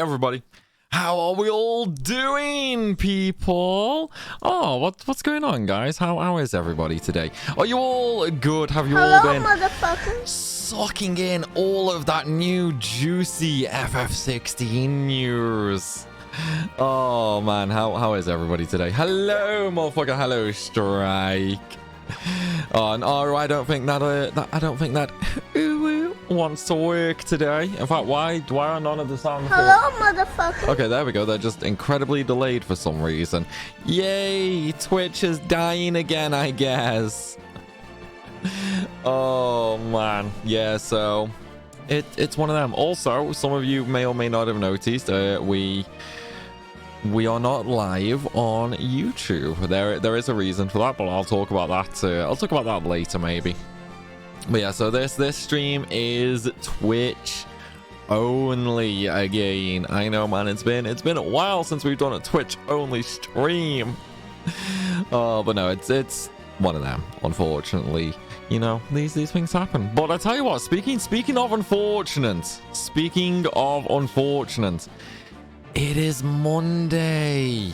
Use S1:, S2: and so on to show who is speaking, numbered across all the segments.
S1: everybody. How are we all doing, people? Oh, what's going on, guys? How is everybody today? Are you all good? Have you all been sucking in all of that new juicy FF6 news? Oh man, how is everybody today? Hello, motherfucker. Hello, Strike. Oh, no, I don't think that wants to work today. In fact, why are none of the sound
S2: Hello, motherfucker.
S1: Okay, there we go. They're just incredibly delayed for some reason. Yay, Twitch is dying again, I guess. Oh man, yeah. So it's one of them. Also, some of you may or may not have noticed we are not live on YouTube. There is a reason for that, but I'll talk about that. I'll talk about that later, maybe. But yeah, so this stream is Twitch only again. I know, man. It's been a while since we've done a Twitch only stream. Oh, but no, it's one of them. Unfortunately, you know, these things happen. But I tell you what, speaking of unfortunate, it is Monday.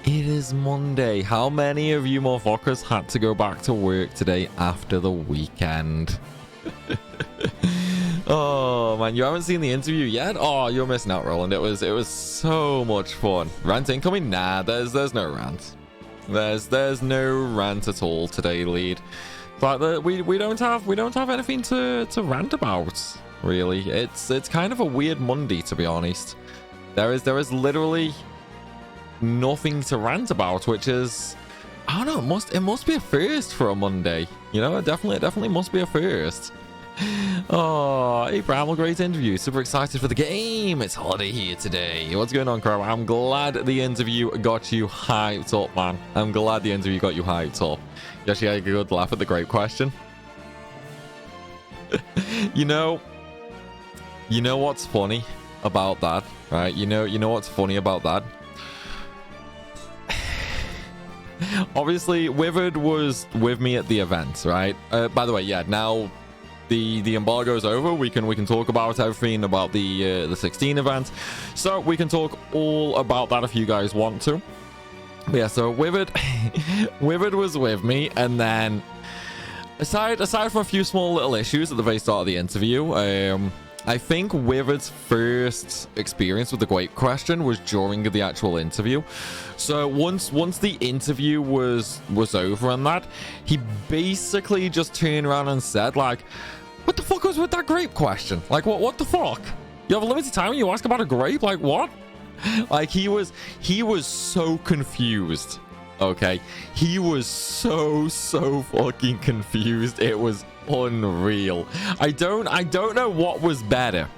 S1: It is Monday. How many of you motherfuckers had to go back to work today after the weekend? Oh man, you haven't seen the interview yet? Oh, you're missing out, Roland. It was so much fun. Rant incoming? Nah, there's no rant. There's no rant at all today, lead. But we don't have anything to rant about, really. It's kind of a weird Monday, to be honest. There is literally nothing to rant about, which is, I don't know, it must be a first for a Monday. You know, it definitely must be a first. Oh, hey Primal, great interview. Super excited for the game. It's holiday here today. What's going on, Crow? I'm glad the interview got you hyped up, man. I'm glad the interview got you hyped up. You actually had a good laugh at the great question. You know what's funny about that, right? You know what's funny about that? Obviously, Withered was with me at the event, right? By the way, yeah, now the embargo's over. We can talk about everything about the 16 event. So we can talk all about that if you guys want to. But yeah, so Withered was with me, and then aside from a few small little issues at the very start of the interview, I think Withered's first experience with the great question was during the actual interview. So once the interview was over and that, he basically just turned around and said, like, what the fuck was with that grape question? Like, what the fuck? You have a limited time and you ask about a grape? Like, what? Like, he was so confused. Okay, he was so fucking confused. It was unreal. I don't know what was better,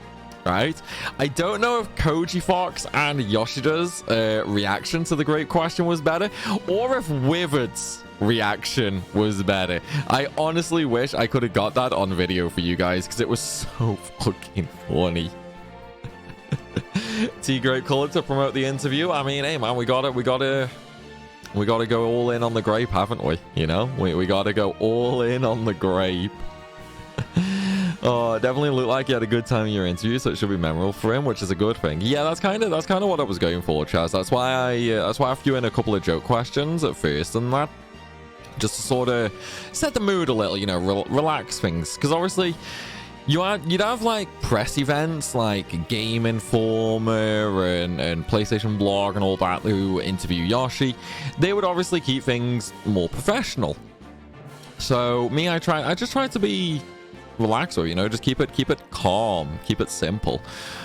S1: right? I don't know if Koji Fox and Yoshida's reaction to the great question was better, or if Withered's reaction was better. I honestly wish I could have got that on video for you guys, because it was so fucking funny. T Grape Color to promote the interview. I mean, hey man, we gotta go all in on the grape, haven't we? You know, we gotta go all in on the grape. Oh, definitely looked like he had a good time in your interview, so it should be memorable for him, which is a good thing. Yeah, that's kind of what I was going for, Chaz. That's why I threw in a couple of joke questions at first and that, just to sort of set the mood a little, you know, relax things, because obviously you'd have like press events like Game Informer and PlayStation Blog and all that who interview Yoshi. They would obviously keep things more professional. So me, I just try to be relaxed, or, you know, just keep it calm, keep it simple.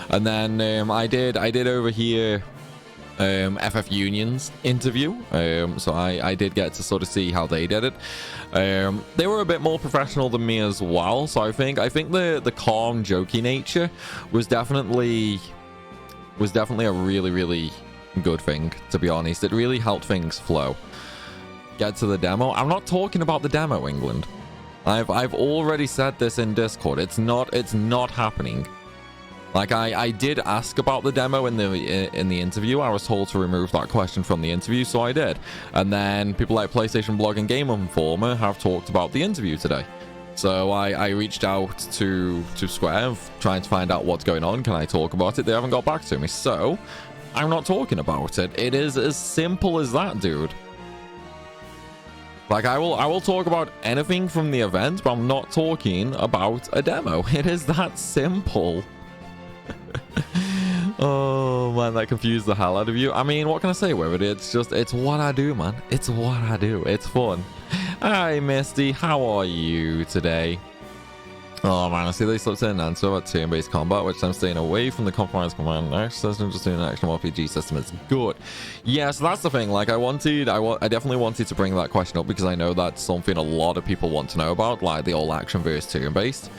S1: And then I did over here FF Union's interview, so I did get to sort of see how they did it. They were a bit more professional than me as well, so I think the calm, jokey nature was definitely a really good thing, to be honest. It really helped things flow. Get to the demo. I'm not talking about the demo, England. I've already said this in Discord. It's not happening. Like, I did ask about the demo in the interview. I was told to remove that question from the interview, so I did. And then people like PlayStation Blog and Game Informer have talked about the interview today. So I reached out to Square trying to find out what's going on. Can I talk about it? They haven't got back to me, so I'm not talking about it. It is as simple as that, dude. Like, I will talk about anything from the event, but I'm not talking about a demo. It is that simple. Oh man, that confused the hell out of you. I mean, what can I say with it? It's what I do, man. It's what I do. It's fun. Hi Misty, how are you today? Oh man, I see they slipped in an answer about turn-based combat, which I'm staying away from the compromise command action system, just doing an action RPG system. It's good. Yeah, so that's the thing. Like, I definitely wanted to bring that question up because I know that's something a lot of people want to know about, like the all action versus turn-based.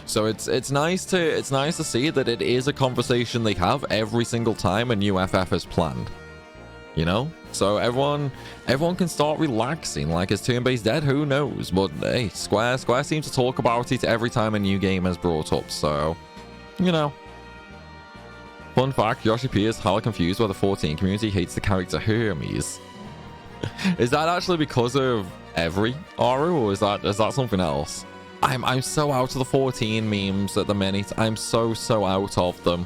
S1: So it's nice to see that it is a conversation they have every single time a new FF is planned. You know? So everyone can start relaxing. Like, is turn-based dead? Who knows? But hey, Square seems to talk about it every time a new game is brought up. So, you know. Fun fact, Yoshi P is hella confused why the 14 community hates the character Hermes. Is that actually because of every Aru, or is that something else? I'm so out of the 14 memes at the minute. I'm so out of them.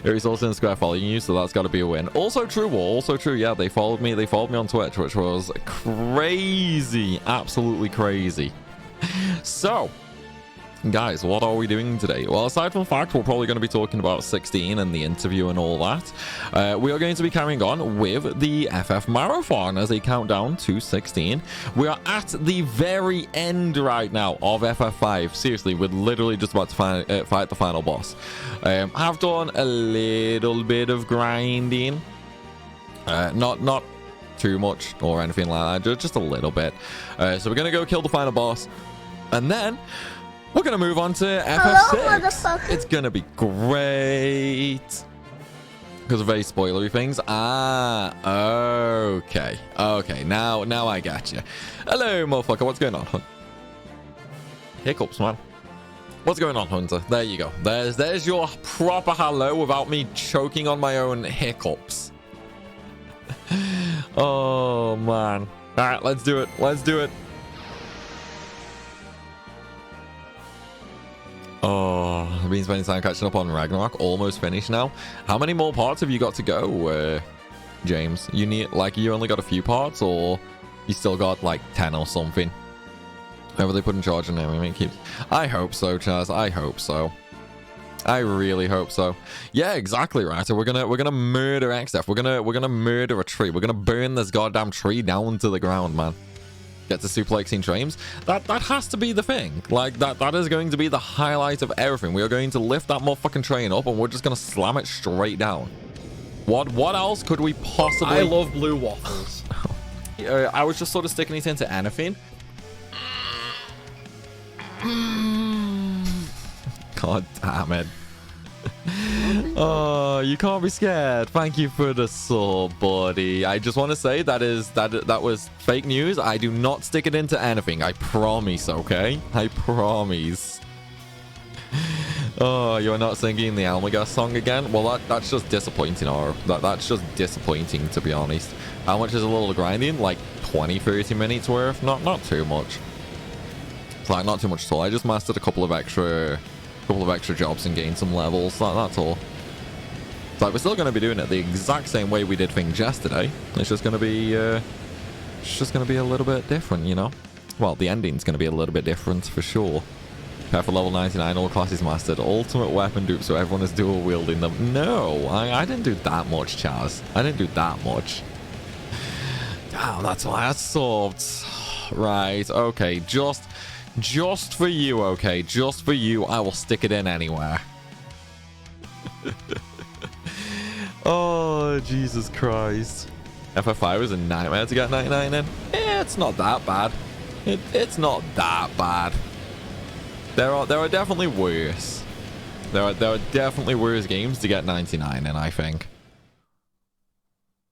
S1: He's also in Square following you, so that's got to be a win. Also true, yeah, they followed me on Twitch, which was crazy, absolutely crazy. So guys, what are we doing today? Well, aside from the fact we're probably going to be talking about 16 and the interview and all that, we are going to be carrying on with the FF Marathon as a countdown to 16. We are at the very end right now of FF5. Seriously, we're literally just about to fight the final boss. I've done a little bit of grinding, not too much or anything like that, just a little bit. So we're going to go kill the final boss, and then we're going to move on to FF6. It's going to be great. Because of very spoilery things. Okay. Okay, now I got you. Hello, motherfucker. What's going on, Hunt? Hiccups, man. What's going on, Hunter? There you go. There's your proper hello without me choking on my own hiccups. Oh, man. All right, let's do it. Let's do it. Oh, I've been spending time catching up on Ragnarok. Almost finished now. How many more parts have you got to go, James? You only got a few parts, or you still got like 10 or something? Whoever they put in charge of now, keeps. I hope so, Chaz. I hope so. I really hope so. Yeah, exactly right. So we're gonna murder XF. We're gonna murder a tree. We're gonna burn this goddamn tree down to the ground, man. Get to suplexing trains. That has to be the thing. Like, that is going to be the highlight of everything. We are going to lift that motherfucking train up and we're just gonna slam it straight down. What else could we possibly...
S2: I love blue waffles.
S1: I was just sort of sticking it into anything. God damn it. Oh, you can't be scared. Thank you for the sub, buddy. I just want to say that was fake news. I do not stick it into anything. I promise, okay? I promise. Oh, you're not singing the Almagas song again? Well, that's just disappointing, or that's just disappointing, to be honest. How much is a little grinding? Like 20-30 minutes worth? Not too much. It's like not too much at all. I just mastered a couple of extra jobs and gained some levels. That's all. It's like we're still going to be doing it the exact same way we did things yesterday. It's just going to be a little bit different, you know. Well, the ending's going to be a little bit different for sure. Prepare for level 99, all classes mastered. Ultimate weapon dupe, so everyone is dual wielding them. No, I didn't do that much, Chaz. I didn't do that much. Damn, that's why I subbed. Right, okay, just for you, okay? Just for you, I will stick it in anywhere. Oh, Jesus Christ. FF5 is a nightmare to get 99 in. It's not that bad. It's not that bad. There are definitely worse. There are definitely worse games to get 99 in, I think.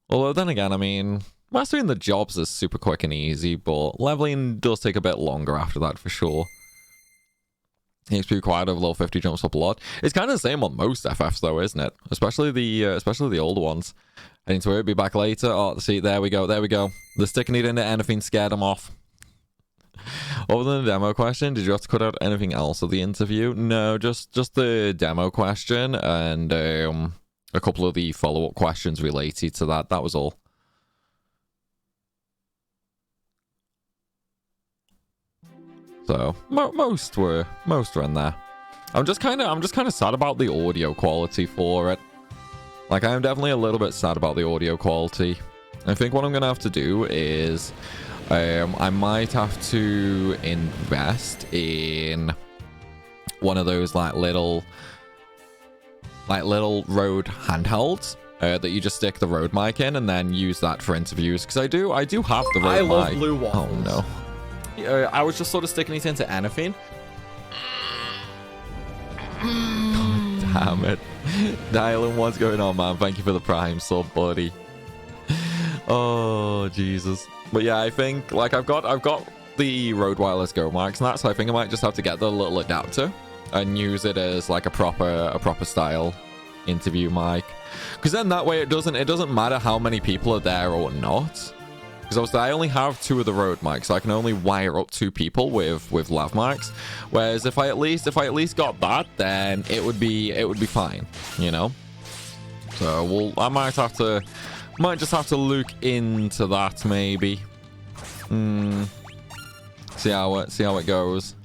S1: Although then again, I mean, mastering the jobs is super quick and easy, but leveling does take a bit longer after that for sure. XP required over level 50 jumps up a lot. It's kind of the same on most FFs though, isn't it? Especially the older ones. I need to be back later. Oh, see, there we go. The sticking it into anything scared them off. Other than the demo question, did you have to cut out anything else of the interview? No, just the demo question and a couple of the follow-up questions related to that. That was all. So most were in there. I'm just kind of sad about the audio quality for it. Like, I am definitely a little bit sad about the audio quality. I think what I'm gonna have to do is I might have to invest in one of those like little Rode handhelds that you just stick the Rode mic in and then use that for interviews, because I do have the Rode mic.
S2: I love blue waffles.
S1: Oh no. I was just sort of sticking it into anything. God damn it. Dylan, what's going on, man? Thank you for the Prime sub, buddy. Oh, Jesus. But yeah, I think, like, I've got the Rode Wireless Go mics and that, so I think I might just have to get the little adapter and use it as like a proper style interview mic. Because then that way it doesn't matter how many people are there or not. Because obviously I only have 2 of the Rode mics, so I can only wire up 2 people with lav mics. Whereas if I at least got that, then it would be fine, you know. So I might just have to look into that maybe. See how it goes.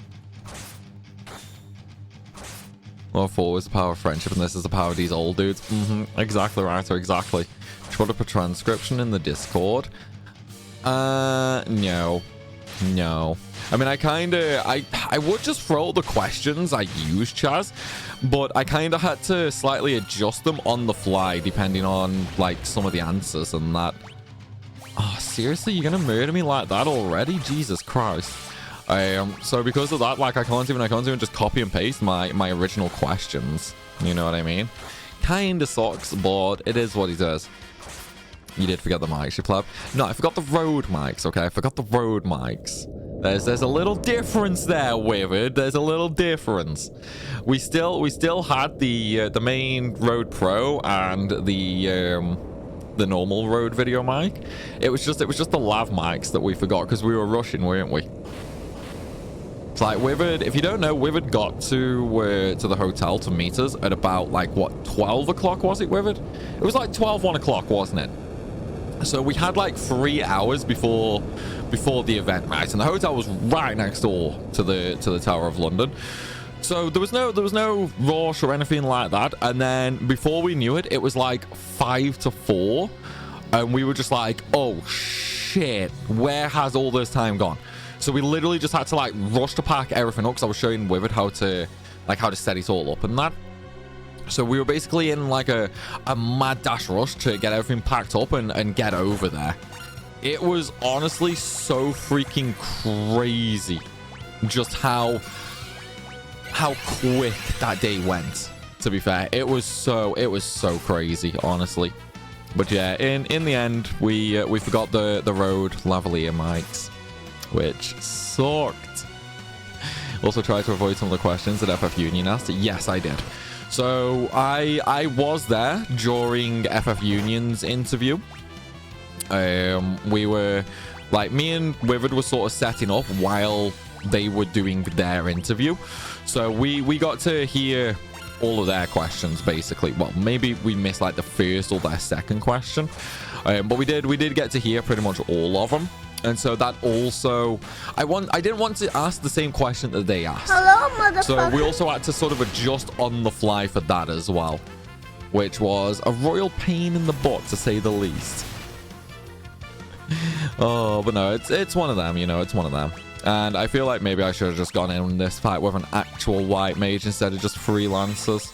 S1: Well, 4 is the power of friendship, and this is the power of these old dudes. Exactly right, or exactly. Should put up a transcription in the Discord. No. I mean, I would just throw the questions I use, Chaz, but I kind of had to slightly adjust them on the fly depending on like some of the answers and that. Oh, seriously, you're gonna murder me like that already? Jesus Christ. So because of that, like, I can't even just copy and paste my original questions. You know what I mean? Kinda sucks, but it is what it is. You did forget the mics, you pleb. No, I forgot the Rode mics, okay? I forgot the Rode mics. There's a little difference there, Withered. There's a little difference. We still had the main Rode Pro and the normal Rode video mic. It was just the lav mics that we forgot because we were rushing, weren't we? It's like Withered, if you don't know, Withered got to the hotel to meet us at about like what, 12 o'clock was it, Withered? It was like 1 o'clock, wasn't it? So we had like 3 hours before the event, right? And the hotel was right next door to the Tower of London. So there was no rush or anything like that. And then before we knew it, it was like 5 to 4, and we were just like, oh shit, where has all this time gone? So we literally just had to like rush to pack everything up because I was showing Withered how to set it all up and that. So we were basically in like a mad dash rush to get everything packed up and get over there. It was honestly so freaking crazy just how quick that day went, to be fair. It was so crazy, honestly. But yeah, in the end, we forgot the Rode lavalier mics, which sucked. Also tried to avoid some of the questions that FF Union asked. Yes, I did. So I was there during FF Union's interview. We were like, me and Withered were sort of setting up while they were doing their interview. So we got to hear all of their questions basically. Well, maybe we missed like the first or their second question, but we did get to hear pretty much all of them. And so that also, I didn't want to ask the same question that they asked.
S3: Hello, motherfucker.
S1: So we also had to sort of adjust on the fly for that as well, which was a royal pain in the butt, to say the least. Oh, but no, it's one of them, you know, it's one of them. And I feel like maybe I should have just gone in this fight with an actual white mage instead of just freelancers.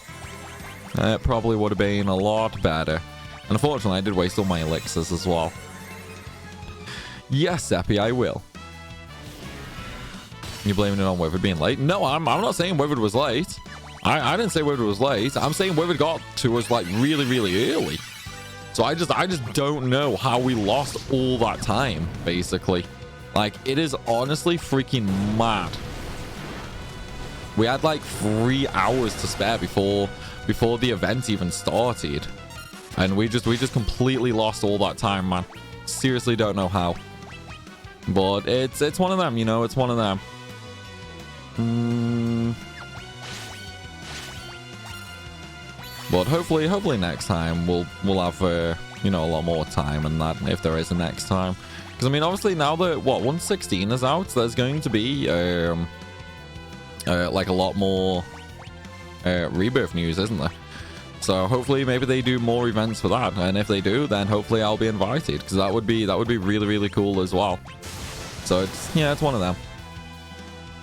S1: It probably would have been a lot better. And unfortunately, I did waste all my elixirs as well. Yes, Epi, I will. You blaming it on Withered being late? No, I'm not saying Withered was late. I didn't say Withered was late. I'm saying Withered got to us like really, really early. So I just don't know how we lost all that time, basically. Like, it is honestly freaking mad. We had like 3 hours to spare before the event even started. And we just completely lost all that time, man. Seriously don't know how. But it's one of them, you know, it's one of them. But hopefully next time we'll have you know, a lot more time and that, if there is a next time. Because I mean, obviously now that 1.16 is out, there's going to be like a lot more Rebirth news, isn't there? So hopefully maybe they do more events for that, and if they do, then hopefully I'll be invited, because that would be really cool as well. So it's one of them.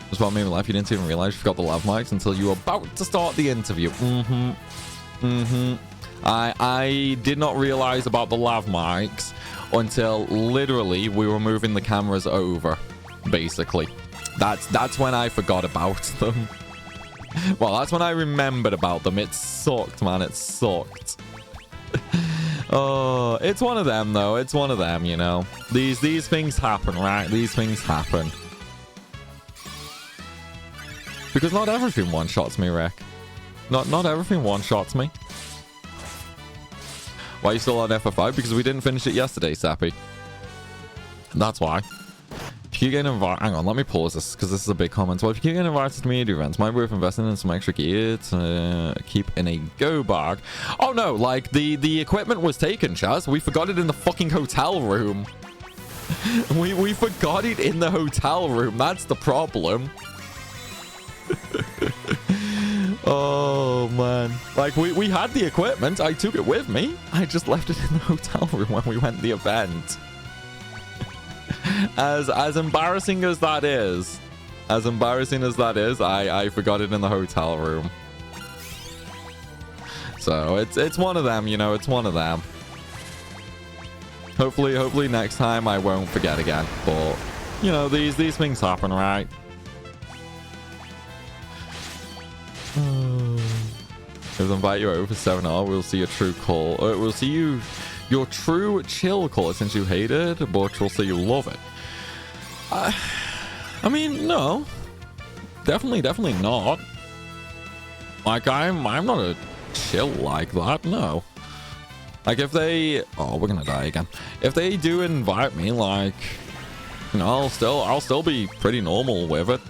S1: Just what made me laugh, you didn't even realize you forgot the lav mics until you were about to start the interview. I did not realize about the lav mics until literally we were moving the cameras over, basically. That's when I forgot about them. Well, that's when I remembered about them. It sucked, man. It sucked. Oh, it's one of them, though. It's one of them, you know. These things happen, right? These things happen. Because not everything one-shots me, Rick. Not everything one-shots me. Why are you still on FF5? Because we didn't finish it yesterday, Sappy. That's why. If you get invited, hang on, let me pause this because this is a big comment. Well, if you get invited to media events, might be worth investing in some extra gear to keep in a go bag. Oh no, like the equipment was taken, Chaz. We forgot it in the fucking hotel room. we forgot it in the hotel room. That's the problem. Oh man, like we had the equipment. I took it with me. I just left it in the hotel room when we went to the event. As embarrassing as that is, I forgot it in the hotel room. So it's one of them, you know, it's one of them. Hopefully next time I won't forget again. But you know, these things happen, right? If I invite you over for 7R, we'll see your true call. We'll see your true chill call since you hate it, but we'll say you love it. I mean, no. Definitely not. Like, I'm not a chill like that, no. Like, if they... Oh, we're gonna die again. If they do invite me, like... You know, I'll still be pretty normal with it.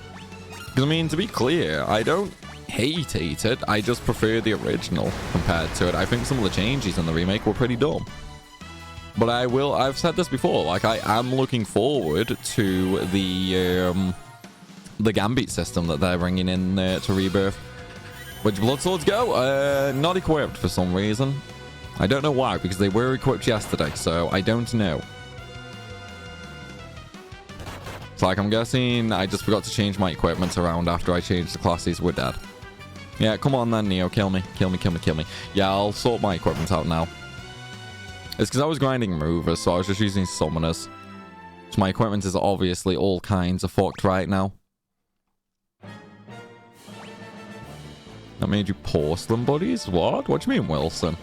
S1: Because, I mean, to be clear, I don't hate it. I just prefer the original compared to it. I think some of the changes in the remake were pretty dumb. But I've said this before, like, I am looking forward to the Gambit system that they're bringing in to Rebirth. Which blood swords go? Not equipped for some reason. I don't know why, because they were equipped yesterday, so I don't know. It's like, I'm guessing I just forgot to change my equipment around after I changed the classes. We're dead. Yeah, come on then, Neo. Kill me. Yeah, I'll sort my equipment out now. It's because I was grinding movers, so I was just using summoners. So my equipment is obviously all kinds of fucked right now. That made you porcelain buddies? What? What do you mean, Wilson?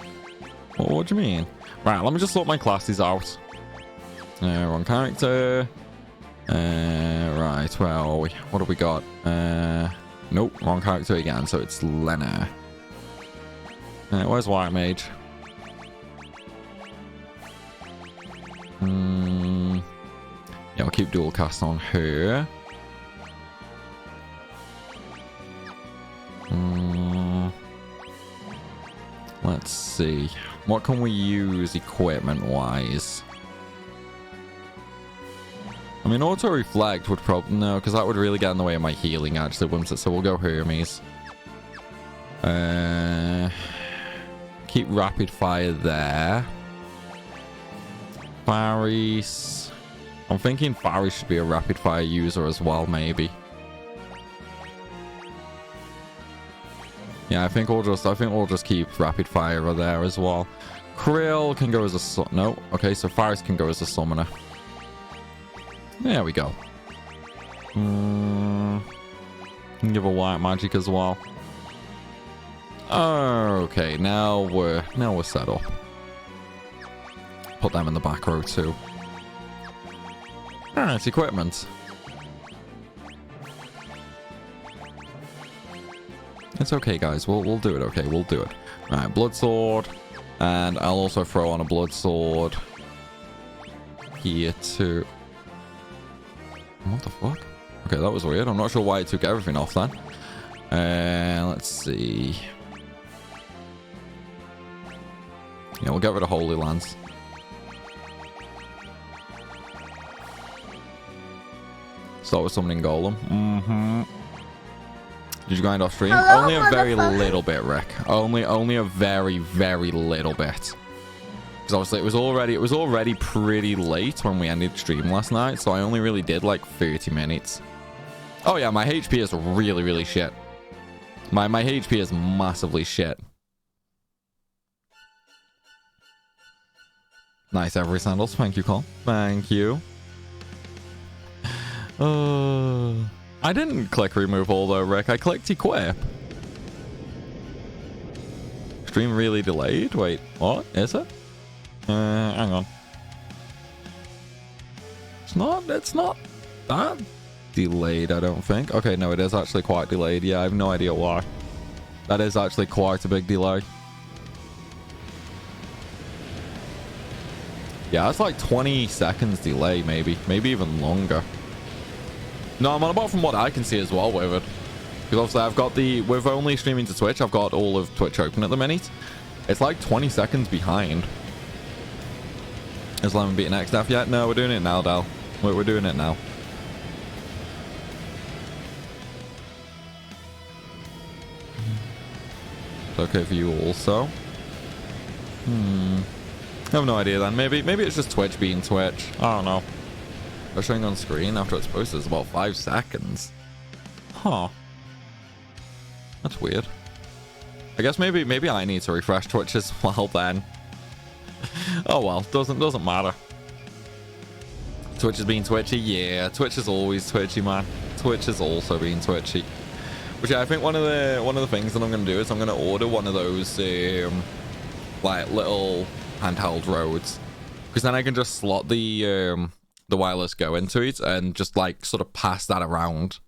S1: What do you mean? Right, let me just sort my classes out. Wrong character. Right, where are we? What have we got? Nope, wrong character again, so it's Lena. Where's White Mage? Yeah, I'll keep dual cast on her. Let's see. What can we use equipment-wise? I mean, auto-reflect would probably... No, because that would really get in the way of my healing, actually, wouldn't it? So we'll go Hermes. Keep rapid fire there. Faris. I'm thinking Faris should be a rapid fire user as well, maybe. Yeah, I think we'll just keep rapid fire there as well. Krill can go as a... No. Okay, so Faris can go as a summoner. There we go. Can give a white magic as well. Okay, now we're set up. Put them in the back row too. Alright, equipment. It's okay, guys. We'll do it. Okay, we'll do it. Alright, blood sword, and I'll also throw on a blood sword here too. What the fuck? Okay, that was weird. I'm not sure why it took everything off then. Let's see. Yeah, we'll get rid of Holy Lands. Start with summoning Golem. Did you grind off stream?
S2: Hello,
S1: only a very little bit, Rick. Only a very, very little bit. Because obviously it was already pretty late when we ended stream last night, so I only really did like 30 minutes. Oh yeah, my HP is really, really shit. My HP is massively shit. Nice every sandals. Thank you, Cole. Thank you. I didn't click remove all though, Rick. I clicked equip. Stream really delayed? Wait, what? Is it? Hang on. It's not that delayed, I don't think. Okay, no, it is actually quite delayed. Yeah, I have no idea why. That is actually quite a big delay. Yeah, it's like 20 seconds delay, maybe even longer. No, I'm on about from what I can see as well with it. Because obviously I've got with only streaming to Twitch, I've got all of Twitch open at the minute. It's like 20 seconds behind. Is Lemon beating XDF yet? No, we're doing it now, Dal. We're doing it now. It's okay for you also. I have no idea then. Maybe it's just Twitch being Twitch. I don't know. They're showing on screen after it's posted is about 5 seconds. Huh. That's weird. I guess maybe I need to refresh Twitch as well then. Oh well, doesn't matter. Twitch is being twitchy. Yeah, Twitch is always twitchy, man. Twitch is also being twitchy. But yeah, I think one of the things that I'm gonna do is I'm gonna order one of those like little handheld roads, because then I can just slot the wireless go into it and just like sort of pass that around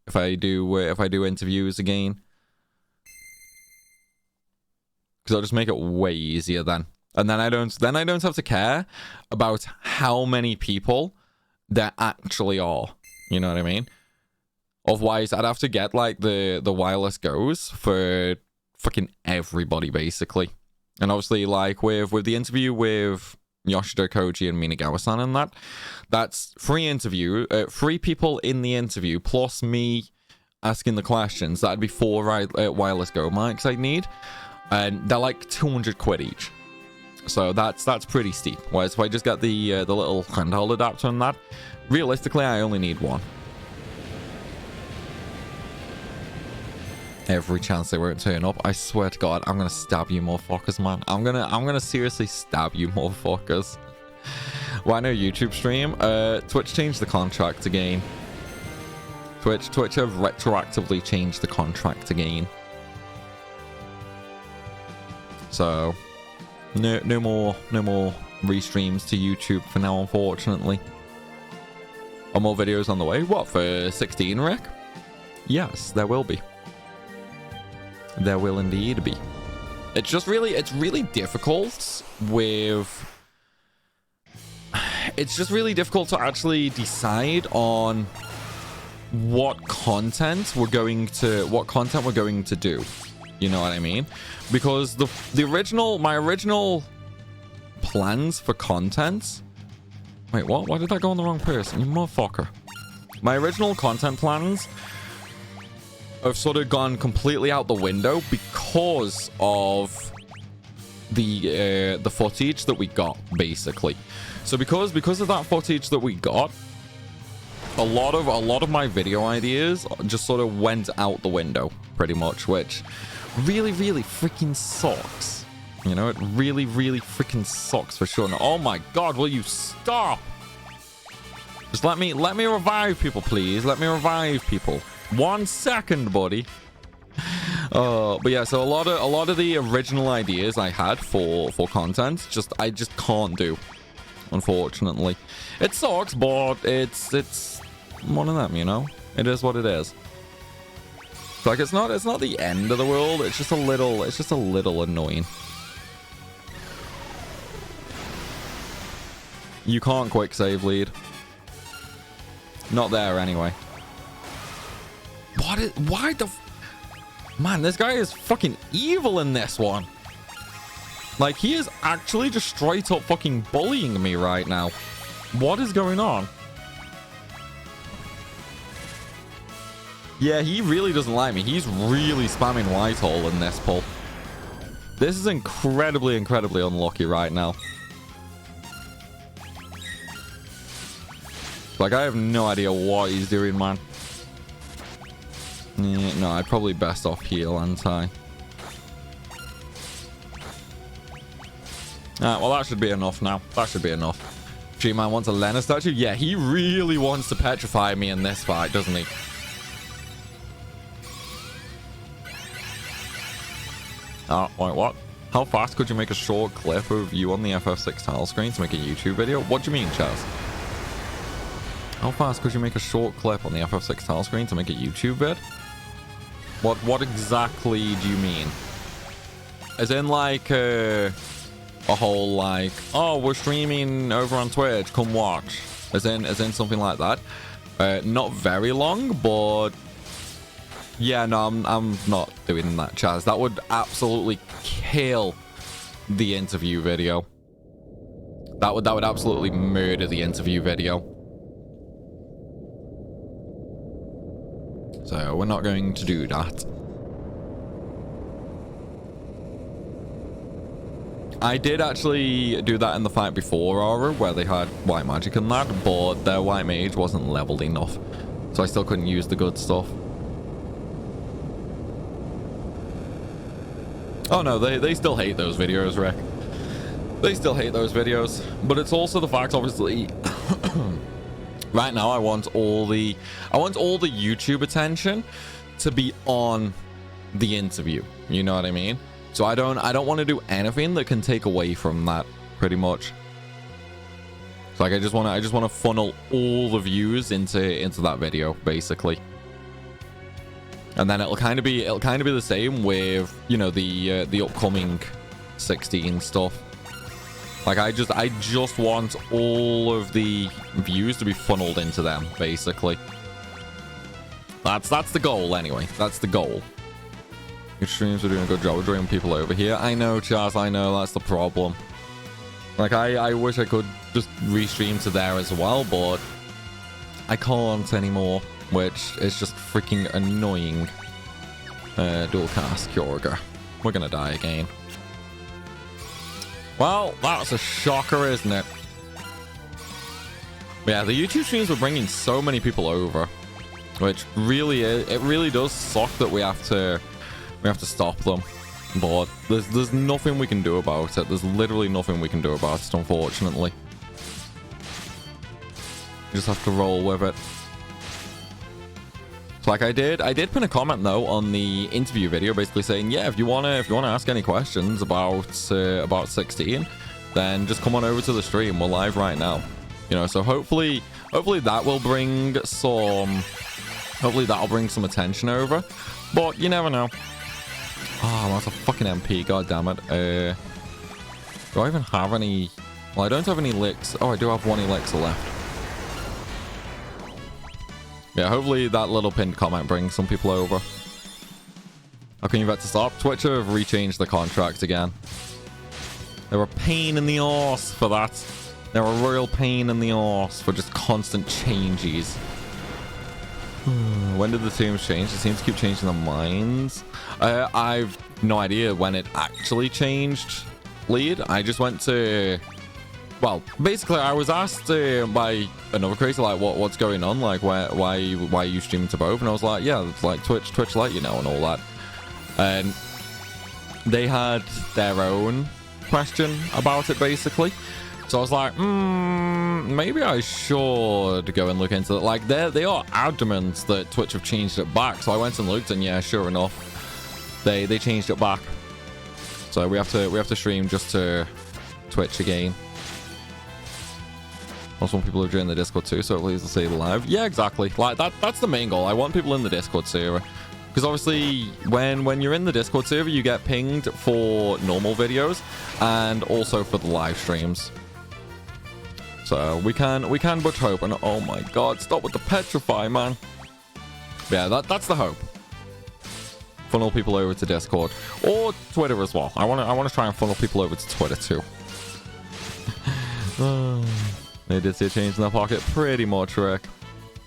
S1: if I do interviews again, because I'll just make it way easier then, and then I don't have to care about how many people there actually are, you know what I mean? Otherwise I'd have to get like the wireless goes for fucking everybody basically. And obviously like with the interview with Yoshida Koji and Minagawa-san and that's free interview, 3 people in the interview plus me asking the questions. That'd be 4 wireless go mics I'd need, and they're like 200 quid each, so that's pretty steep. Whereas if I just get the little handheld adapter and that, realistically I only need 1. Every chance they won't turn up. I swear to God, I'm gonna stab you motherfuckers, man. I'm gonna seriously stab you motherfuckers. Why no YouTube stream? Twitch changed the contract again. Twitch have retroactively changed the contract again. So no more restreams to YouTube for now, unfortunately. Are more videos on the way? What, for 16, Rick? Yes, there will be. There will indeed be. It's really difficult with... It's just really difficult to actually decide on what content we're going to do. You know what I mean? Because my original plans for content... Wait, what? Why did I go on the wrong person? You motherfucker. My original content plans have sort of gone completely out the window because of the footage that we got, basically. So because of that footage that we got, a lot of my video ideas just sort of went out the window, pretty much, which really freaking sucks. You know, it really freaking sucks for sure. Now, oh my God, will you stop? Just let me revive people, please. Let me revive people. 1 second, buddy. But yeah, so a lot of the original ideas I had for content, I just can't do, unfortunately. It sucks, but it's one of them, you know. It is what it is. Like it's not the end of the world. It's just a little annoying. You can't quick save lead. Not there anyway. Why the... Man, this guy is fucking evil in this one. Like, he is actually just straight up fucking bullying me right now. What is going on? Yeah, he really doesn't like me. He's really spamming Whitehall in this pull. This is incredibly, incredibly unlucky right now. Like, I have no idea what he's doing, man. Yeah, no, I'd probably best off heal, anti. Alright, well, that should be enough now. That should be enough. G-Man wants a Lena statue? Yeah, he really wants to petrify me in this fight, doesn't he? Oh, wait, what? How fast could you make a short clip of you on the FF6 tile screen to make a YouTube video? What do you mean, Chaz? How fast could you make a short clip on the FF6 tile screen to make a YouTube vid? What exactly do you mean? As in, like, a whole, like, oh, we're streaming over on Twitch, come watch. As in something like that. Not very long, but yeah, no, I'm not doing that, Chaz. That would absolutely kill the interview video. That would absolutely murder the interview video. So we're not going to do that. I did actually do that in the fight before Aura, where they had white magic and that, but their white mage wasn't leveled enough, so I still couldn't use the good stuff. Oh no, they still hate those videos, Rick. They still hate those videos, but it's also the fact, obviously. Right now, I want all the YouTube attention to be on the interview. You know what I mean? So I don't want to do anything that can take away from that, pretty much. So like I just want to funnel all the views into that video, basically. And then it'll kind of be the same with, you know, the upcoming 16 stuff. Like I just want all of the views to be funneled into them, basically. That's the goal anyway. That's the goal. Your streams are doing a good job of drawing people over here. I know, Chaz, I know, that's the problem. Like I wish I could just restream to there as well, but I can't anymore, which is just freaking annoying. Dual cast Kyorga. We're gonna die again. Well, that's a shocker, isn't it? Yeah, the YouTube streams were bringing so many people over, which really it really does suck that we have to stop them. But there's nothing we can do about it. There's literally nothing we can do about it, unfortunately. You just have to roll with it. So like I did pin a comment though on the interview video, basically saying, yeah, if you wanna ask any questions about 16, then just come on over to the stream. We're live right now. You know, so hopefully that will bring some attention over. But you never know. Oh, that's a fucking MP, god damn it. Do I even have any? Well, I don't have any licks. Oh, I do have one elixir left. Yeah, hopefully that little pinned comment brings some people over. How can you bet to stop? Twitch have rechanged the contract again. They're a pain in the arse for that. They're a royal pain in the arse for just constant changes. When did the teams change? The teams keep changing their minds. I've no idea when it actually changed, Lead. I just went to... Well, basically, I was asked by another creator, like, what's going on? Like, why are you streaming to both? And I was like, yeah, it's like Twitch Lite, you know, and all that. And they had their own question about it, basically. So I was like, maybe I should go and look into it. Like, they are adamant that Twitch have changed it back. So I went and looked, and yeah, sure enough, they changed it back. So we have to stream just to Twitch again. Also want people to join the Discord too, so at least they'll see the live. Yeah, exactly. Like that's the main goal. I want people in the Discord server. Because obviously, when you're in the Discord server, you get pinged for normal videos and also for the live streams. So we can but hope. And oh my god, stop with the petrify, man. Yeah, that's the hope. Funnel people over to Discord or Twitter as well. I want to try and funnel people over to Twitter too. They did see a change in their pocket, pretty much, Rick.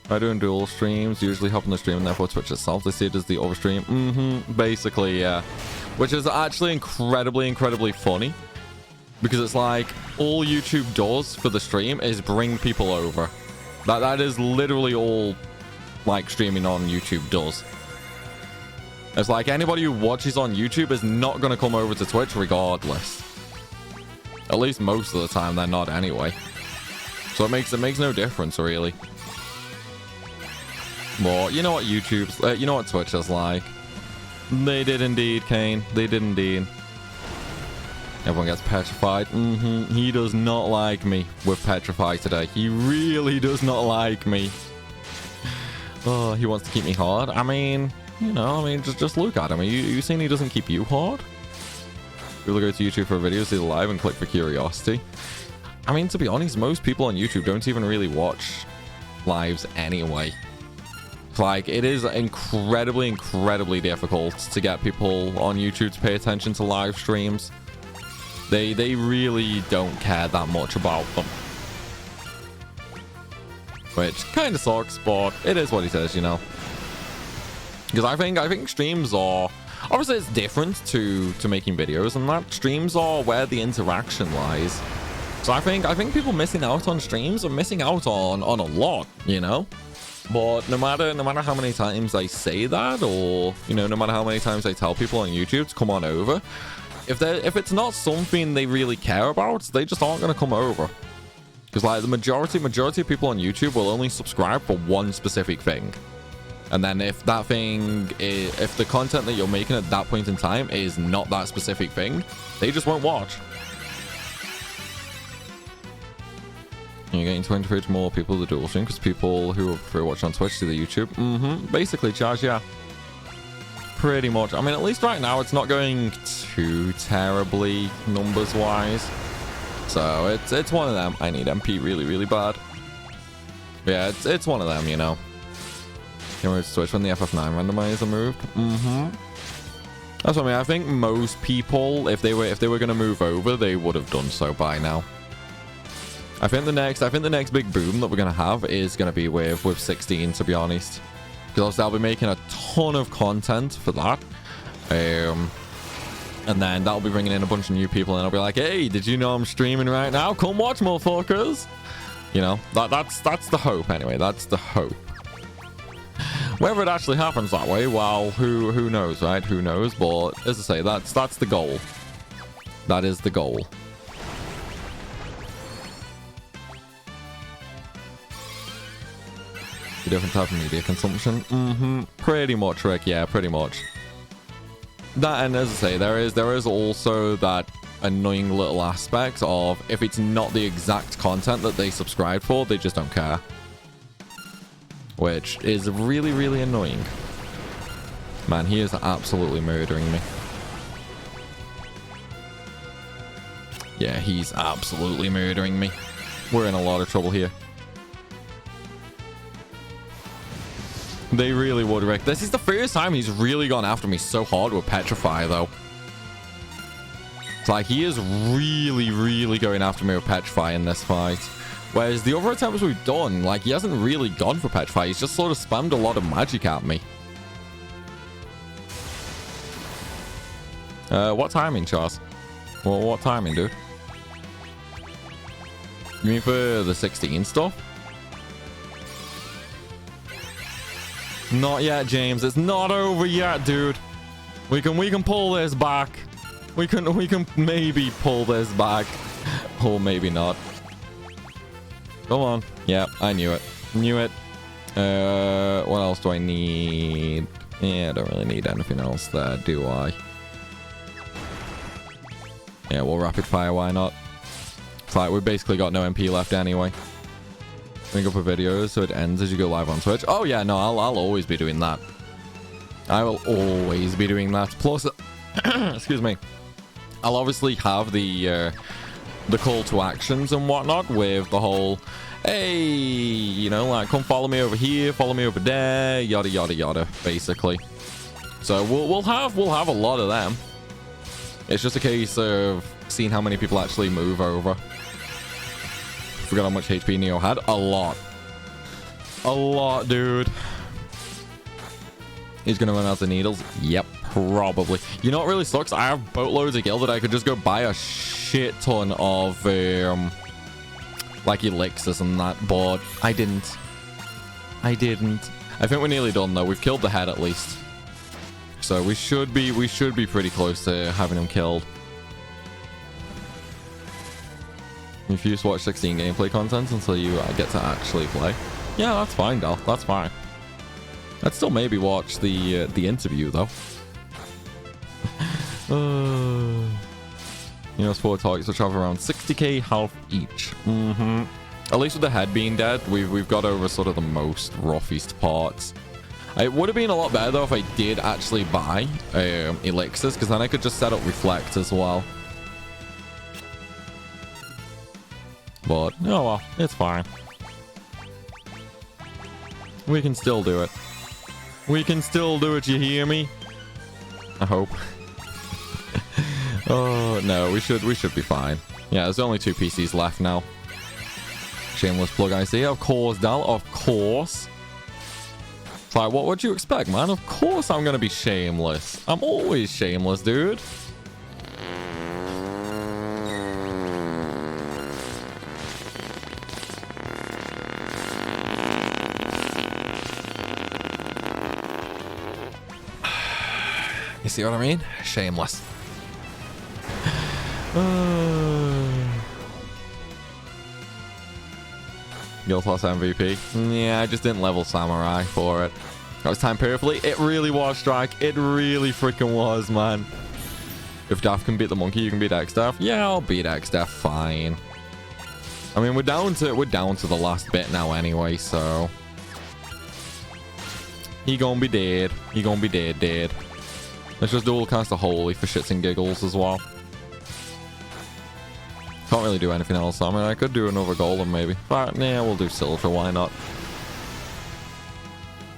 S1: By doing dual streams, usually hop on the stream and therefore Twitch itself. They see it as the other stream. Basically, yeah. Which is actually incredibly funny. Because it's like, all YouTube does for the stream is bring people over. That is literally all, like, streaming on YouTube does. It's like, anybody who watches on YouTube is not going to come over to Twitch regardless. At least most of the time, they're not anyway. So it makes no difference, really. But you know what you know what Twitch is like. They did indeed, Kane. They did indeed. Everyone gets petrified. He does not like me with petrify today. He really does not like me. Oh, he wants to keep me hard. I mean, you know, just look at him. You seen he doesn't keep you hard? People go to YouTube for videos, see the live, and click for curiosity. I mean, to be honest, most people on YouTube don't even really watch lives anyway. Like, it is incredibly difficult to get people on YouTube to pay attention to live streams. They really don't care that much about them. Which kind of sucks, but it is what it is, you know. Because I think streams are... Obviously, it's different to making videos, and that streams are where the interaction lies. So I think people missing out on streams are missing out on a lot, you know? But no matter how many times I say that, or, you know, no matter how many times I tell people on YouTube to come on over, if it's not something they really care about, they just aren't going to come over. Because, like, the majority of people on YouTube will only subscribe for one specific thing. And then if that thing if the content that you're making at that point in time is not that specific thing, they just won't watch. You're getting 20 more people to dual stream because people who prefer watch on Twitch to the YouTube. Basically, Charge, yeah. Pretty much. I mean, at least right now, it's not going too terribly numbers-wise. So, it's one of them. I need MP really bad. Yeah, it's one of them, you know. Can we switch when the FF9 randomizer moved? That's what I mean. I think most people, if they were going to move over, they would have done so by now. I think the next big boom that we're going to have is going to be with 16, to be honest. Because I'll be making a ton of content for that. And then that'll be bringing in a bunch of new people, and I'll be like, hey, did you know I'm streaming right now? Come watch, motherfuckers. You know, that's the hope anyway. That's the hope. Whether it actually happens that way, well, who knows, right? Who knows? But as I say, that's the goal. That is the goal. A different type of media consumption. Pretty much, Rick. Yeah, pretty much. That, and as I say, there is also that annoying little aspect of if it's not the exact content that they subscribe for, they just don't care. Which is really annoying. Man, he is absolutely murdering me. Yeah, he's absolutely murdering me. We're in a lot of trouble here. They really would, Rick. This is the first time he's really gone after me so hard with Petrify, though. It's like, he is really going after me with Petrify in this fight. Whereas the other attempts we've done, like, he hasn't really gone for Petrify. He's just sort of spammed a lot of magic at me. What timing, Charles? Well, what timing, dude? You mean for the 16 stuff? Not yet, James. It's not over yet, dude. We can pull this back. We can maybe pull this back. Or maybe not. Come on. Yeah, I knew it. Knew it. What else do I need? Yeah, I don't really need anything else there, do I? Yeah, we'll rapid fire, why not? It's like we've basically got no MP left anyway. Bring up a video so it ends as you go live on Twitch. Oh yeah, no, I'll always be doing that. I will always be doing that. Plus, excuse me, I'll obviously have the the call to actions and whatnot with the whole, hey, you know, like, come follow me over here, follow me over there, yada yada yada, basically. So we'll have a lot of them. It's just a case of seeing how many people actually move over. Forgot how much HP Neo had. A lot, dude. He's gonna run out of needles. Yep, probably. You know what really sucks? I have boatloads of gil that I could just go buy a shit ton of like elixirs and that, but I didn't. I think we're nearly done though. We've killed the head at least, so we should be pretty close to having him killed. If you just watch 16 gameplay content until you get to actually play, yeah, that's fine, Del. That's fine. I'd still maybe watch the interview though. You know, 4 targets which have around 60k health each. At least with the head being dead, we've got over sort of the most roughest parts. It would have been a lot better though if I did actually buy elixirs, because then I could just set up reflect as well. But oh well, it's fine. We can still do it. We can still do it, you hear me? I hope. Oh no, we should be fine. Yeah, there's only 2 PCs left now. Shameless plug, I see. Of course, Dal, of course. It's like, what would you expect, man? Of course I'm gonna be shameless. I'm always shameless, dude. You see what I mean? Shameless. Guild Plus MVP. Yeah, I just didn't level Samurai for it. That was timed perfectly. It really was, Strike. It really freaking was, man. If Daff can beat the monkey, you can beat X-Daff. Yeah, I'll beat X-Daff. Fine. I mean, we're down to the last bit now anyway, so he gonna be dead. He gonna be dead. Let's just dual cast a holy for shits and giggles as well. Can't really do anything else. I mean, I could do another golem maybe. But yeah, we'll do silver. Why not?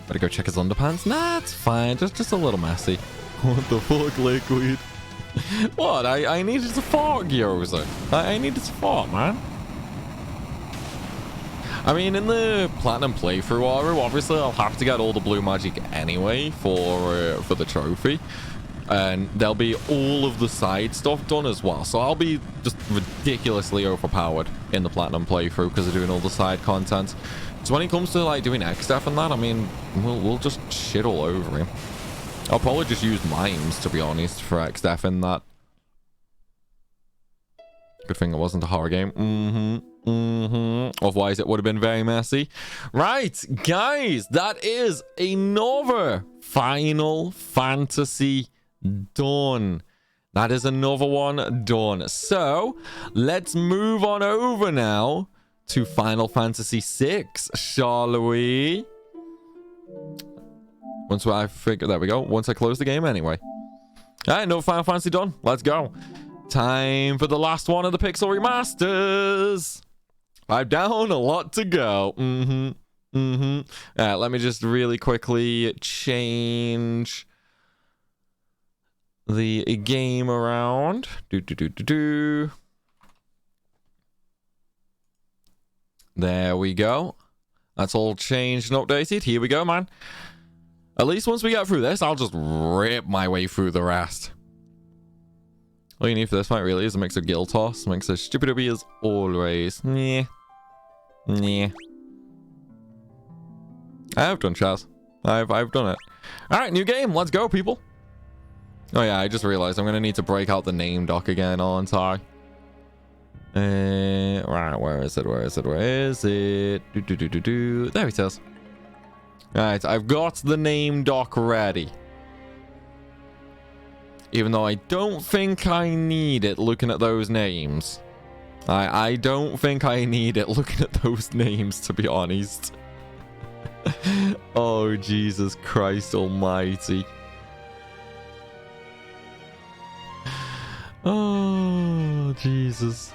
S1: Better go check his underpants. Nah, it's fine. Just a little messy. What the fuck, Liquid? What? I needed to fart, Gyoza. I needed to fart, man. I mean, in the platinum playthrough, obviously I'll have to get all the blue magic anyway for the trophy. And there'll be all of the side stuff done as well. So I'll be just ridiculously overpowered in the platinum playthrough because of doing all the side content. So when it comes to like doing X stuff and that, I mean, we'll just shit all over him. I'll probably just use mimes, to be honest, for X stuff in that. Good thing it wasn't a horror game. Otherwise it would have been very messy. Right, guys, that is another Final Fantasy done. That is another one done. So let's move on over now to Final Fantasy VI, shall we? Once I figure, there we go. Once I close the game anyway. All right, no Final Fantasy done. Let's go. Time for the last one of the Pixel remasters. 5 down, a lot to go. Let me just really quickly change the game around. There we go. That's all changed and updated. Here we go, man. At least once we get through this, I'll just rip my way through the rest. All you need for this fight really is a mix of Guild Toss, mix of Stupid Obi as always. Nah. I have done Chaz. I've done it. Alright, new game. Let's go, people. Oh yeah, I just realized I'm gonna need to break out the name doc again, aren't I? Right, where is it? There it is. Alright, I've got the name doc ready. Even though I don't think I need it looking at those names. I don't think I need it looking at those names, to be honest. Oh, Jesus Christ almighty. Oh, Jesus.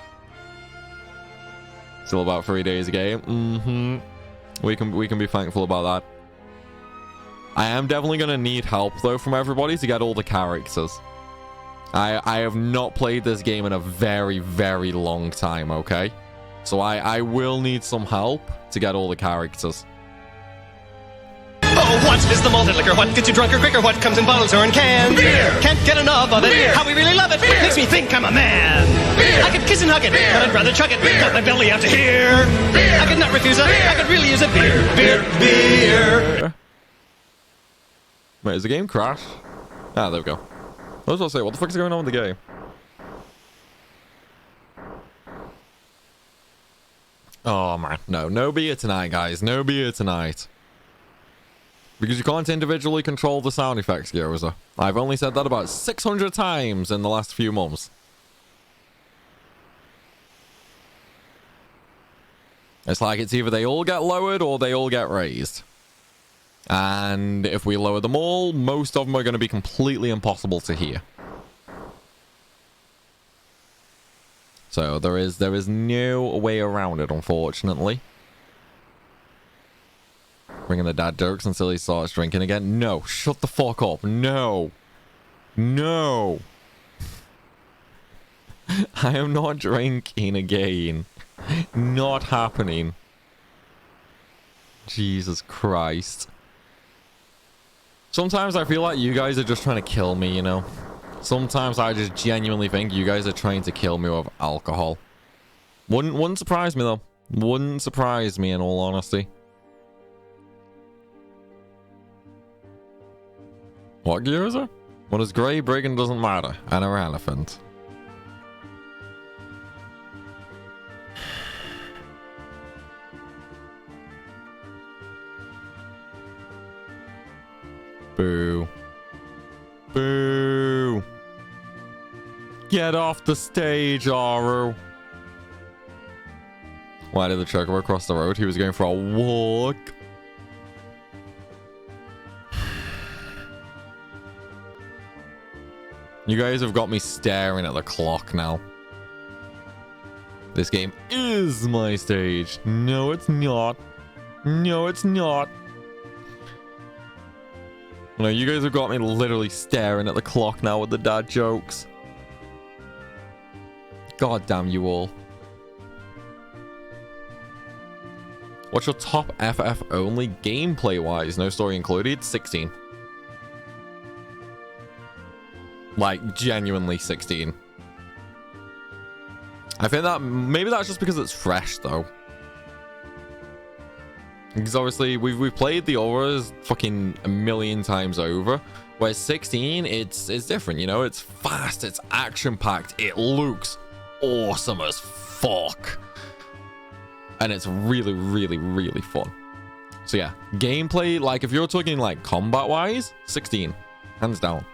S1: Still about 3 days a game. We can be thankful about that. I am definitely going to need help, though, from everybody to get all the characters. I have not played this game in a very, very long time, okay? So I will need some help to get all the characters.
S2: Oh, what is the malted liquor? What gets you drunker quicker? What comes in bottles or in cans? Beer! Can't get enough of it. Beer! How we really love it. Beer! Makes me think I'm a man. Beer! I could kiss and hug it, Beer! But I'd rather chug it. Beer! Got my belly out to here. Beer! I could not refuse it. Beer! I could really use a beer. Beer! Beer!
S1: Wait, is the game crash? Ah, there we go. I was about to say, what the fuck is going on with the game? Oh, man. No beer tonight, guys. No beer tonight. Because you can't individually control the sound effects, Gyoza. I've only said that about 600 times in the last few months. It's like it's either they all get lowered or they all get raised. And if we lower them all, most of them are going to be completely impossible to hear. So there is no way around it, unfortunately. Bringing the dad jokes until he starts drinking again. No, shut the fuck up. No. No. I am not drinking again. Not happening. Jesus Christ. Sometimes I feel like you guys are just trying to kill me, you know? Sometimes I just genuinely think you guys are trying to kill me with alcohol. Wouldn't surprise me, though. Wouldn't surprise me, in all honesty. What, Gyoza? What is grey, brigand doesn't matter. And an elephant. Boo. Boo. Get off the stage, Aru. Why did the chocobo cross the road? He was going for a walk. You guys have got me staring at the clock now. This game is my stage. No, it's not. No, it's not. No, you guys have got me literally staring at the clock now with the dad jokes. God damn you all. What's your top FF only gameplay wise? No story included? 16. Like, genuinely 16. I think that maybe that's just because it's fresh, though. Because obviously we've played the auras fucking a million times over. Whereas 16, it's different, you know? It's fast, it's action-packed, it looks awesome as fuck. And it's really, really, really fun. So yeah, gameplay, like if you're talking like combat-wise, 16, hands down.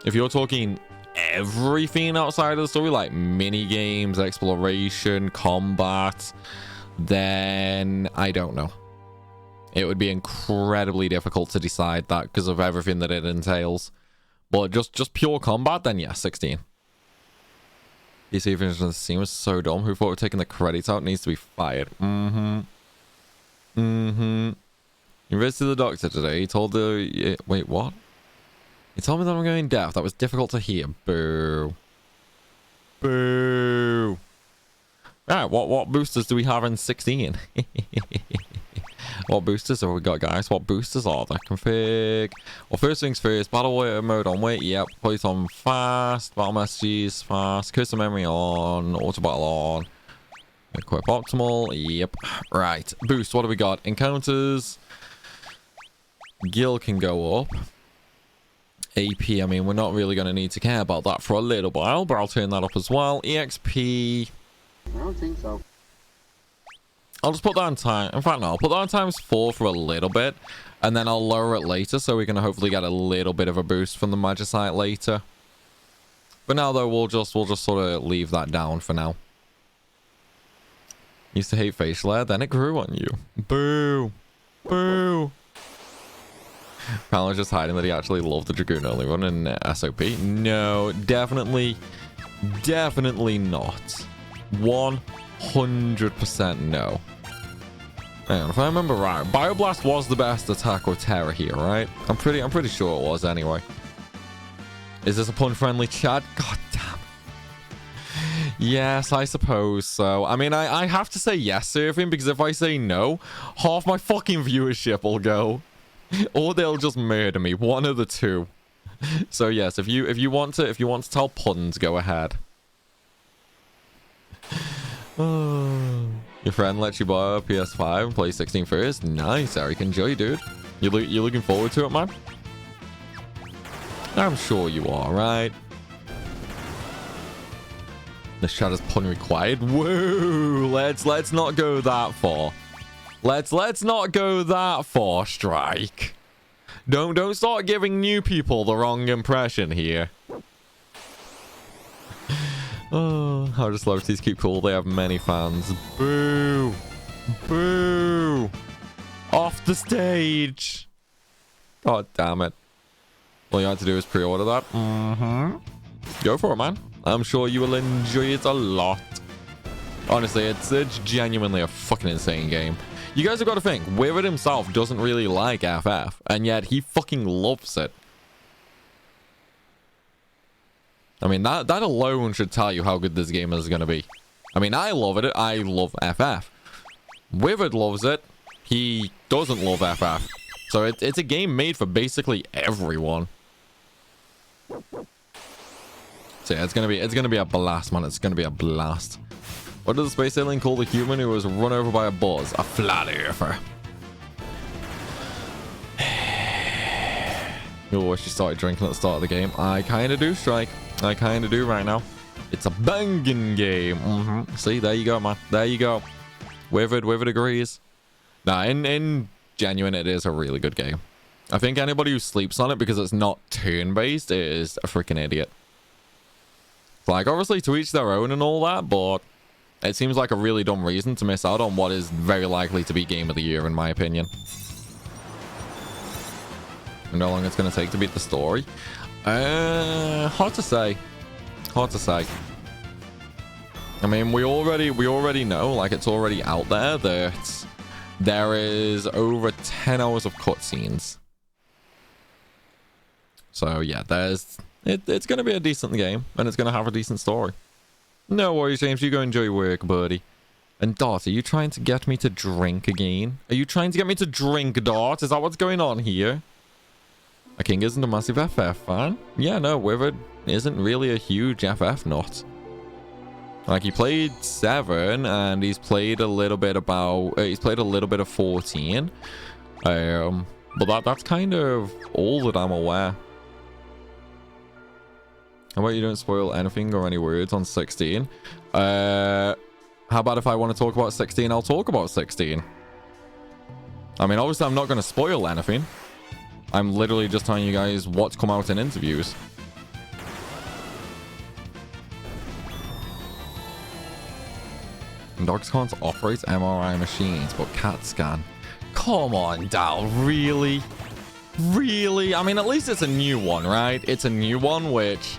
S1: If you're talking everything outside of the story, like mini games, exploration, combat, then I don't know. It would be incredibly difficult to decide that because of everything that it entails. But just pure combat, then yeah, 16. DC version of the scene was so dumb. Who thought of taking the credits out needs to be fired. You visited the doctor today. He told the... Wait, what? He told me that I'm going deaf. That was difficult to hear. Boo. Boo. Alright, what boosters do we have in 16? What boosters have we got, guys? What boosters are there? Config. Well, first things first. Battle mode on. Wait, yep. Put it on fast. Battle messages fast. Cursor memory on. Auto battle on. Equip optimal. Yep. Right. Boost. What do we got? Encounters. Gil can go up. AP, I mean, we're not really going to need to care about that for a little while, but I'll turn that up as well. EXP.
S3: I don't think so.
S1: I'll just put that on time. In fact, no, I'll put that on ×4 for a little bit, and then I'll lower it later so we can hopefully get a little bit of a boost from the Magicite later. But now, though, we'll just sort of leave that down for now. Used to hate facial hair, then it grew on you. Boo. Boo. Primal just hiding that he actually loved the Dragoon only one in SOP. No, definitely not. 100% no. Hang on, if I remember right, Bioblast was the best attack with Terra here, right? I'm pretty sure it was anyway. Is this a pun-friendly chat? God damn. Yes, I suppose so. I mean, I have to say yes, Surfing, because if I say no, half my fucking viewership will go. Or they'll just murder me. One of the two. So yes, if you want to tell puns, go ahead. Your friend lets you buy a PS5 and play 16 first? Nice, Eric. Enjoy, dude. You looking forward to it, man? I'm sure you are, right? The chat is pun required. Whoa! Let's not go that far. Let's not go that far, Strike. Don't start giving new people the wrong impression here. Oh, how does celebrities keep cool? They have many fans. Boo! Boo! Off the stage! God damn it. All you have to do is pre-order that. Go for it, man. I'm sure you will enjoy it a lot. Honestly, it's genuinely a fucking insane game. You guys have got to think, Withered himself doesn't really like FF, and yet he fucking loves it. I mean, that alone should tell you how good this game is going to be. I mean, I love it. I love FF. Withered loves it. He doesn't love FF. So it's a game made for basically everyone. So yeah, it's gonna be a blast, man. It's gonna be a blast. What does the space alien call the human who was run over by a buzz? A flat earther. You wish you started drinking at the start of the game. I kind of do, Strike. I kind of do right now. It's a banging game. See, there you go, man. There you go. Withered agrees. Nah, in genuine, it is a really good game. I think anybody who sleeps on it because it's not turn-based is a freaking idiot. Like, obviously, to each their own and all that, but it seems like a really dumb reason to miss out on what is very likely to be Game of the Year, in my opinion. And how long it's going to take to beat the story? Hard to say. Hard to say. I mean, we already know, like, it's already out there that there is over 10 hours of cutscenes. So, yeah, it's going to be a decent game, and it's going to have a decent story. No worries, James. You go enjoy work, buddy. And Dart, are you trying to get me to drink again? Are you trying to get me to drink, Dart? Is that what's going on here? A king isn't a massive FF fan? Yeah, no, Withered isn't really a huge FF nut. Like, he played 7, and he's played a little bit about... he's played a little bit of 14. But that's kind of all that I'm aware. How about you don't spoil anything or any words on 16? How about if I want to talk about 16, I'll talk about 16. I mean, obviously, I'm not going to spoil anything. I'm literally just telling you guys what's come out in interviews. Dogs can't operate MRI machines, but CAT scan. Come on, Dal, really? Really? I mean, at least it's a new one, right? It's a new one, which...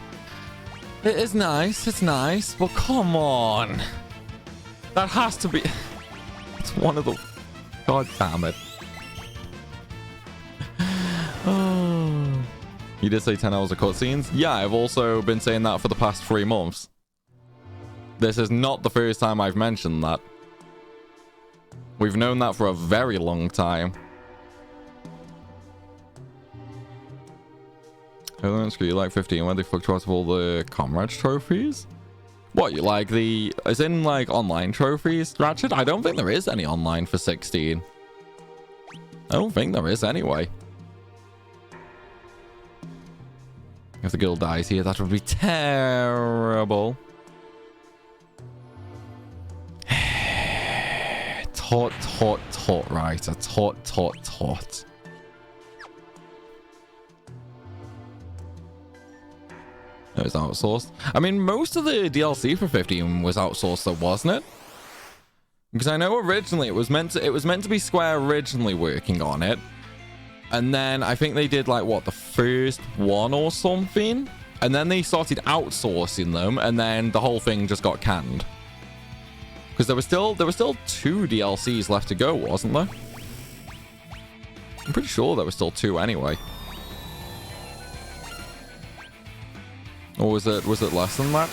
S1: it is nice, it's nice, but come on. That has to be... it's one of the... God damn it. Oh. You did say 10 hours of cutscenes? Yeah, I've also been saying that for the past 3 months. This is not the first time I've mentioned that. We've known that for a very long time. You like 15 when they fucked out of all the comrades trophies? What, you like the... as in, like, online trophies, Ratchet? I don't think there is any online for 16. I don't think there is anyway. If the girl dies here, that would be terrible. Tot, right? A tot. It was outsourced. I mean, most of the DLC for 15 was outsourced, though, wasn't it? Because I know originally it was meant to be Square originally working on it, and then I think they did like what, the first one or something, and then they started outsourcing them, and then the whole thing just got canned. Because there were still 2 DLCs left to go, wasn't there? I'm pretty sure there were still 2 anyway. Or was it less than that?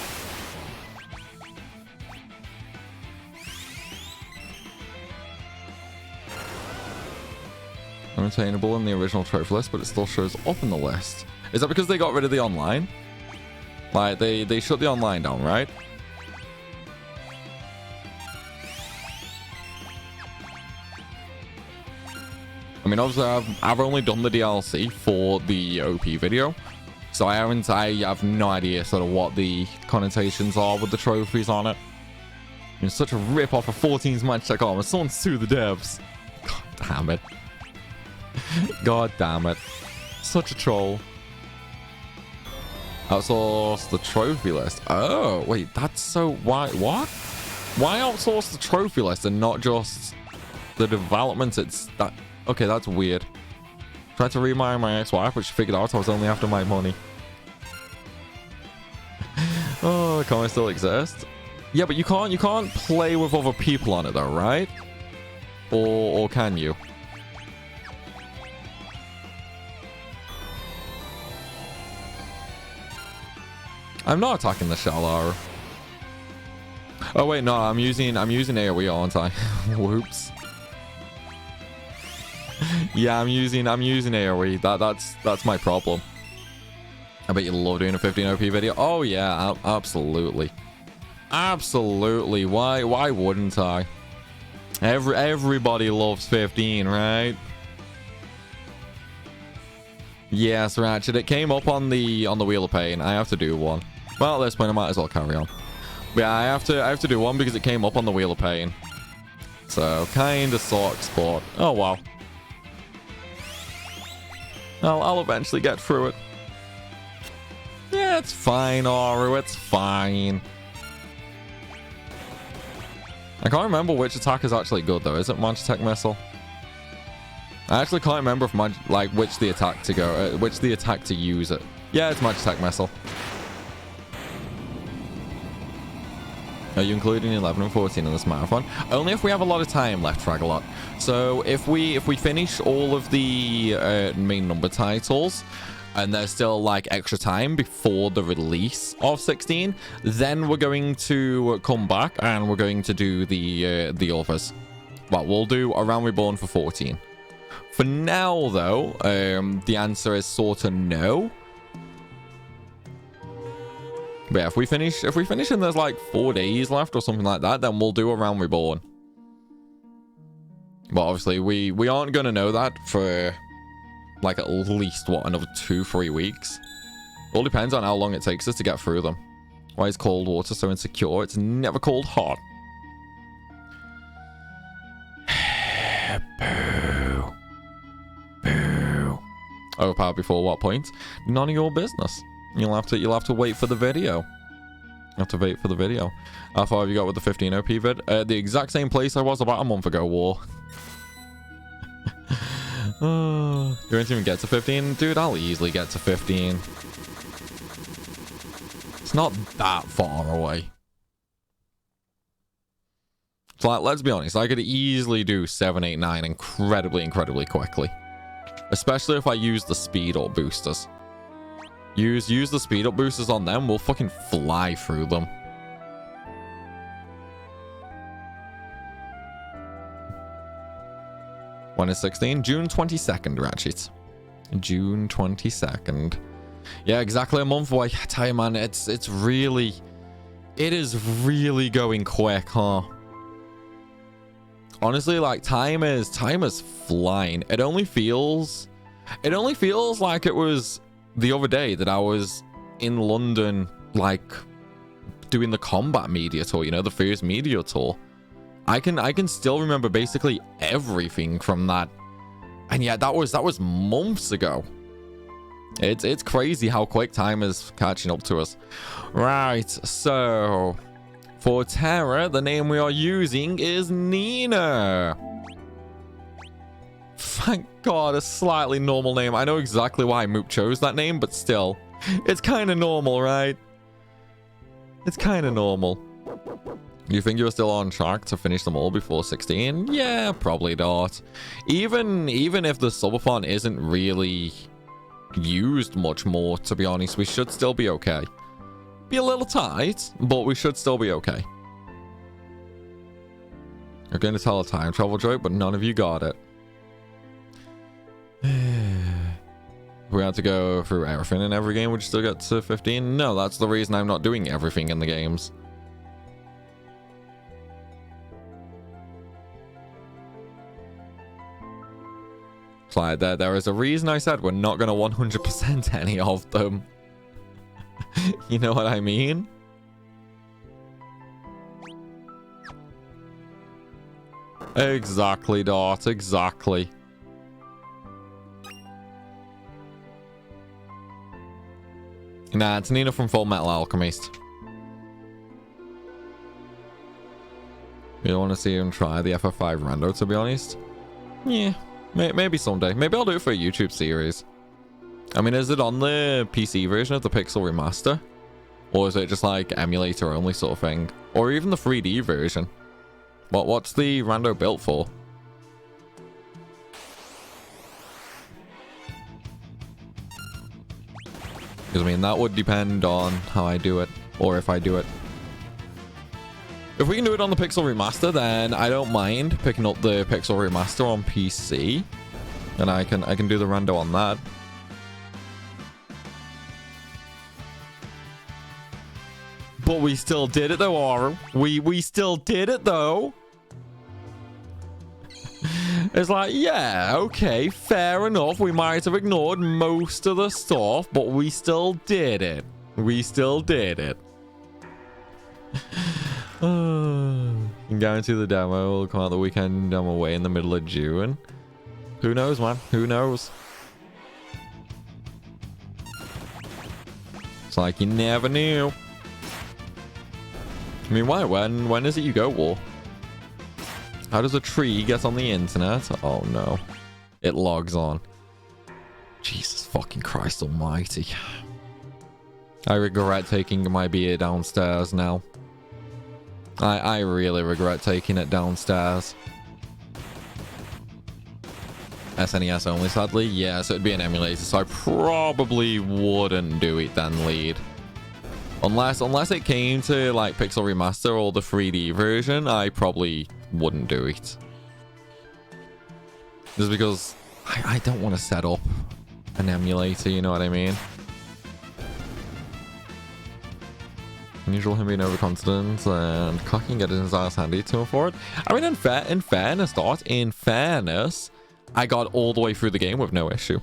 S1: Unattainable in the original trophy list, but it still shows up in the list. Is that because they got rid of the online? Like, they shut the online down, right? I mean, obviously, I've only done the DLC for the OP video, so I have no idea sort of what the connotations are with the trophies on it. It's such a rip-off of 14's match.com. Someone sue the devs. God damn it. God damn it. Such a troll. Outsource the trophy list. Oh, wait, that's so... What? Why outsource the trophy list and not just the development? It's that... Okay, that's weird. Tried to remarry my ex-wife, but she figured out I was only after my money. Oh, can I still exist? Yeah, but you can't play with other people on it though, right? Or can you? I'm not attacking the shell arrow. Oh wait, no, I'm using AoE, aren't I? Whoops. Yeah, I'm using AoE. That's my problem. I bet you love doing a 15 OP video. Oh yeah, absolutely. Absolutely. Why wouldn't I? Everybody loves 15, right? Yes, Ratchet. It came up on the Wheel of Pain. I have to do one. Well, at this point, I might as well carry on. But yeah, I have to do one because it came up on the Wheel of Pain. So kinda sucks, but oh wow. I'll eventually get through it. Yeah, it's fine, Aru. It's fine. I can't remember which attack is actually good though. Is it Magitech Missile? I actually can't remember if which the attack to use it. Yeah, it's Magitech Missile. Are you including 11 and 14 in this marathon? Only if we have a lot of time left, Fragalot. So if we finish all of the main number titles and there's still like extra time before the release of 16, then we're going to come back and we're going to do the others. Well, we'll do A Realm Reborn for 14. For now, though, the answer is sort of no. But yeah, if we finish and there's like 4 days left or something like that, then we'll do A Realm Reborn. But obviously, we aren't going to know that for like at least, what, another 2-3 weeks. All depends on how long it takes us to get through them. Why is cold water so insecure? It's never cold hot. Boo. Boo. Overpowered before what point? None of your business. You'll have to wait for the video. You have to wait for the video. How far have you got with the 15 OP vid? The exact same place I was about a month ago, War. You won't even get to 15? Dude, I'll easily get to 15. It's not that far away. It's like, let's be honest, I could easily do 7, 8, 9 incredibly quickly. Especially if I use the speed up boosters. Use the speed up boosters on them, we'll fucking fly through them. When is 16? June 22nd, Ratchet. June 22nd. Yeah, exactly a month away. I tell you, man, it is really going quick, huh? Honestly, like time is flying. It only feels like it was the other day that I was in London, like doing the combat media tour, you know, the first media tour. I can still remember basically everything from that. And yeah, that was months ago. It's crazy how quick time is catching up to us. Right, so for Terra, the name we are using is Nina. Thank God, a slightly normal name. I know exactly why Moop chose that name, but still, it's kind of normal, right? It's kind of normal. You think you're still on track to finish them all before 16? Yeah, probably not. Even if the subathon isn't really used much more, to be honest, we should still be okay. Be a little tight, but we should still be okay. You're going to tell a time travel joke, but none of you got it. We had to go through everything in every game, would you still get to 15? No, that's the reason I'm not doing everything in the games. It's like there is a reason I said we're not going to 100% any of them. You know what I mean? Exactly, Dot. Exactly. Nah, it's Nina from Full Metal Alchemist. You don't want to see him try the FF5 rando, to be honest? Yeah, maybe someday. Maybe I'll do it for a YouTube series. I mean, is it on the PC version of the Pixel Remaster? Or is it just like emulator only sort of thing? Or even the 3D version? What's the rando built for? Because I mean, that would depend on how I do it, or if I do it. If we can do it on the Pixel Remaster, then I don't mind picking up the Pixel Remaster on PC, and I can do the rando on that. But we still did it though, Aru. We still did it though. It's like, yeah, okay, fair enough. We might have ignored most of the stuff, but we still did it. We still did it. Can guarantee the demo will come out the weekend I'm away in the middle of June. Who knows, man? Who knows? It's like you never knew. I mean, why? When is it you go, War? How does a tree get on the internet? Oh no. It logs on. Jesus fucking Christ almighty. I regret taking my beer downstairs now. I really regret taking it downstairs. SNES only, sadly. Yeah, so it'd be an emulator, so I probably wouldn't do it then, lead. Unless it came to like Pixel Remaster or the 3D version, I probably wouldn't do it. Just because I don't want to set up an emulator, you know what I mean? Unusual him being overconfident and cocky and getting his ass handy to him for it. I mean, in fairness, I got all the way through the game with no issue.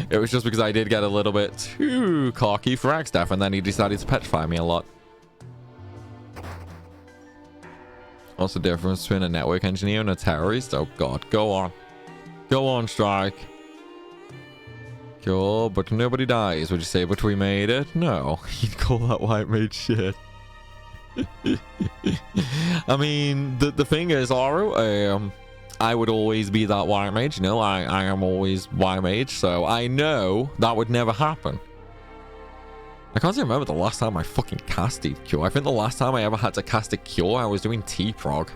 S1: It was just because I did get a little bit too cocky for Agstaff, and then he decided to petrify me a lot. What's the difference between a network engineer and a terrorist? Oh god, go on. Go on, Strike. Sure, but nobody dies. Would you say, but we made it? No. You'd call that white mage shit. I mean, the thing is, Aru, I would always be that white mage, you know, I am always white mage, so I know that would never happen. I can't even remember the last time I fucking casted Cure. I think the last time I ever had to cast a Cure, I was doing T-Prog.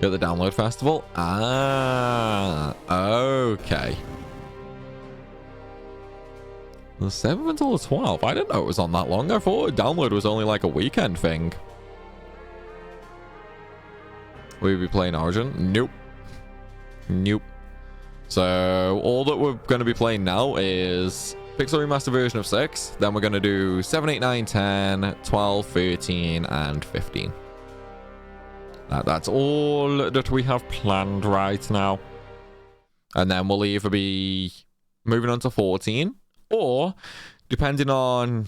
S1: At the download festival? Ah, okay. The 7th until the 12th? I didn't know it was on that long. I thought download was only like a weekend thing. Will you be playing Origin? Nope. Nope. So, all that we're going to be playing now is Pixel Remaster version of 6. Then we're going to do 7, 8, 9, 10, 12, 13, and 15. That's all that we have planned right now. And then we'll either be moving on to 14, or depending on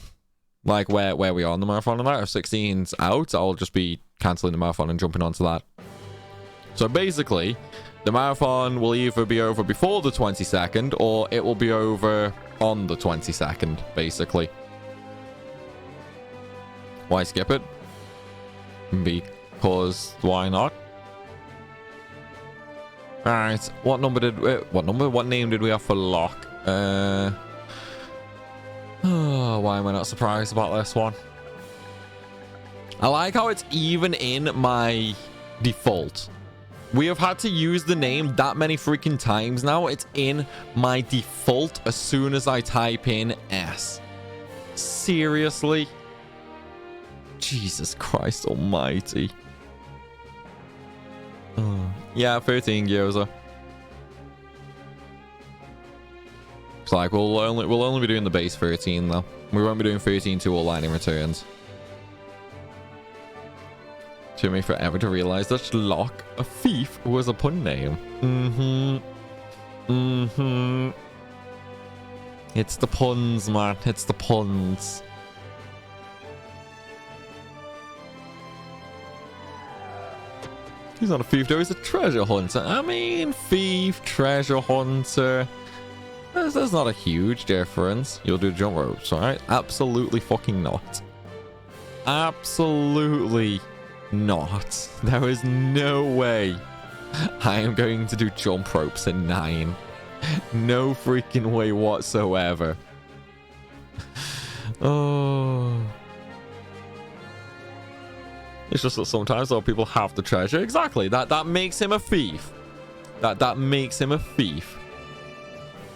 S1: like where we are on the marathon and that, if 16's out, I'll just be cancelling the marathon and jumping onto that. So basically, the marathon will either be over before the 22nd, or it will be over on the 22nd, basically. Why skip it? Because why not? Alright, what name did we have for Locke? Why am I not surprised about this one? I like how it's even in my default. We have had to use the name that many freaking times now. It's in my default as soon as I type in S. Seriously? Jesus Christ almighty. Oh. Yeah, 13 Gyoza. It's like we'll only be doing the base 13 though. We won't be doing 13 to all lightning returns. Took me forever to realize that Schlock, a thief, was a pun name. It's the puns, man. It's the puns. He's not a thief though, he's a treasure hunter. I mean, thief, treasure hunter. There's not a huge difference. You'll do jump ropes, right? Absolutely fucking not. Absolutely not. There is no way I am going to do jump ropes at 9. No freaking way whatsoever. Oh. It's just that sometimes though people have the treasure. Exactly. That makes him a thief. That makes him a thief.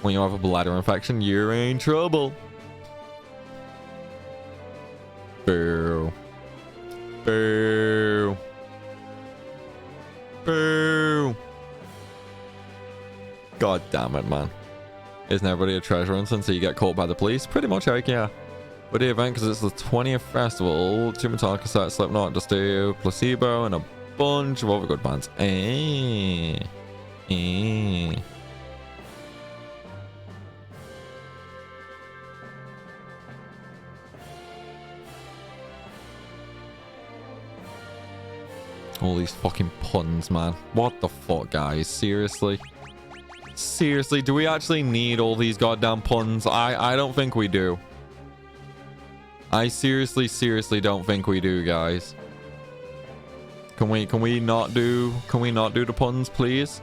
S1: When you have a bladder infection, you're in trouble. Boo. Boo. Boo. God damn it, man. Isn't everybody a treasure hunter until you get caught by the police? Pretty much, like, yeah. But the event, because it's the 20th festival, 2 Metallica sets, Slipknot, Just Do, Placebo, and a bunch of other good bands. All these fucking puns, man. What the fuck, guys? Seriously? Seriously, do we actually need all these goddamn puns? I don't think we do. I seriously don't think we do, guys. Can we not do the puns, please?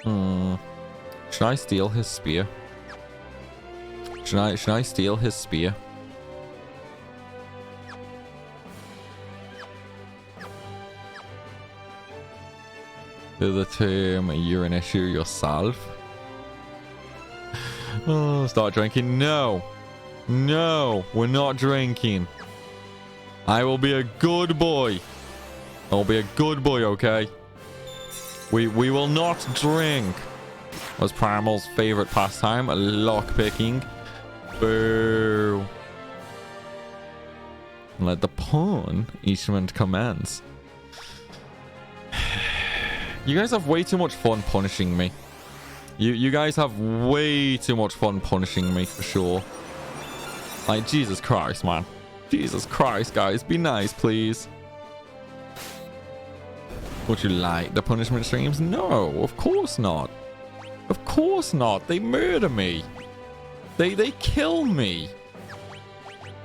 S1: Should I steal his spear? Should I steal his spear? The term you're an issue yourself. Oh, start drinking. No, we're not drinking. I will be a good boy. I'll be a good boy, okay? We will not drink. Was Primal's favorite pastime, lockpicking. Boo. Let the pun instrument commence. You guys have way too much fun punishing me. You guys have way too much fun punishing me, for sure. Like, Jesus Christ, man. Jesus Christ, guys. Be nice, please. Would you like the punishment streams? No, of course not. Of course not. They murder me. They kill me.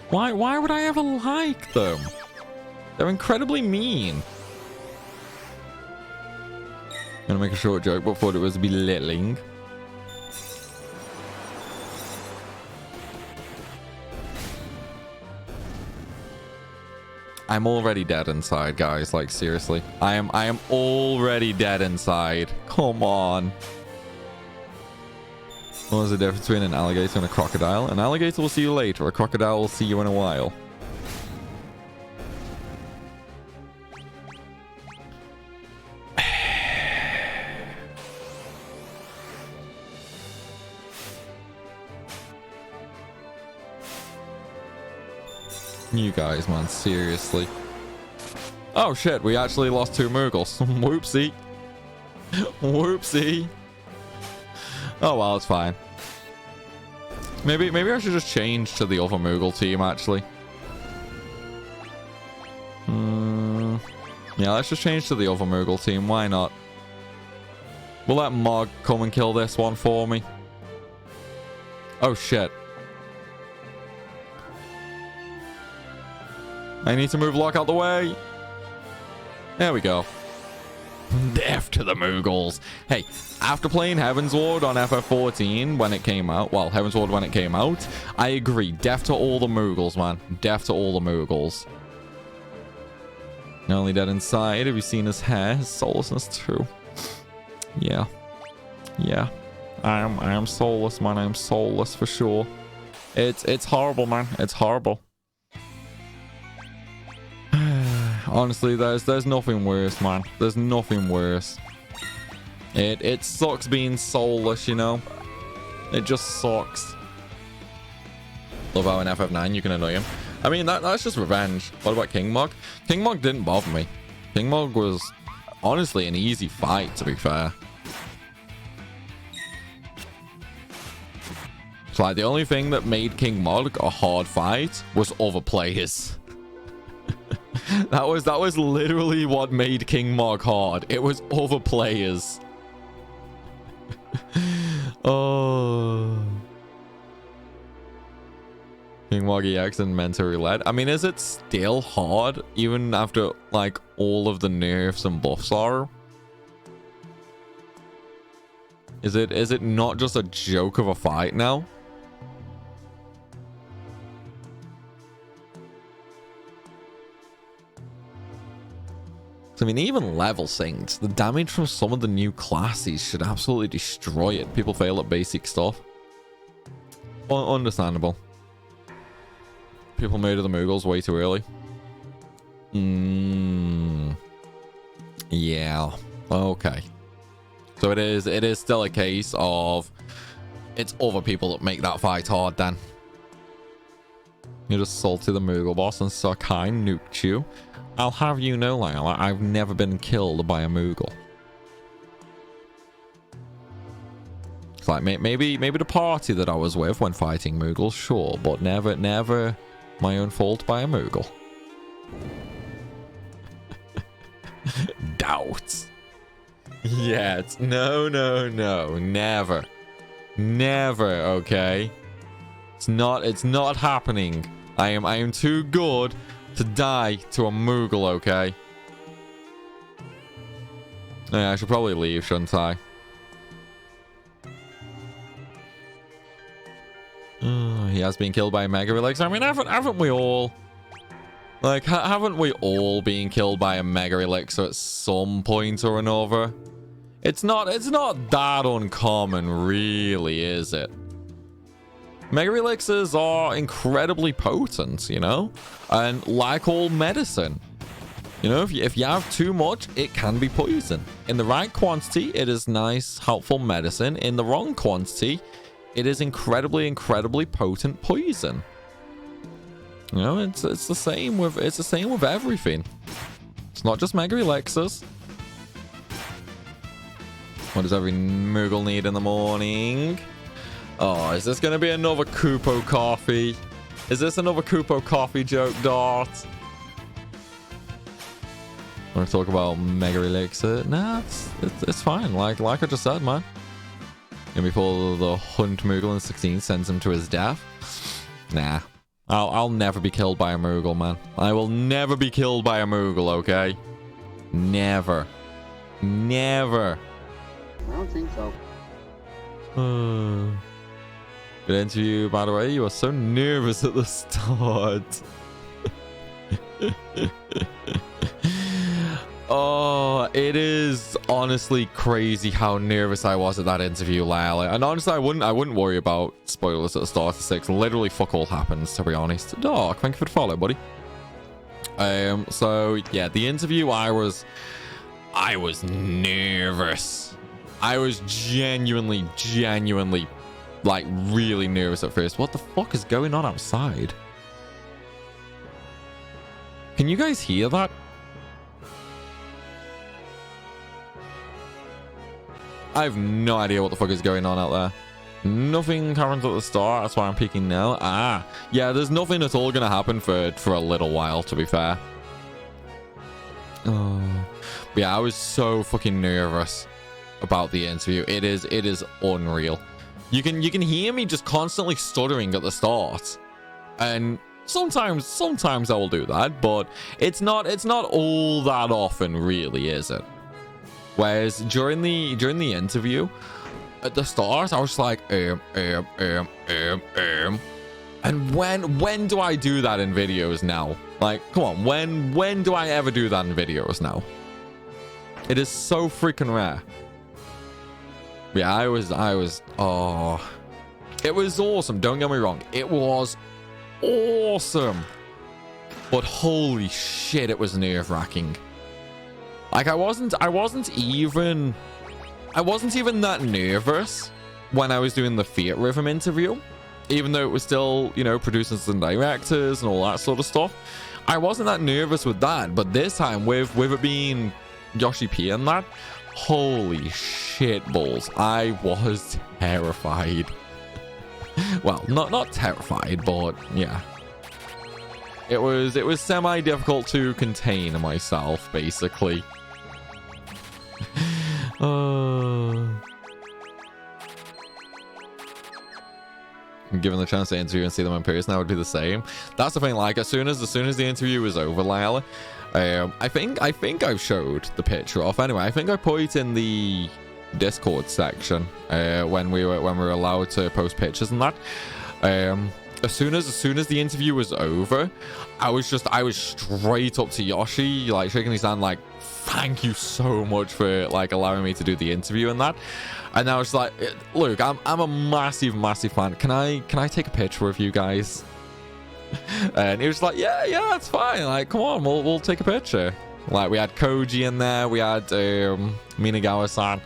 S1: Why would I ever like them? They're incredibly mean. Gonna make a short joke, but thought it was belittling. I'm already dead inside, guys. Like, seriously. I am already dead inside. Come on. What is the difference between an alligator and a crocodile? An alligator will see you later. A crocodile will see you in a while. You guys, man, seriously. Oh shit, we actually lost 2 Moogles. Whoopsie. Whoopsie. Oh well, it's fine. Maybe I should just change to the other Moogle team, actually. Yeah, let's just change to the other Moogle team. Why not? We'll let Mog come and kill this one for me. Oh shit. I need to move Lock out the way. There we go. Death to the Moogles. Hey, after playing Heavensward on FF14 when it came out, well, Heavensward when it came out, I agree. Death to all the Moogles, man. Death to all the Moogles. Not only that inside, have you seen his hair? His soullessness too. Yeah. Yeah. I am soulless, man. I am soulless for sure. It's horrible, man. It's horrible. Honestly, there's nothing worse, man. There's nothing worse. It sucks being soulless, you know? It just sucks. Love how in FF9 you can annoy him. I mean, that's just revenge. What about King Mog? King Mog didn't bother me. King Mog was honestly an easy fight, to be fair. It's like the only thing that made King Mog a hard fight was other players. that was literally what made King Mog hard. It was other players. Oh. King Mog EX and Mentor Roulette. I mean, is it still hard even after like all of the nerfs and buffs are? Is it not just a joke of a fight now? I mean, even level synced, the damage from some of the new classes should absolutely destroy it. People fail at basic stuff. Understandable. People made the Moogles way too early. Yeah. Okay. So it is still a case of it's other people that make that fight hard then. You just salty the Moogle boss and Sakai nuked you. I'll have you know, Lyle, I've never been killed by a Moogle. It's like maybe the party that I was with when fighting Moogles, sure, but never my own fault by a Moogle. Doubts. Yet. No, never. Never, okay? It's not happening. I am too good to die to a Moogle, okay? Yeah, I should probably leave, shouldn't I? He has been killed by a Mega Elixir. I mean, haven't we all? Like, haven't we all been killed by a Mega Elixir at some point or another? It's not that uncommon, really, is it? Mega Elixirs are incredibly potent, you know? And like all medicine, you know, if you have too much, it can be poison. In the right quantity, it is nice, helpful medicine. In the wrong quantity, it is incredibly potent poison. You know, it's the same with everything. It's not just Mega Elixirs. What does every Moogle need in the morning? Oh, is this going to be another Kupo coffee? Is this another Kupo coffee joke, Dart? Want to talk about Mega Elixir? Nah, it's fine. Like I just said, man. And before the Hunt Moogle in 16 sends him to his death. Nah. I'll never be killed by a Moogle, man. I will never be killed by a Moogle, okay? Never. Never.
S3: I don't think so.
S1: Good interview, by the way. You were so nervous at the start. Oh, it is honestly crazy how nervous I was at that interview, Lyle. And honestly, I wouldn't worry about spoilers at the start of 6. Literally, fuck all happens, to be honest. Dark, thank you for the follow, buddy. So yeah, the interview, I was nervous. I was genuinely, like, really nervous at first. What the fuck is going on outside? Can you guys hear that? I have no idea what the fuck is going on out there. Nothing happened at the start. That's why I'm peeking now. Ah, yeah, there's nothing at all gonna happen for a little while, to be fair. Oh, but yeah, I was so fucking nervous about the interview. It is unreal. You can hear me just constantly stuttering at the start, and sometimes I will do that, but it's not all that often, really, is it? Whereas during the interview, at the start, I was like, and when do I do that in videos now? Like, come on, when do I ever do that in videos now? It is so freaking rare. Yeah, I was, oh, it was awesome. Don't get me wrong. It was awesome. But holy shit, it was nerve-wracking. Like, I wasn't even that nervous when I was doing the Fiat Rhythm interview, even though it was still, you know, producing some directors and all that sort of stuff. I wasn't that nervous with that, but this time with it being Yoshi P and that, holy shit balls, I was terrified. Well, not terrified, but yeah. It was semi-difficult to contain myself, basically. Given the chance to interview and see them in person, I would do the same. That's the thing. Like, as soon as the interview is over, Lila, I think I've showed the picture off. Anyway, I think I put it in the Discord section when we were allowed to post pictures and that. As soon as the interview was over, I was straight up to Yoshi, like shaking his hand, like, thank you so much for like allowing me to do the interview and that. And I was like, look, I'm a massive fan. Can I take a picture with you guys? And he was like, yeah, that's fine. Like, come on, we'll take a picture. Like, we had Koji in there, we had Minagawa-san.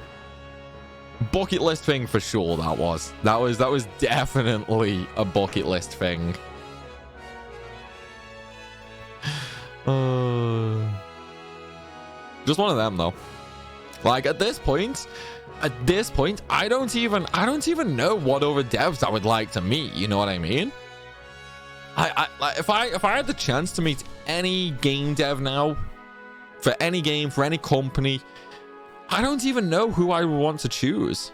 S1: Bucket list thing for sure. That was definitely a bucket list thing. Just one of them though. Like, at this point, I don't even know what other devs I would like to meet. You know what I mean? I like, if I had the chance to meet any game dev now, for any game, for any company, I don't even know who I would want to choose.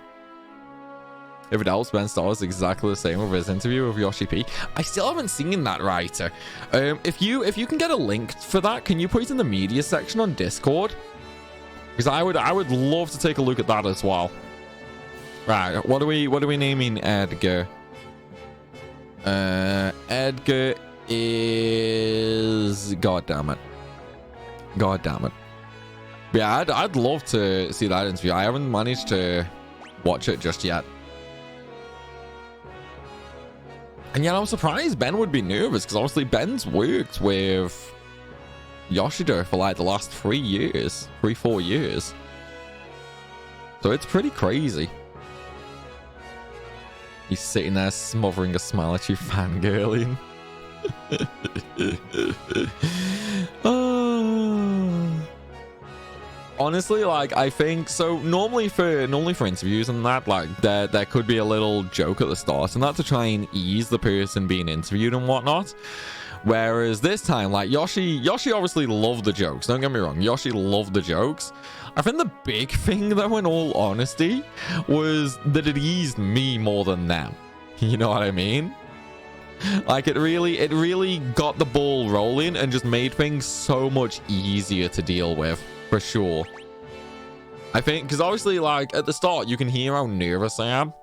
S1: If it helps, Ben Starr is exactly the same with his interview with Yoshi P. I still haven't seen that, writer. If you can get a link for that, can you put it in the media section on Discord? Because I would love to take a look at that as well. Right, what are we naming Edgar? Edgar is, god damn it. Yeah, I'd love to see that interview. I haven't managed to watch it just yet. And yet I'm surprised Ben would be nervous, because obviously Ben's worked with Yoshida for like the last 4 years. So it's pretty crazy. He's sitting there smothering a smile at you, fangirling. Honestly, like, I think so. Normally for interviews and that, like, there could be a little joke at the start, and that to try and ease the person being interviewed and whatnot. Whereas this time, like, Yoshi obviously loved the jokes. Don't get me wrong, Yoshi loved the jokes. I think the big thing, though, in all honesty, was that it eased me more than them. You know what I mean? Like, it really got the ball rolling and just made things so much easier to deal with. For sure. I think, because obviously, like, at the start, you can hear how nervous I am.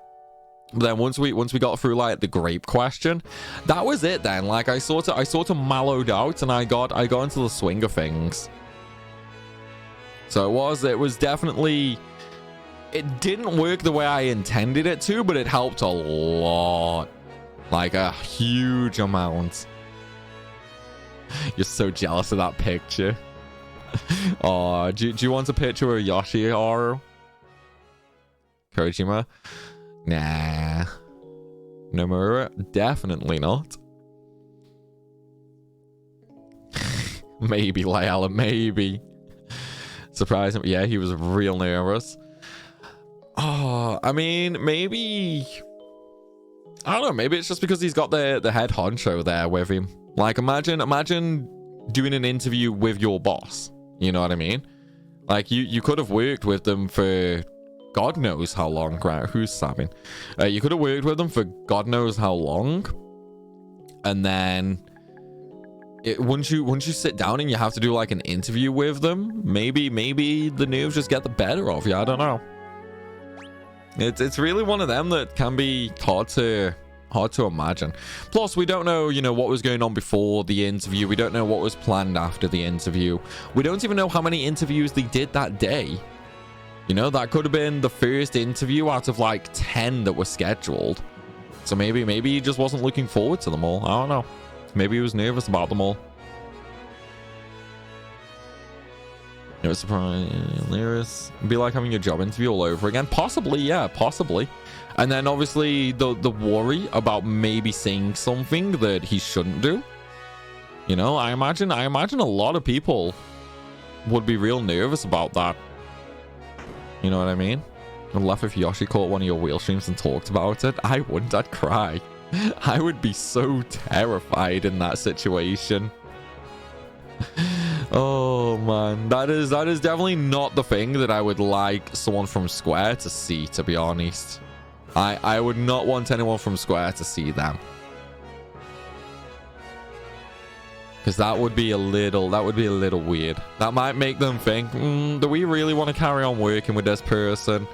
S1: But then once we got through, like, the grape question, that was it then. Like, I sort of mellowed out, and I got into the swing of things. So it was definitely, it didn't work the way I intended it to, but it helped a lot. Like, a huge amount. You're so jealous of that picture. Oh, do you want a picture of Yoshi or Kojima? Nah. Nomura? Definitely not. Maybe, Layala, maybe. Surprising. Yeah, he was real nervous. Oh, I mean, maybe, I don't know, maybe it's just because he's got the head honcho there with him. Like, imagine doing an interview with your boss. You know what I mean? Like, you could have worked with them for God knows how long. Right? Who's Sabbing? You could have worked with them for God knows how long. And then once you sit down and you have to do like an interview with them, maybe the nerves just get the better of you. I don't know. It's really one of them that can be hard to Hard to imagine. Plus, we don't know, you know, what was going on before the interview. We don't know what was planned after the interview. We don't even know how many interviews they did that day. You know, that could have been the first interview out of like 10 that were scheduled. So maybe he just wasn't looking forward to them all. I don't know. Maybe he was nervous about them all. It was surprising. It'd be like having your job interview all over again. Possibly, yeah, possibly. And then obviously the worry about maybe saying something that he shouldn't do. You know, I imagine a lot of people would be real nervous about that. You know what I mean? I'd laugh if Yoshi caught one of your wheel streams and talked about it. I wouldn't. I'd cry. I would be so terrified in that situation. Oh man, that is definitely not the thing that I would like someone from Square to see, to be honest. I would not want anyone from Square to see them. Because that would be a little weird. That might make them think, do we really want to carry on working with this person?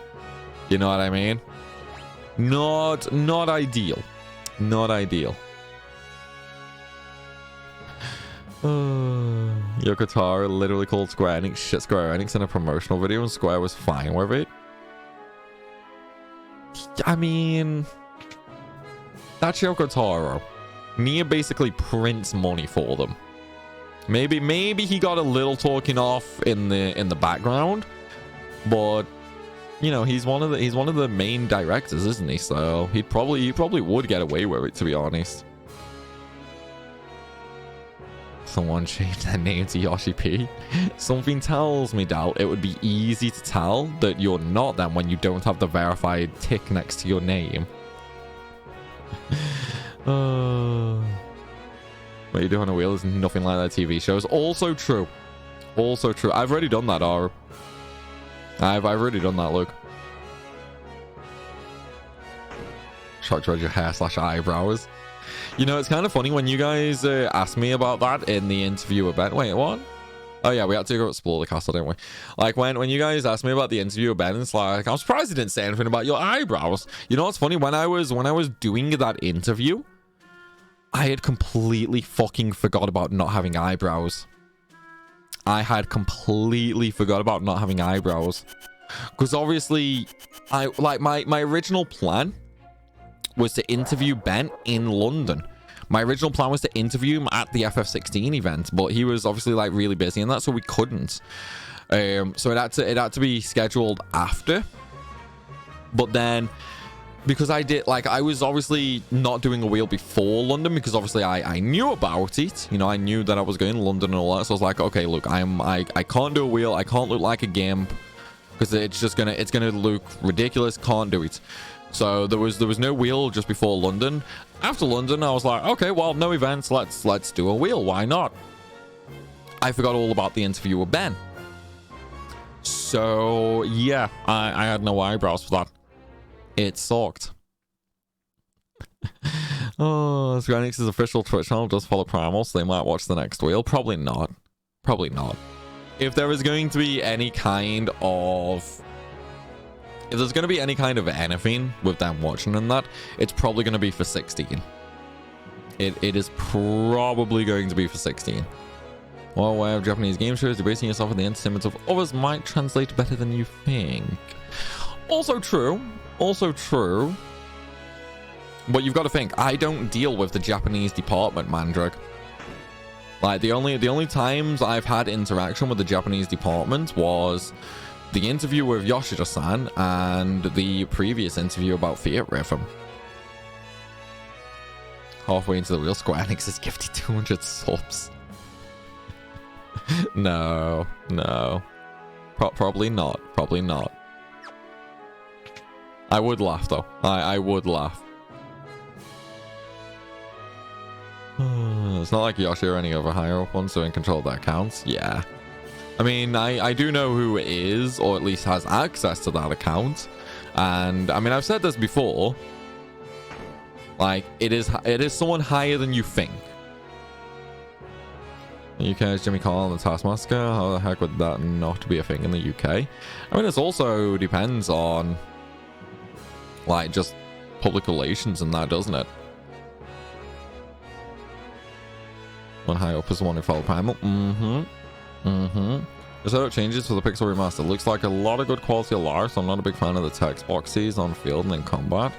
S1: You know what I mean? Not ideal. Not ideal. Yokotaro literally called Square Enix shit Square Enix in a promotional video and Square was fine with it. I mean, that's Yokotaro. Nia basically prints money for them. Maybe he got a little talking off in the background, but you know, he's one of the main directors, isn't he? So he probably would get away with it, to be honest. Someone changed their name to Yoshi P. Something tells me, Dal, it would be easy to tell that you're not them when you don't have the verified tick next to your name. What you do on a wheel is nothing like that TV shows. Also true. Also true. I've already done that, Aru. I've already done that, Luke. Shocked read your hair / eyebrows. You know, it's kind of funny when you guys asked me about that in the interview event. Wait, what? Oh yeah, we had to go explore the castle, didn't we? Like when you guys asked me about the interview event, it's like, I'm surprised you didn't say anything about your eyebrows. You know what's funny? When I was doing that interview, I had completely fucking forgot about not having eyebrows. I had completely forgot about not having eyebrows. Because obviously, my original plan was to interview Ben in London. My original plan was to interview him at the FF16 event, but he was obviously like really busy and that, so we couldn't. So it had to be scheduled after. But then, because I was obviously not doing a wheel before London, because obviously I knew about it. You know, I knew that I was going to London and all that. So I was like, okay, look, I can't do a wheel. I can't look like a gimp because it's gonna look ridiculous. Can't do it. So there was no wheel just before London. After London, I was like, okay, well, no events. Let's do a wheel. Why not? I forgot all about the interview with Ben. So yeah, I had no eyebrows for that. It sucked. Oh, Square Enix's official Twitch channel does follow Primal, so they might watch the next wheel. Probably not. Probably not. If there is going to be any kind of... If there's going to be any kind of anything with them watching and that, it's probably going to be for 16. It is probably going to be for 16. Well, way of Japanese game shows, debasing yourself in the entertainment of others might translate better than you think. Also true. Also true. But you've got to think, I don't deal with the Japanese department, Mandrag. Like, the only times I've had interaction with the Japanese department was the interview with Yoshida-san and the previous interview about Fiat Rhythm. Halfway into the real Square Enix is gifted 200 subs. No. Probably not. Probably not. I would laugh, though. I would laugh. It's not like Yoshi or any other higher up ones, so in control of their accounts. Yeah. I mean, I do know who it is, or at least has access to that account. And, I mean, I've said this before. Like, it is someone higher than you think. The UK is Jimmy Carl and the Taskmaster. How the heck would that not be a thing in the UK? I mean, it also depends on, like, just public relations and that, doesn't it? One high up is the one who followed Primal. The setup changes for the Pixel Remaster. Looks like a lot of good quality of life, so I'm not a big fan of the text boxes on field and in combat.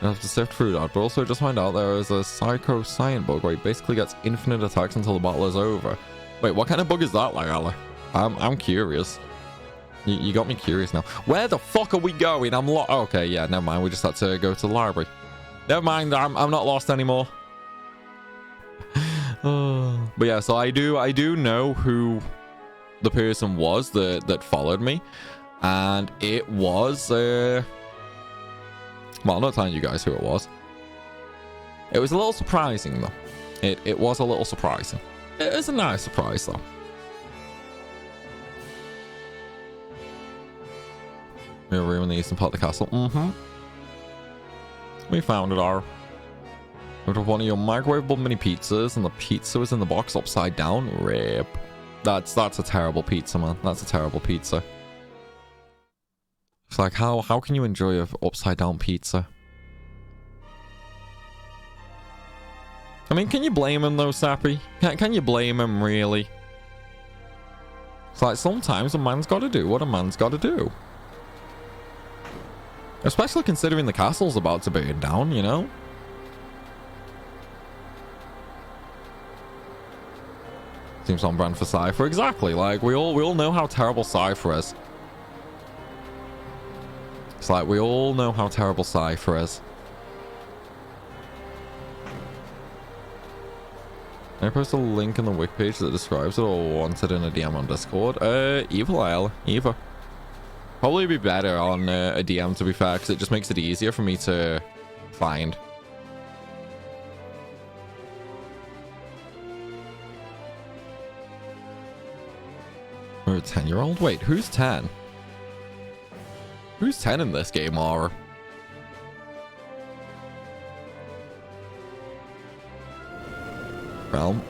S1: I have to sift through that, but also just find out there is a Psycho Science bug where he basically gets infinite attacks until the battle is over. Wait, what kind of bug is that, like, Ali? I'm curious. You got me curious now. Where the fuck are we going? I'm lost. Okay, yeah, never mind. We just had to go to the library. Never mind. I'm not lost anymore. But yeah, so I do know who the person was that followed me, and it was well, I'm not telling you guys who it was. It was a little surprising though. It was a little surprising. It was a nice surprise though. We were in the eastern part of the castle. We found it. Out of one of your microwavable mini pizzas, and the pizza was in the box upside down. Rip. That's a terrible pizza, man. That's a terrible pizza. It's like, how can you enjoy a upside down pizza? I mean, can you blame him though, Sappy? Can you blame him, really? It's like, sometimes a man's got to do what a man's got to do. Especially considering the castle's about to burn down, you know? Seems on brand for Cypher. Exactly. Like, we all know how terrible Cypher is. It's like, we all know how terrible Cypher is. Can I post a link in the wiki page that describes it or want it in a DM on Discord? Either. Probably be better on a DM, to be fair, because it just makes it easier for me to find. We're a 10-year-old? Wait, who's 10? Who's 10 in this game, Aura? Realm?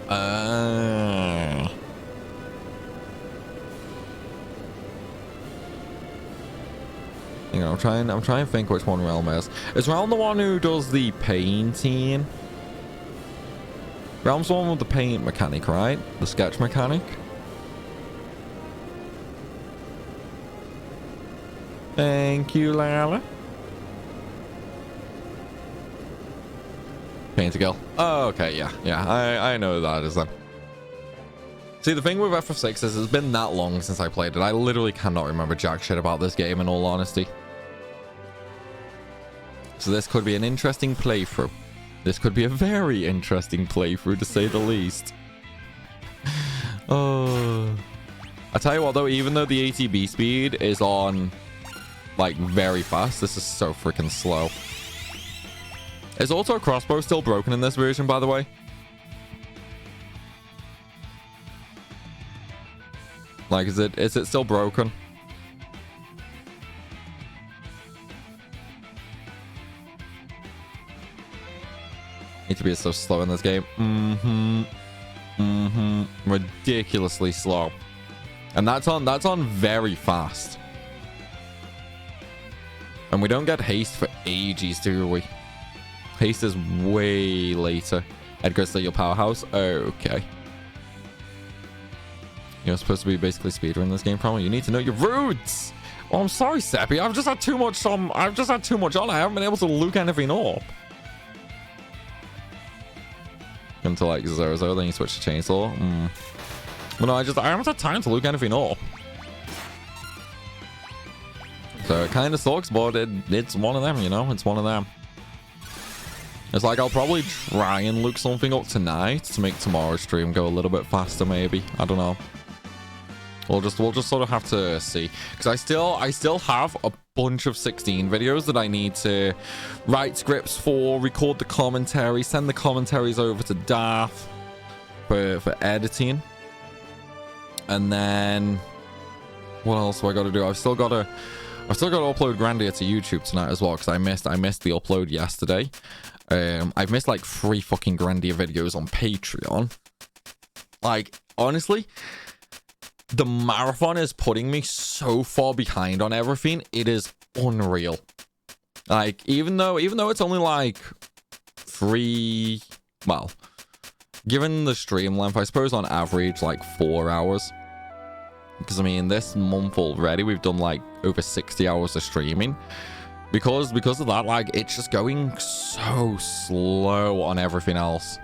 S1: You know, I'm trying to think which one Realm is. Is Realm the one who does the painting? Realm's the one with the paint mechanic, right? The sketch mechanic? Thank you, Lala. Painter girl. Oh, okay, yeah. I know that is then. See, the thing with FF6 is it's been that long since I played it. I literally cannot remember jack shit about this game, in all honesty. So this could be an interesting playthrough. This could be a very interesting playthrough, to say the least. Oh. I tell you what, though, even though the ATB speed is on, like, very fast, this is so freaking slow. Is auto crossbow still broken in this version, by the way? Like, is it still broken? ATB is so slow in this game. Ridiculously slow. And that's on very fast. And we don't get haste for ages, do we? Haste is way later. Edgar's still your powerhouse? Okay. You're supposed to be basically speedrunning this game, Primal. You need to know your roots! Oh, I'm sorry, Seppi. I've just had too much on. I haven't been able to look anything up. Until like 0, then you switch to chainsaw. But no, I haven't had time to look anything up. So it kind of sucks, but it's one of them, you know? It's one of them. It's like I'll probably try and look something up tonight to make tomorrow's stream go a little bit faster, maybe. I don't know. We'll just sort of have to see, because I still have a bunch of 16 videos that I need to write scripts for, record the commentary, send the commentaries over to Darth for editing, and then what else do I got to do? I've still got to upload Grandia to YouTube tonight as well, because I missed the upload yesterday. I've missed like 3 fucking Grandia videos on Patreon. Like, honestly, the marathon is putting me so far behind on everything. It is unreal. Like, even though it's only like 3, well, given the stream length, I suppose on average like 4 hours. Because I mean, this month already we've done like over 60 hours of streaming. Because of that, like, it's just going so slow on everything else.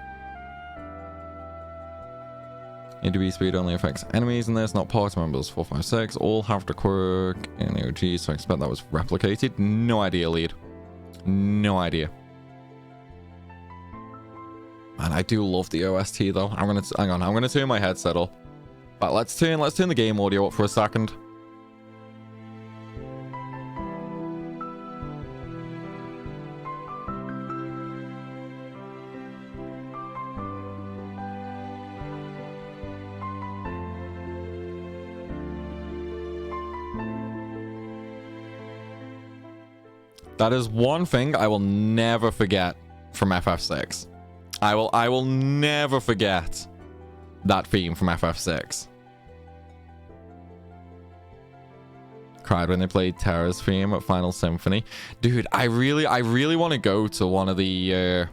S1: ADB speed only affects enemies in this, not party members. 456 all have the quirk in the OG, so I expect that was replicated. No idea, lead. No idea. Man, I do love the OST though. I'm gonna turn my headset up. But let's turn the game audio up for a second. That is one thing I will never forget from FF6. I will never forget that theme from FF6. Cried when they played Terra's theme at Final Symphony. Dude, I really want to go to one of the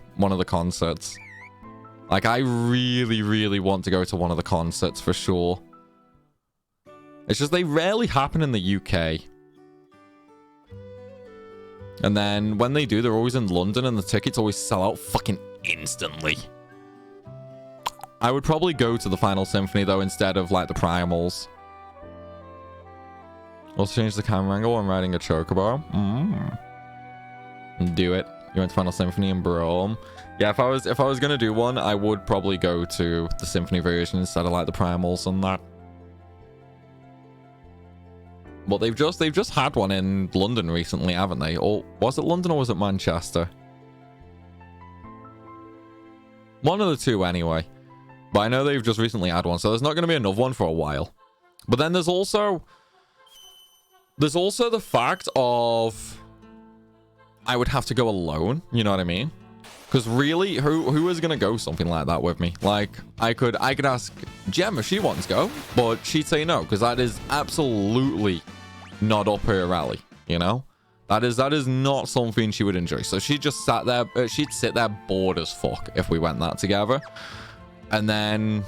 S1: concerts. Like, I really want to go to one of the concerts for sure. It's just they rarely happen in the UK. And then when they do, they're always in London and the tickets always sell out fucking instantly. I would probably go to the Final Symphony though instead of like the Primals. Also change the camera angle when riding a chocobo. Do it. You went to Final Symphony and Brom. Yeah, if I was gonna do one, I would probably go to the Symphony version instead of like the Primals and that. But they've just had one in London recently, haven't they? Or was it London or was it Manchester? One of the two anyway. But I know they've just recently had one, so there's not going to be another one for a while. But then there's also the fact of I would have to go alone, you know what I mean? Because really, who is going to go something like that with me? Like, I could ask Gem if she wants to go, but she'd say no, because that is absolutely not up her alley, you know? That is not something she would enjoy. So she just sat there, she'd sit there bored as fuck if we went that together. And then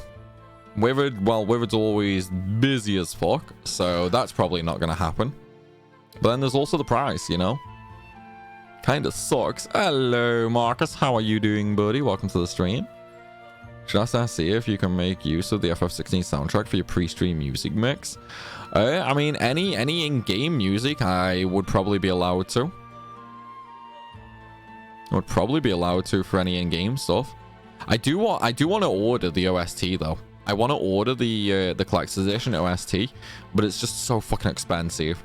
S1: Withered's always busy as fuck, so that's probably not going to happen. But then there's also the price, you know? Kind of sucks. Hello, Marcus. How are you doing, buddy? Welcome to the stream. Just ask see if you can make use of the FF6 soundtrack for your pre-stream music mix. I mean, any in-game music, I would probably be allowed to. I would probably be allowed to for any in-game stuff. I do want to order the OST though. I want to order the collector's edition OST, but it's just so fucking expensive.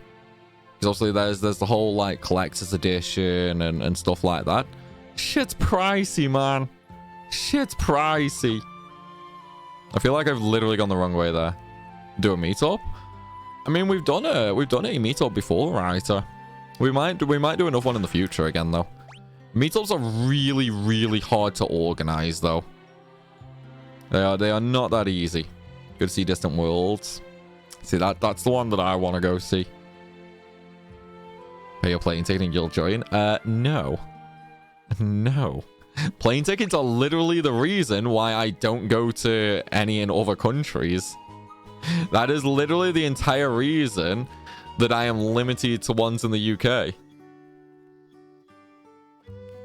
S1: Because obviously there's the whole like collector's edition and stuff like that. Shit's pricey, man. Shit's pricey. I feel like I've literally gone the wrong way there. Do a meetup? I mean, we've done a meetup before, right? We might do another one in the future again though. Meetups are really hard to organize though. They are not that easy. Good to see Distant Worlds. See, that's the one that I want to go see. Pay your plane ticket and you'll join? No. No. Plane tickets are literally the reason why I don't go to any in other countries. That is literally the entire reason that I am limited to ones in the UK.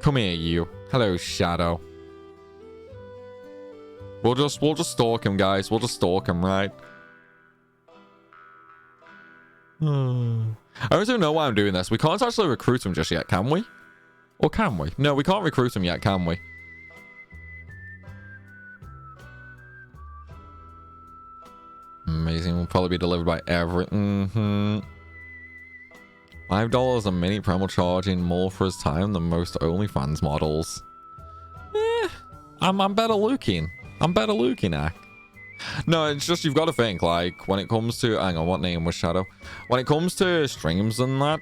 S1: Come here, you. Hello, Shadow. We'll just stalk him, guys. We'll just stalk him, right? I also don't know why I'm doing this. We can't actually recruit him just yet, can we? Or can we? No, we can't recruit him yet, can we? Amazing. Will probably be delivered by every... $5 a minute. Primal charging more for his time than most OnlyFans models. I'm better looking. I'm better looking, Ack. No, it's just you've got to think, like, when it comes to... Hang on, what name was Shadow? When it comes to streams and that,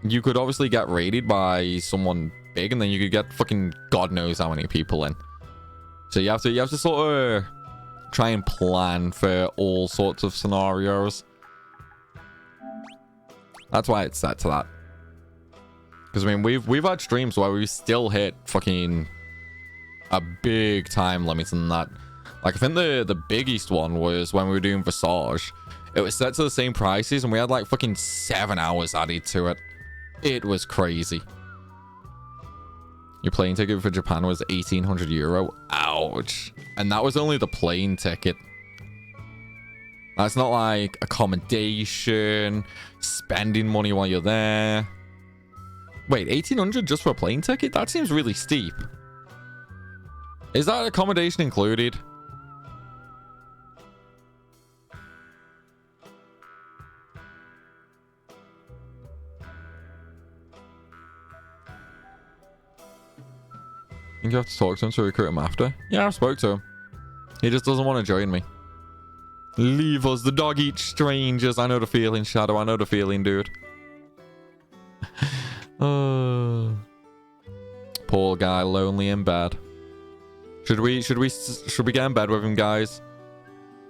S1: you could obviously get raided by someone big, and then you could get fucking God knows how many people in. So you have to sort of try and plan for all sorts of scenarios. That's why it's set to that. Because I mean, we've had streams where we still hit fucking a big time limit and that. Like, I think the biggest one was when we were doing Visage. It was set to the same prices, and we had like fucking 7 hours added to it. It was crazy. Your plane ticket for Japan was €1,800. Ouch. And that was only the plane ticket. That's not like accommodation, spending money while you're there. Wait, 1,800 just for a plane ticket? That seems really steep. Is that accommodation included? Think you have to talk to him to recruit him after? Yeah, I spoke to him. He just doesn't want to join me. Leave us. The dog eats strangers. I know the feeling, Shadow. I know the feeling, dude. Poor guy, lonely in bed. Should we get in bed with him, guys?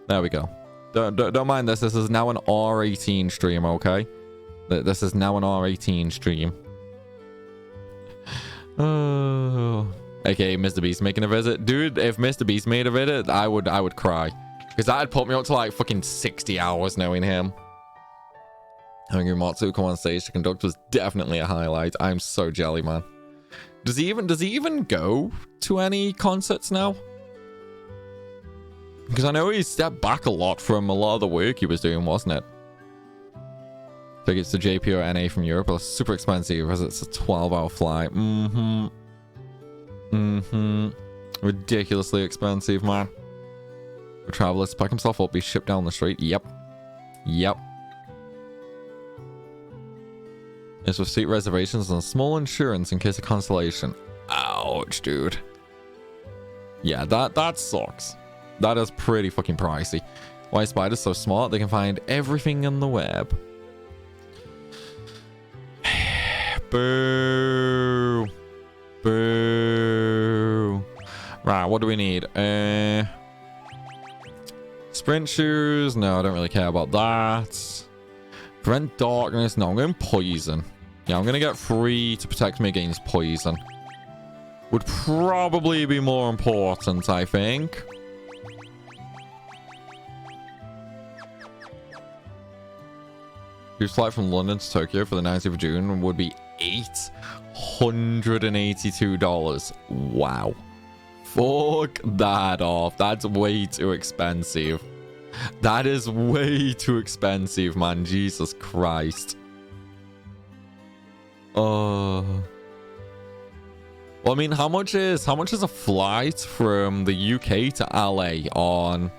S1: There we go. Don't mind this. This is now an R18 stream, okay? This is now an R18 stream. Oh. Okay, Mr. Beast making a visit. Dude, if Mr. Beast made a visit, I would cry. Because that'd put me up to like fucking 60 hours knowing him. Having Matsu come on stage to conduct was definitely a highlight. I'm so jelly, man. Does he even go to any concerts now? Because I know he stepped back a lot from a lot of the work he was doing, wasn't it? Tickets to JP or NA from Europe are super expensive as it's a 12-hour flight. Ridiculously expensive, man. For travelers to pack himself up, be shipped down the street. Yep. It's with seat reservations and small insurance in case of cancellation. Ouch, dude. Yeah, that sucks. That is pretty fucking pricey. Why is Spider's so smart? They can find everything in the web. Boo. Boo. Right, what do we need? Sprint shoes. No, I don't really care about that. Prevent darkness. No, I'm going poison. Yeah, I'm going to get 3 to protect me against poison. Would probably be more important, I think. Your flight from London to Tokyo for the 19th of June would be $882. Wow. Fuck that off. That's way too expensive. That is way too expensive, man. Jesus Christ. Well, I mean, how much is a flight from the UK to LA on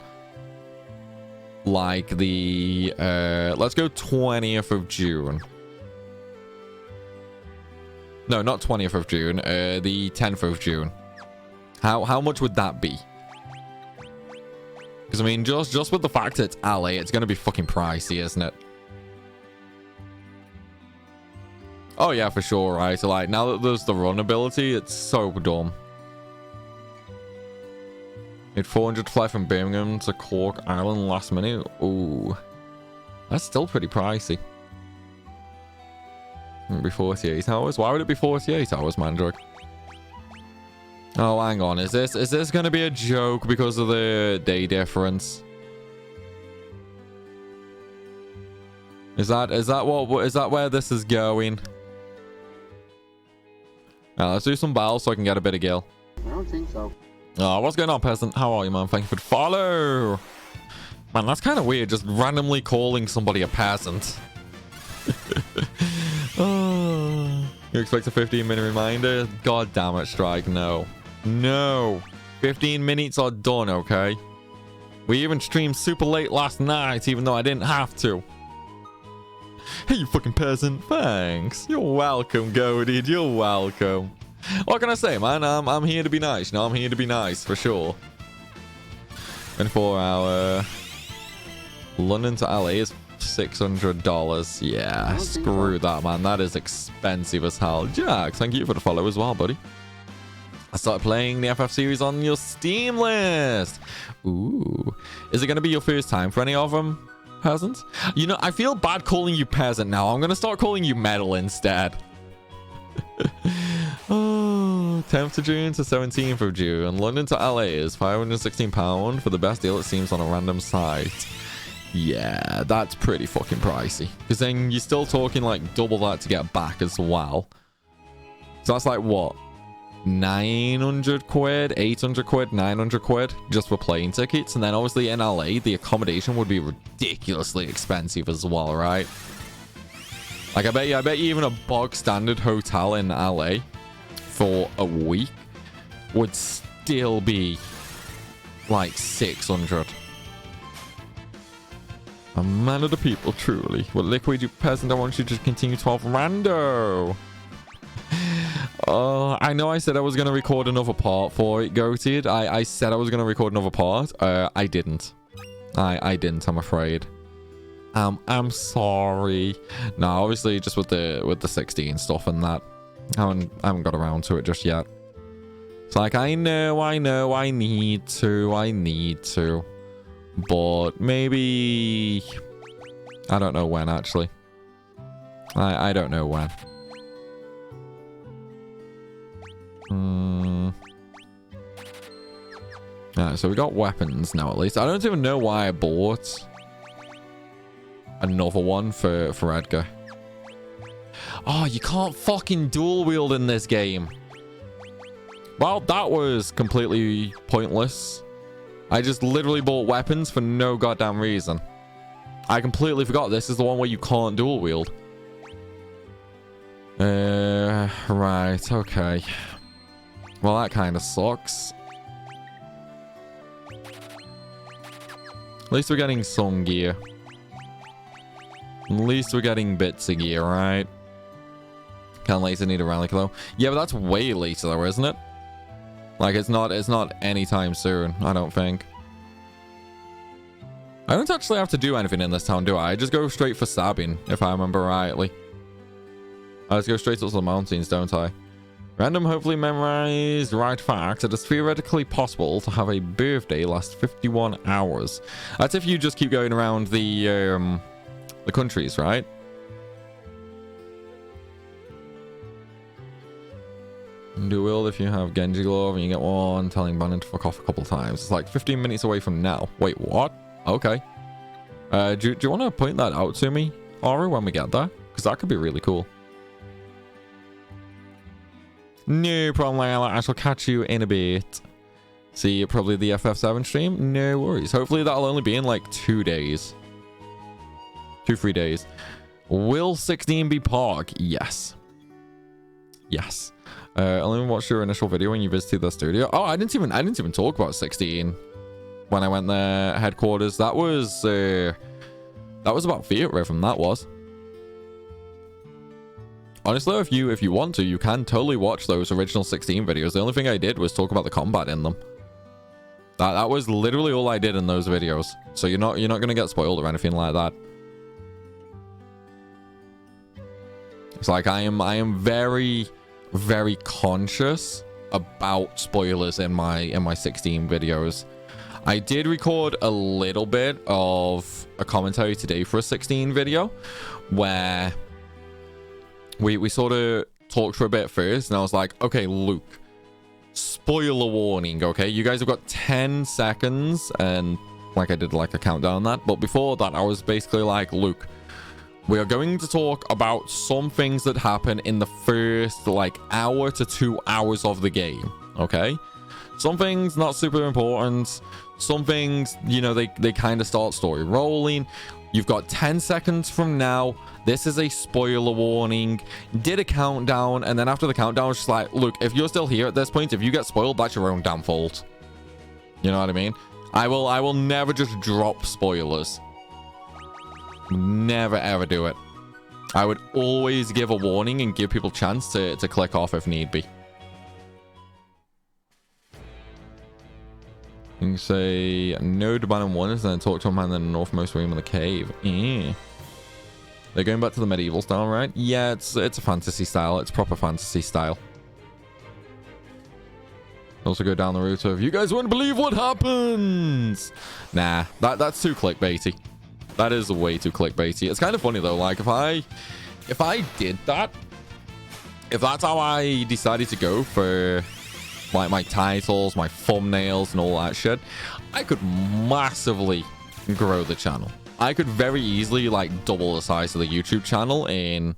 S1: like the let's go 20th of June. No, not 20th of June, the 10th of June. How much would that be? Because I mean, just with the fact that it's LA, it's going to be fucking pricey, isn't it? Oh yeah, for sure, right? So like, now that there's the run ability, it's so dumb. Made 400 to fly from Birmingham to Cork Island last minute. Ooh, that's still pretty pricey. It'd be 48 hours. Why would it be 48 hours, Mandrake? Oh, hang on. Is this going to be a joke because of the day difference? Is that where this is going? Now let's do some battles so I can get a bit of gil.
S3: I don't think so.
S1: Oh, what's going on, peasant? How are you, man? Thank you for the follow. Man, that's kind of weird, just randomly calling somebody a peasant. Oh, you expect a 15-minute reminder? God damn it, Strike. No. 15 minutes are done, okay? We even streamed super late last night, even though I didn't have to. Hey, you fucking peasant. Thanks. You're welcome, Goated. You're welcome. What can I say, man? I'm here to be nice. No, I'm here to be nice, for sure. 24-hour... London to LA is $600. Yeah, screw that, man. That is expensive as hell. Jack, thank you for the follow as well, buddy. I started playing the FF series on your Steam list. Ooh. Is it going to be your first time for any of them, peasants? You know, I feel bad calling you peasant now. I'm going to start calling you metal instead. Oh. 10th of June to 17th of June. London to LA is £516 for the best deal, it seems, on a random site. Yeah, that's pretty fucking pricey. Because then you're still talking like double that to get back as well. So that's like what? 900 quid, 800 quid, 900 quid just for plane tickets. And then obviously in LA, the accommodation would be ridiculously expensive as well, right? Like I bet you even a bog standard hotel in LA for a week would still be like 600. A man of the people, truly. Well, Liquid, you peasant, I want you to continue 12 rando. I know I said I was going to record another part for it, Goated. I said I was going to record another part. I didn't. I didn't, I'm afraid. I'm sorry. No, obviously just with the 16 stuff and that. I haven't got around to it just yet. It's like, I know, I need to. But maybe... I don't know when, actually. I don't know when. Yeah, so we got weapons now, at least. I don't even know why I bought another one for Edgar. Oh, you can't fucking dual wield in this game. Well, that was completely pointless. I just literally bought weapons for no goddamn reason. I completely forgot this is the one where you can't dual wield. Right, okay. Well, that kind of sucks. At least we're getting some gear. At least we're getting bits of gear, right? Can later need a relic though. Yeah, but that's way later though, isn't it? Like it's not anytime soon, I don't think. I don't actually have to do anything in this town, do I? I just go straight for stabbing, if I remember rightly. I just go straight up to the mountains, don't I? Random, hopefully memorized right fact. It is theoretically possible to have a birthday last 51 hours. That's if you just keep going around the countries, right? Do wield if you have Genji Glove and you get one telling Bannon to fuck off a couple times. It's like 15 minutes away from now. Wait, what? Okay. Do you want to point that out to me, Ari, when we get there? Because that could be really cool. No problem, Layla. I shall catch you in a bit. See, probably the FF7 stream? No worries. Hopefully that'll only be in like 2 days. 2-3 days. Will 16 be Pog? Yes. Yes. I only watched your initial video when you visited the studio. Oh, I didn't even talk about 16 when I went there headquarters. That was about Fiat Rhythm. That was. Honestly, if you want to, you can totally watch those original 16 videos. The only thing I did was talk about the combat in them. That was literally all I did in those videos. So you're not gonna get spoiled or anything like that. It's like I am very, very conscious about spoilers in my 16 videos. I did record a little bit of a commentary today for a 16 video where we sort of talked for a bit first, and I was like, okay, Luke, spoiler warning, okay? You guys have got 10 seconds, and like I did like a countdown on that, but before that, I was basically like, Luke, we are going to talk about some things that happen in the first like hour to 2 hours of the game, okay? Some things not super important. Some things, you know, they kind of start story rolling. You've got 10 seconds from now. This is a spoiler warning. Did a countdown, and then after the countdown, it's just like, look, if you're still here at this point, if you get spoiled, that's your own damn fault. You know what I mean? I will never just drop spoilers. Never ever do it. I would always give a warning and give people a chance to click off if need be. You can say no to Bannon 1 and then talk to a man in the northmost room in the cave. They're going back to the medieval style, right? Yeah, it's a fantasy style. It's proper fantasy style. Also go down the route of, you guys wouldn't believe what happens. Nah, that's too clickbaity. That is way too clickbaity. It's kind of funny though. Like if I did that, if that's how I decided to go for like my titles, my thumbnails, and all that shit, I could massively grow the channel. I could very easily like double the size of the YouTube channel in,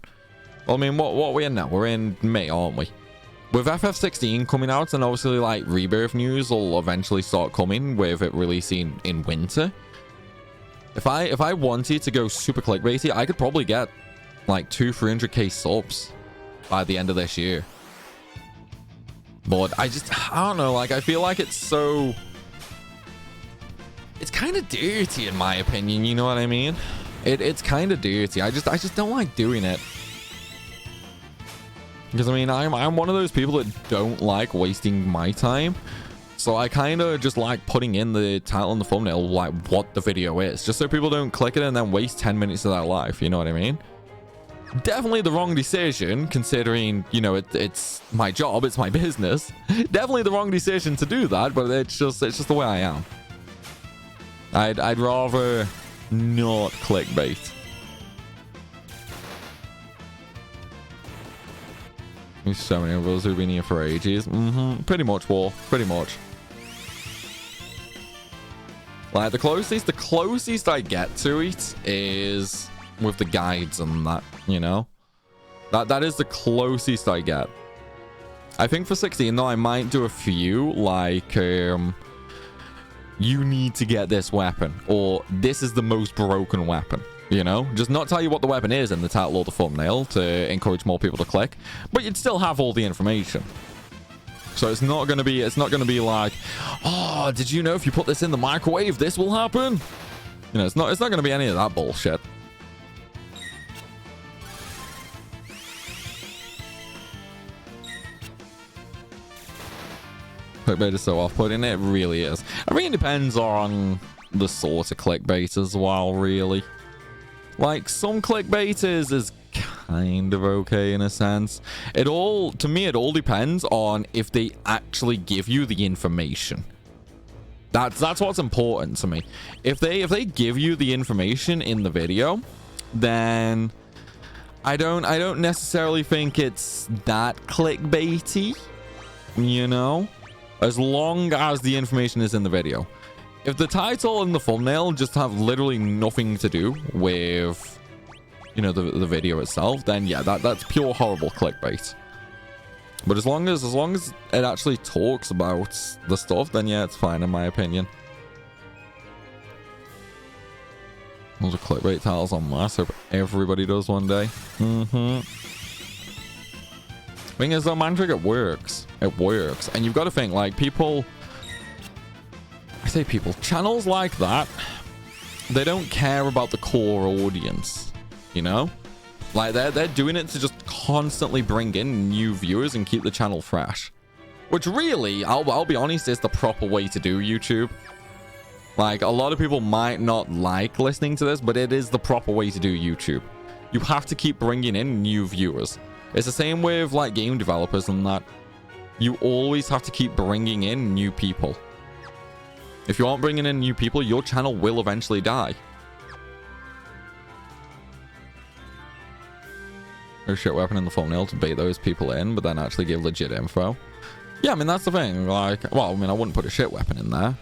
S1: well, I mean, what are we in now? We're in May, aren't we? With FF16 coming out, and obviously like Rebirth news will eventually start coming with it releasing in winter. If I wanted to go super clickbaity, I could probably get like 200-300k subs by the end of this year. But I don't know, like I feel like it's kind of dirty in my opinion, you know what I mean? It's kind of dirty. I just don't like doing it. Because I mean, I'm one of those people that don't like wasting my time. So I kind of just like putting in the title and the thumbnail, like what the video is, just so people don't click it and then waste 10 minutes of their life, you know what I mean? Definitely the wrong decision, considering, you know, it's my job, it's my business. Definitely the wrong decision to do that, but it's just the way I am. I'd rather not clickbait. There's so many of us who've been here for ages. Pretty much, War. Pretty much. Like, the closest I get to it is with the guides and that, you know? That is the closest I get. I think for 16, though, I might do a few, like, you need to get this weapon, or this is the most broken weapon, you know? Just not tell you what the weapon is in the title or the thumbnail to encourage more people to click, but you'd still have all the information. So it's not going to be like, oh, did you know if you put this in the microwave, this will happen? You know, it's not going to be any of that bullshit. Clickbait is so off-putting. It really is. I mean, it depends on the sort of clickbait as well, really. Like, some clickbait is kind of okay in a sense. To me, it all depends on if they actually give you the information. That's what's important to me. If they give you the information in the video, then I don't necessarily think it's that clickbaity, you know? As long as the information is in the video. If the title and the thumbnail just have literally nothing to do with, you know, the video itself, then yeah, that's pure horrible clickbait. But as long as it actually talks about the stuff, then yeah, it's fine in my opinion. Those are clickbait titles on mass. Hope everybody does one day. Thing is though, Mandrake, it works. It works. And you've got to think, like, channels like that, they don't care about the core audience, you know? Like, they're doing it to just constantly bring in new viewers and keep the channel fresh. Which really, I'll be honest, is the proper way to do YouTube. Like, a lot of people might not like listening to this, but it is the proper way to do YouTube. You have to keep bringing in new viewers. It's the same with, like, game developers and that. You always have to keep bringing in new people. If you aren't bringing in new people, your channel will eventually die. No shit weapon in the thumbnail to bait those people in, but then actually give legit info. Yeah, I mean, that's the thing. Like, well, I mean, I wouldn't put a shit weapon in there.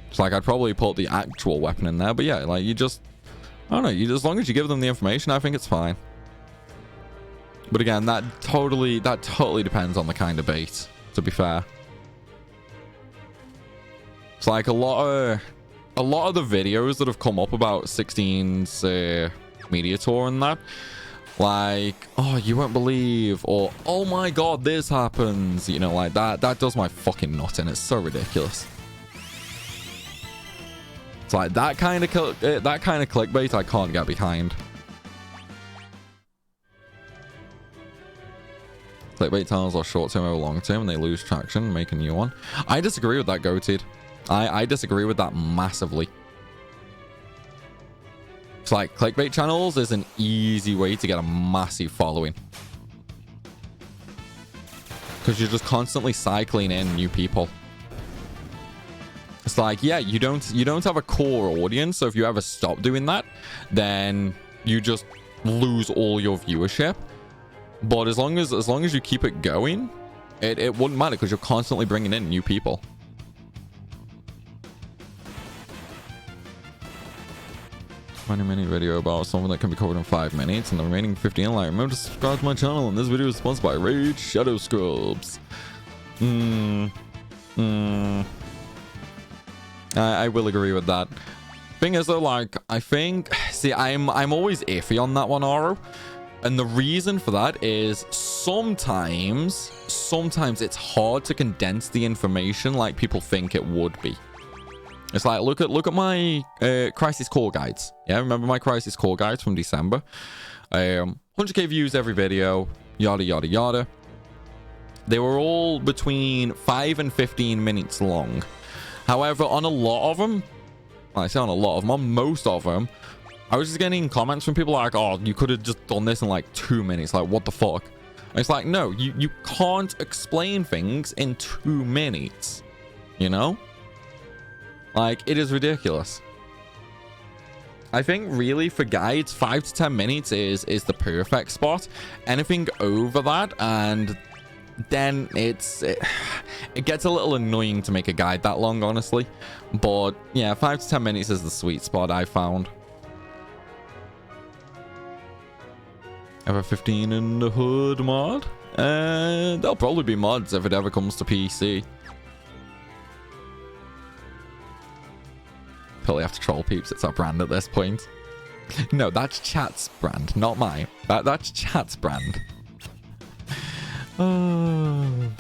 S1: It's like, I'd probably put the actual weapon in there, but yeah, like, I don't know, as long as you give them the information, I think it's fine. But again, that totally depends on the kind of bait, to be fair. It's like a lot of the videos that have come up about 16's media tour and that, like, oh, you won't believe, or oh my god, this happens, you know, like that does my fucking nut in. It's so ridiculous. It's like that kind of clickbait I can't get behind. Clickbait titles are short term over long term and they lose traction, make a new one. I disagree with that, Goated. I disagree with that massively. It's like clickbait channels is an easy way to get a massive following. Because you're just constantly cycling in new people. It's like, yeah, you don't have a core audience, so if you ever stop doing that, then you just lose all your viewership. But as long as you keep it going, it wouldn't matter because you're constantly bringing in new people. Minute video about something that can be covered in 5 minutes, and the remaining 15 like, remember to subscribe to my channel, and this video is sponsored by Rage Shadow Scrubs. I will agree with that. Thing is though, like, I think, see, I'm always iffy on that one, Aro, and the reason for that is sometimes it's hard to condense the information like people think it would be. It's like, look at my Crisis Core guides. Yeah, remember my Crisis Core guides from December? 100k views every video, yada, yada, yada. They were all between 5 and 15 minutes long. However, on a lot of them, well, I say on a lot of them, on most of them, I was just getting comments from people like, oh, you could have just done this in like 2 minutes. Like, what the fuck? And it's like, no, you can't explain things in 2 minutes, you know? Like, it is ridiculous. I think really for guides, 5 to 10 minutes is the perfect spot. Anything over that, and then it gets a little annoying to make a guide that long, honestly. But yeah, 5 to 10 minutes is the sweet spot I found. FF15 in the hood mod? There'll probably be mods if it ever comes to PC. Probably have to troll peeps. It's our brand at this point. No, that's chat's brand, not mine. That's chat's brand. I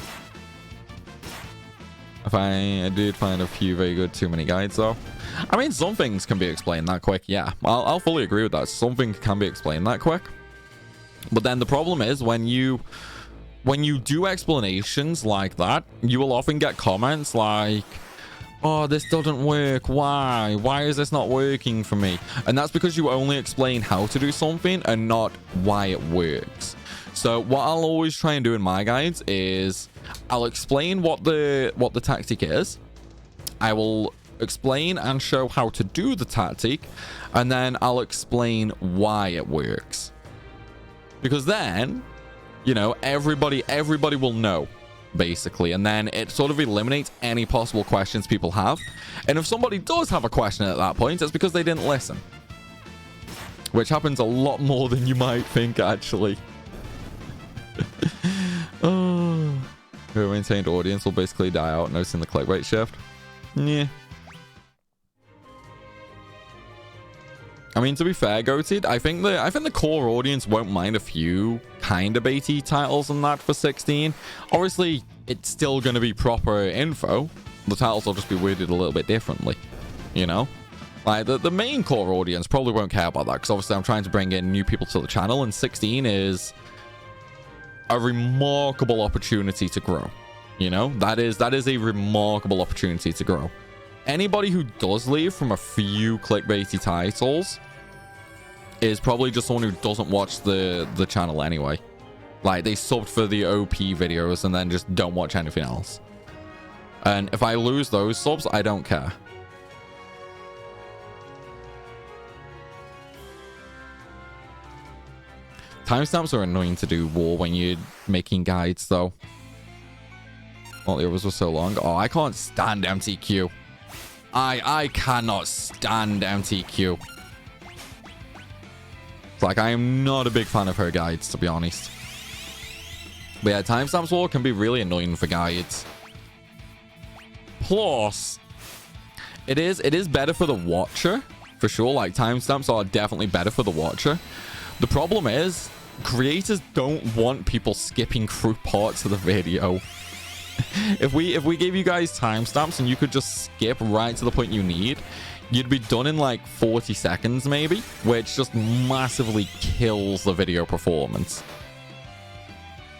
S1: did find a few very good too many guides though. I mean, some things can be explained that quick. Yeah, I'll fully agree with that. Something can be explained that quick. But then the problem is when you do explanations like that, you will often get comments like, oh, this doesn't work. Why is this not working for me? And that's because you only explain how to do something and not why it works. So what I'll always try and do in my guides is I'll explain what the tactic is. I will explain and show how to do the tactic, and then I'll explain why it works. Because then, you know, everybody will know, basically, and then it sort of eliminates any possible questions people have. And if somebody does have a question at that point, it's because they didn't listen, which happens a lot more than you might think, actually. Oh, who maintained audience will basically die out, noticing the clickbait shift. Yeah, I mean, to be fair, Goated, I think the core audience won't mind a few kind of baity titles and that for 16. Obviously, it's still going to be proper info. The titles will just be worded a little bit differently, you know? Like, the main core audience probably won't care about that, because obviously I'm trying to bring in new people to the channel, and 16 is a remarkable opportunity to grow, you know? That is a remarkable opportunity to grow. Anybody who does leave from a few clickbaity titles is probably just someone who doesn't watch the channel anyway. Like, they subbed for the OP videos and then just don't watch anything else. And if I lose those subs, I don't care. Timestamps are annoying to do war when you're making guides, though. Well, the others were so long. Oh, I can't stand MTQ. I cannot stand MTQ. It's like, I am not a big fan of her guides, to be honest. But yeah, timestamps war can be really annoying for guides. Plus, it is better for the watcher, for sure. Like, timestamps are definitely better for the watcher. The problem is, creators don't want people skipping through parts of the video. If we gave you guys timestamps and you could just skip right to the point you need, you'd be done in like 40 seconds maybe, which just massively kills the video performance.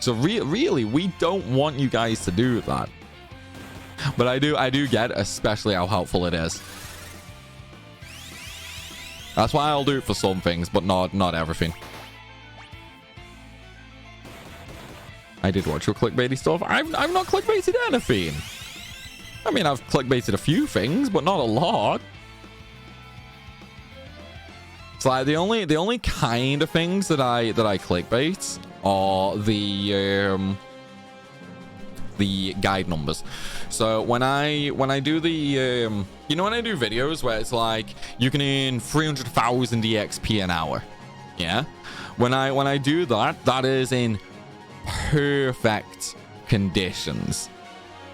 S1: So really, we don't want you guys to do that. But I do get especially how helpful it is. That's why I'll do it for some things, but not everything. I did watch your clickbaity stuff. I've not clickbaited anything. I mean, I've clickbaited a few things, but not a lot. It's like the only kind of things that I clickbait are the guide numbers. So when I do the you know, when I do videos where it's like you can earn 300,000 EXP an hour, yeah, when I do that, that is in perfect conditions.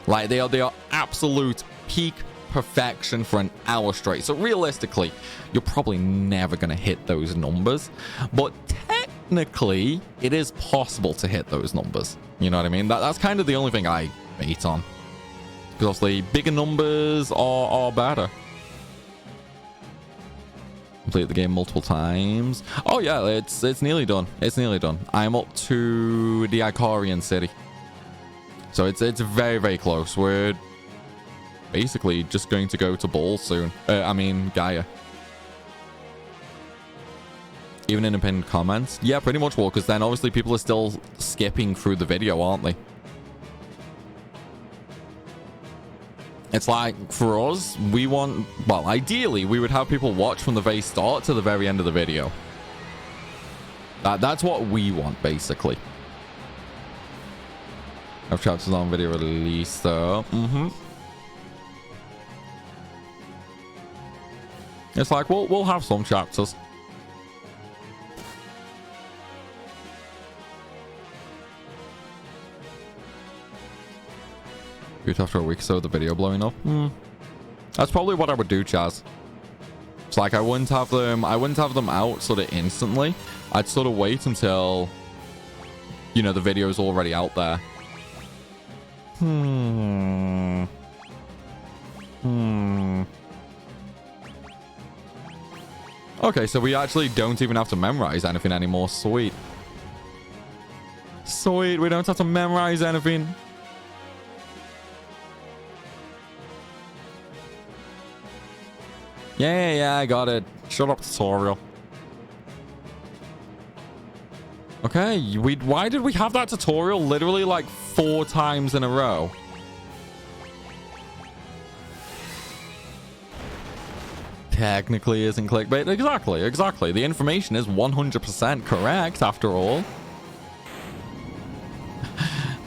S1: Like they are absolute peak perfection for an hour straight. So realistically, you're probably never going to hit those numbers, but technically it is possible to hit those numbers. You know what I mean? That's kind of the only thing I bait on, because obviously bigger numbers are better. Complete the game multiple times. Oh yeah, it's nearly done. It's nearly done. I'm up to the Icarian city, so it's very, very close. We're basically just going to go to Ball soon. I mean Gaia. Even in pinned comments? Yeah, pretty much will, because then obviously people are still skipping through the video, aren't they? It's like, for us, we want... Well, ideally, we would have people watch from the very start to the very end of the video. That's what we want, basically. Have chapters on video release, though. It's like, we'll have some chapters. After a week or so, the video blowing up. That's probably what I would do, Chaz. It's like I wouldn't have them out sort of instantly. I'd sort of wait until, you know, the video's already out there. Okay, so we actually don't even have to memorize anything anymore. Sweet. Sweet, we don't have to memorize anything. Yeah, I got it. Shut up, tutorial. Okay, why did we have that tutorial literally like 4 times in a row? Technically isn't clickbait. Exactly. The information is 100% correct after all.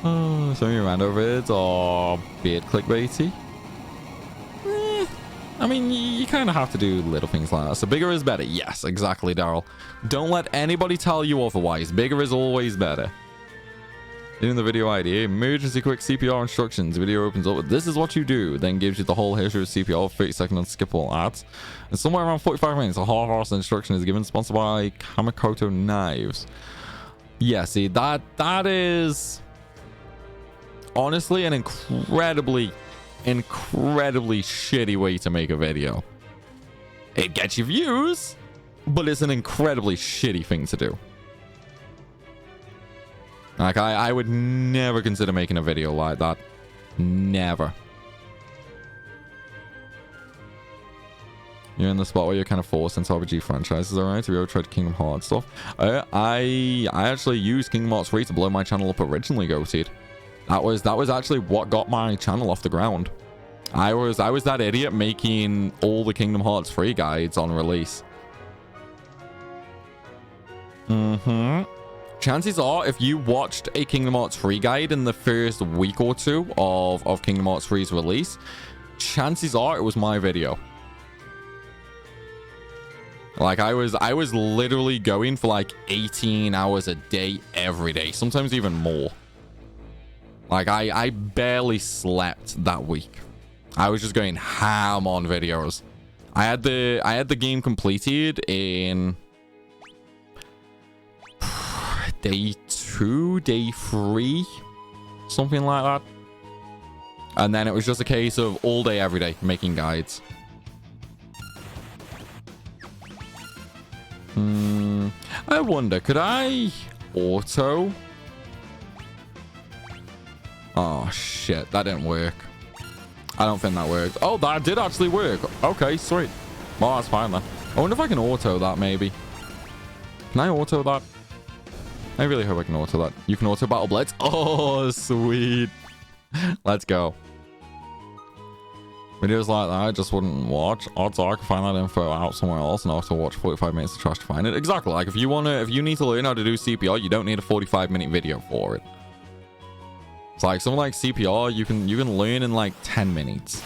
S1: Oh, some of your rando vids are beard clickbaity. I mean, you kind of have to do little things like that. So bigger is better. Yes, exactly, Daryl. Don't let anybody tell you otherwise. Bigger is always better. In the video ID, emergency quick CPR instructions. Video opens up with, this is what you do. Then gives you the whole history of CPR, 30-second unskippable ads. And somewhere around 45 minutes, a half-hour instruction is given, sponsored by Kamikoto Knives. Yeah, see, that is honestly an incredibly shitty way to make a video. It gets you views, but it's an incredibly shitty thing to do. Like, I would never consider making a video like that. Never. You're in the spot where you're kind of forced into RPG franchises, alright? Have you ever tried Kingdom Hearts stuff? I actually used Kingdom Hearts 3 to blow my channel up originally, Goated. That was actually what got my channel off the ground. I was that idiot making all the Kingdom Hearts 3 guides on release. Chances are, if you watched a Kingdom Hearts 3 guide in the first week or two of Kingdom Hearts 3's release, chances are it was my video. Like, I was literally going for like 18 hours a day every day, sometimes even more. Like, I barely slept that week. I was just going ham on videos. I had the game completed in day 2, day 3, something like that. And then it was just a case of all day, every day, making guides. I wonder, could I auto? Oh, shit, that didn't work. I don't think that worked. Oh, that did actually work. Okay, sweet. Well, that's fine then. I wonder if I can auto that, maybe. Can I auto that? I really hope I can auto that. You can auto Battle Blitz. Oh, sweet. Let's go. Videos like that I just wouldn't watch. Odds are I can find that info out somewhere else and I'll have to watch 45 minutes of trash to find it. Exactly. Like if you need to learn how to do CPR, you don't need a 45-minute video for it. It's like something like CPR, you can learn in like 10 minutes.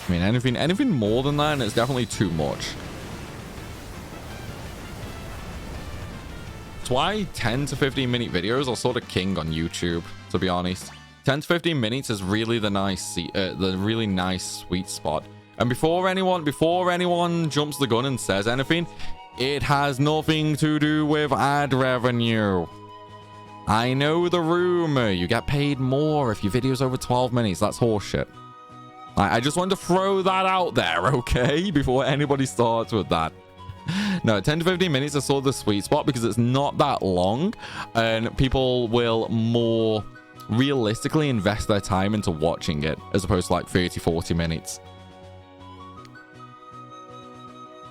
S1: I mean, anything more than that, and it's definitely too much. That's why 10 to 15-minute videos are sort of king on YouTube, to be honest. 10 to 15 minutes is really the really nice sweet spot. And before anyone jumps the gun and says anything, it has nothing to do with ad revenue. I know the rumor. You get paid more if your video's over 12 minutes. That's horseshit. I just wanted to throw that out there, okay? Before anybody starts with that. No, 10 to 15 minutes is sort of the sweet spot because it's not that long and people will more realistically invest their time into watching it as opposed to like 30-40 minutes.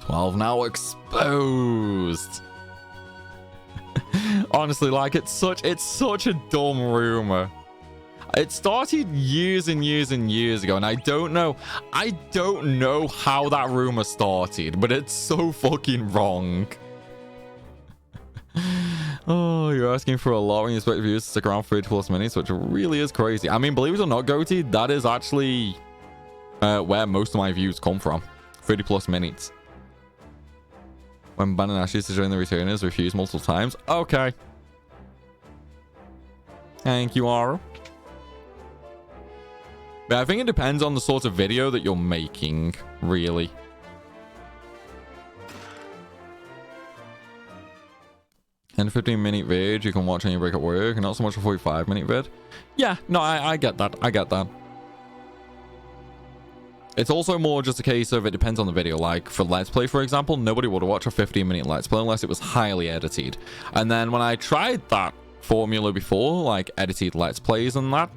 S1: 12 now exposed. Honestly, like it's such a dumb rumor. It started years and years and years ago, and I don't know how that rumor started, but it's so fucking wrong. Oh, you're asking for a lot when you expect viewers to stick around 30+ minutes, which really is crazy. I mean, believe it or not, Goatee, that is actually where most of my views come from. 30+ minutes. When Ban and Ash used to join the returners, refused multiple times. Okay. Thank you, Aro. But I think it depends on the sort of video that you're making, really. And a 15-minute vid you can watch on your break at work, and not so much a 45-minute vid. Yeah, no, I get that. I get that. It's also more just a case of it depends on the video. Like for Let's Play, for example, nobody would watch a 15-minute Let's Play unless it was highly edited. And then when I tried that formula before, like edited Let's Plays and that,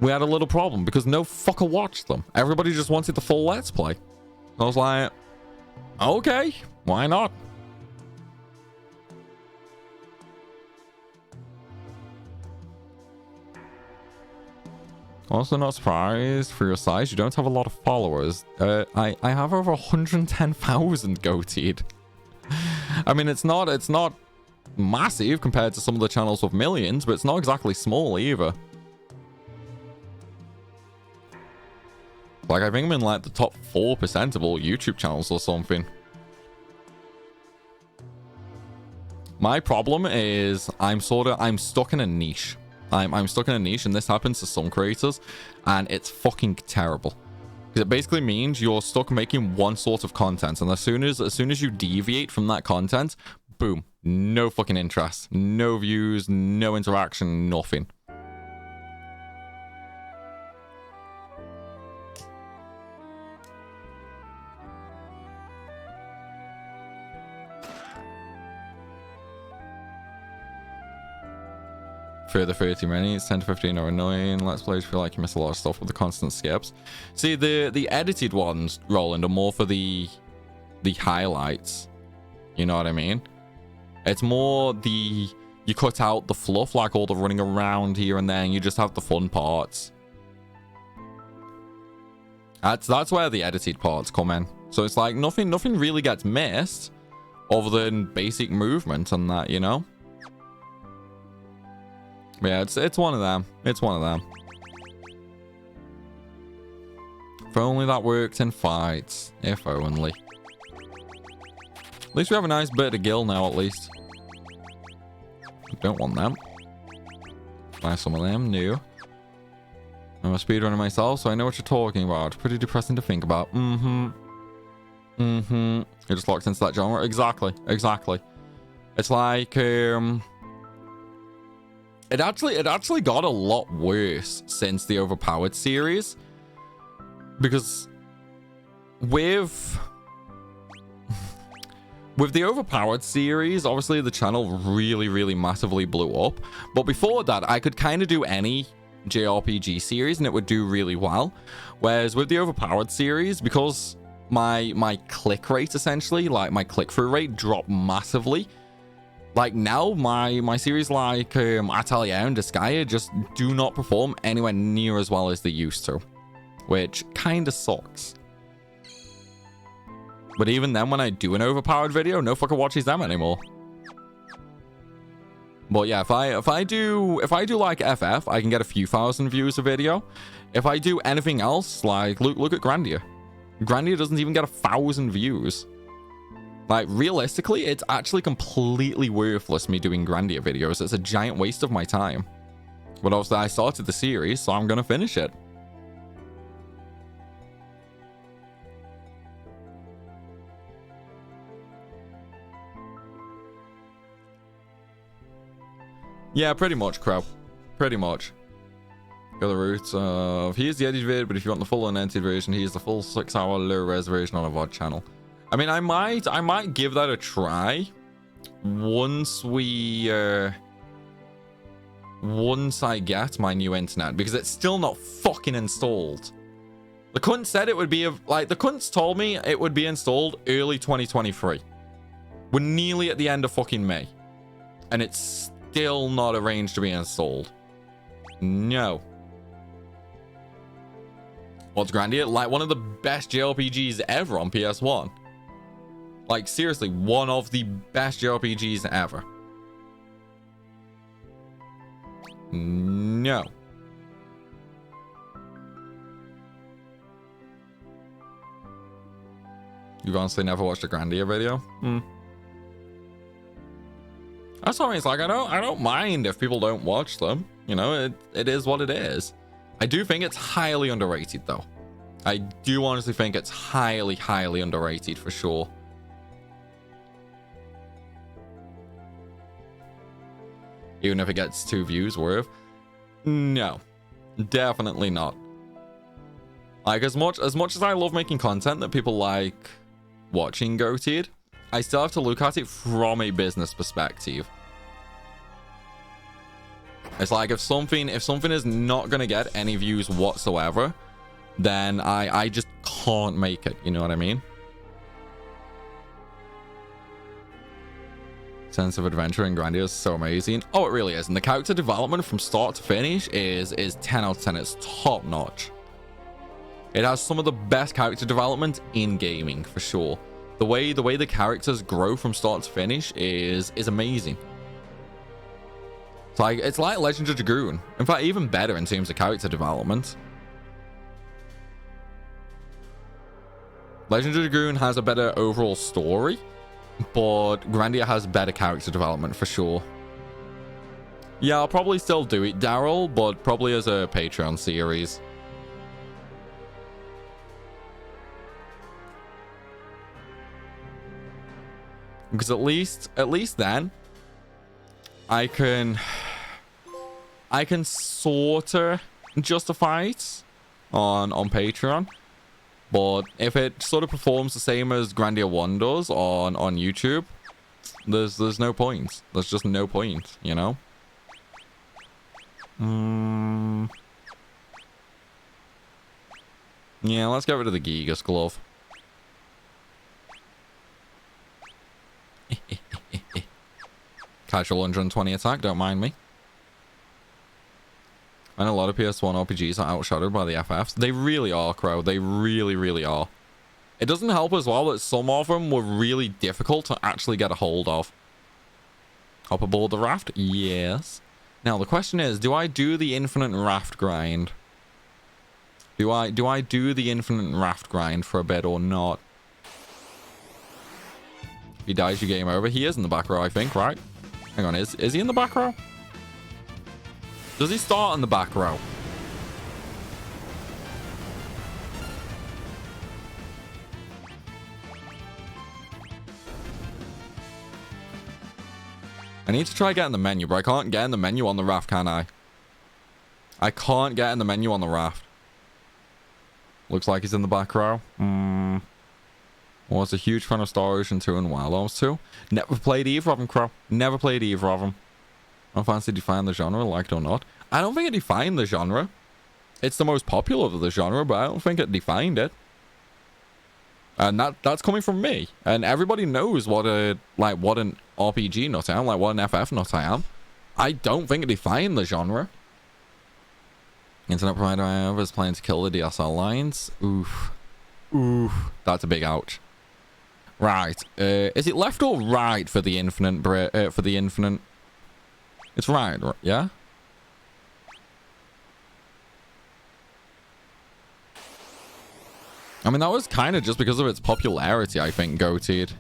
S1: we had a little problem because no fucker watched them. Everybody just wanted the full Let's Play. I was like, okay, why not? Also not surprised for your size. You don't have a lot of followers. I have over 110,000 goateed. I mean, it's not massive compared to some of the channels with millions, but it's not exactly small either. Like, I think I'm in like the top 4% of all YouTube channels or something. My problem is I'm stuck in a niche. I'm stuck in a niche, and this happens to some creators, and it's fucking terrible. Because it basically means you're stuck making one sort of content, and as soon as you deviate from that content, boom, no fucking interest, no views, no interaction, nothing. Further 30 minutes, 10 to 15 are annoying. Let's Plays feel like you miss a lot of stuff with the constant skips. See, the edited ones, Roland, are more for the highlights. You know what I mean? It's more you cut out the fluff, like all the running around here and there, and you just have the fun parts. That's where the edited parts come in. So it's like nothing really gets missed other than basic movement and that, you know? Yeah, it's one of them. It's one of them. If only that worked in fights. If only. At least we have a nice bit of gil now, at least. Don't want them. Buy some of them, new. I'm a speedrunner myself, so I know what you're talking about. Pretty depressing to think about. You're just locked into that genre. Exactly. It's like, It actually got a lot worse since the Overpowered series, because with the Overpowered series, obviously the channel really massively blew up. But before that, I could kind of do any JRPG series and it would do really well. Whereas with the Overpowered series, because my click rate essentially, like my click-through rate dropped massively, Like now, my series like Atelier and Disgaea just do not perform anywhere near as well as they used to, which kind of sucks. But even then, when I do an overpowered video, no fucker watches them anymore. But yeah, if I do like FF, I can get a few thousand views a video. If I do anything else, like look at Grandia. Grandia doesn't even get 1,000 views. Like realistically, it's actually completely worthless me doing Grandia videos. It's a giant waste of my time. But obviously I started the series, so I'm gonna finish it. Yeah, pretty much, Crow. Pretty much. Go the route of... He is the edited vid, but if you want the full unedited version, he is the full 6-hour low-res version on a VOD channel. I mean, I might give that a try once I get my new internet, because it's still not fucking installed. The cunt said it would be... Like, the cunts told me it would be installed early 2023. We're nearly at the end of fucking May. And it's still not arranged to be installed. No. What's Grandia? Like one of the best JRPGs ever on PS1. Like seriously, one of the best JRPGs ever. No. You've honestly never watched a Grandia video? That's what I mean. It's like I don't mind if people don't watch them. You know, it is what it is. I do think it's highly underrated though. I do honestly think it's highly, highly underrated for sure. Even if it gets 2 views worth. No. Definitely not. Like as much as I love making content that people like watching Goated, I still have to look at it from a business perspective. It's like if something is not gonna get any views whatsoever, then I just can't make it. You know what I mean? Sense of adventure in Grandia is so amazing. Oh, it really is. And the character development from start to finish is 10 out of 10. It's top notch. It has some of the best character development in gaming for sure. The way the characters grow from start to finish is amazing. It's like Legend of Dragoon. In fact, even better in terms of character development. Legend of Dragoon has a better overall story, but Grandia has better character development for sure. Yeah, I'll probably still do it, Daryl, but probably as a Patreon series. Because at least then I can sorta justify it on Patreon. But if it sort of performs the same as Grandia 1 does on YouTube, there's no point. There's just no point, you know? Yeah, let's get rid of the Gigas glove. Casual 120 attack, don't mind me. And a lot of PS1 RPGs are outshadowed by the FFs. They really are, Crow. They really, really are. It doesn't help as well that some of them were really difficult to actually get a hold of. Hop aboard the raft? Yes. Now, the question is, do I do the infinite raft grind? Do I do the infinite raft grind for a bit or not? If he dies, you game over. He is in the back row, I think, right? Hang on, is he in the back row? Does he start in the back row? I need to try getting the menu, but I can't get in the menu on the raft, can I? I can't get in the menu on the raft. Looks like he's in the back row. Was a huge fan of Star Ocean 2 and Wild Arms 2. Never played either of them, Crow. Never played either of them. I don't fancy define the genre, liked or not. I don't think it defined the genre. It's the most popular of the genre, but I don't think it defined it. And that's coming from me. And everybody knows what an RPG nut I am, like what an FF nut I am. I don't think I define the genre. Internet provider I have is planning to kill the DSL lines. Oof. Oof. That's a big ouch. Right. Is it left or right for the infinite? It's right, yeah? I mean, that was kind of just because of its popularity, I think, goateed.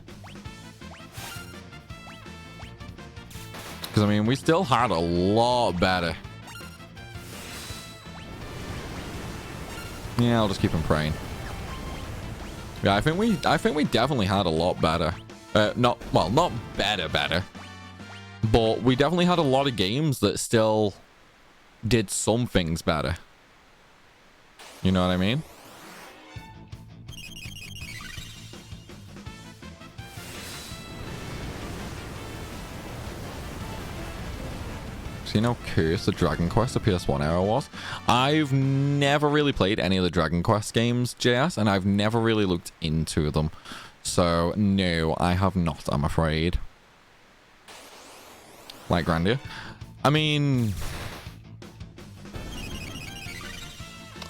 S1: Because, I mean, we still had a lot better. Yeah, I'll just keep him praying. Yeah, I think we definitely had a lot better. Not better. But we definitely had a lot of games that still did some things better. You know what I mean? So you know, Curse the Dragon Quest, the PS1 era was. I've never really played any of the Dragon Quest games, JS, and I've never really looked into them. So, no, I have not, I'm afraid. Like Grandia. I mean,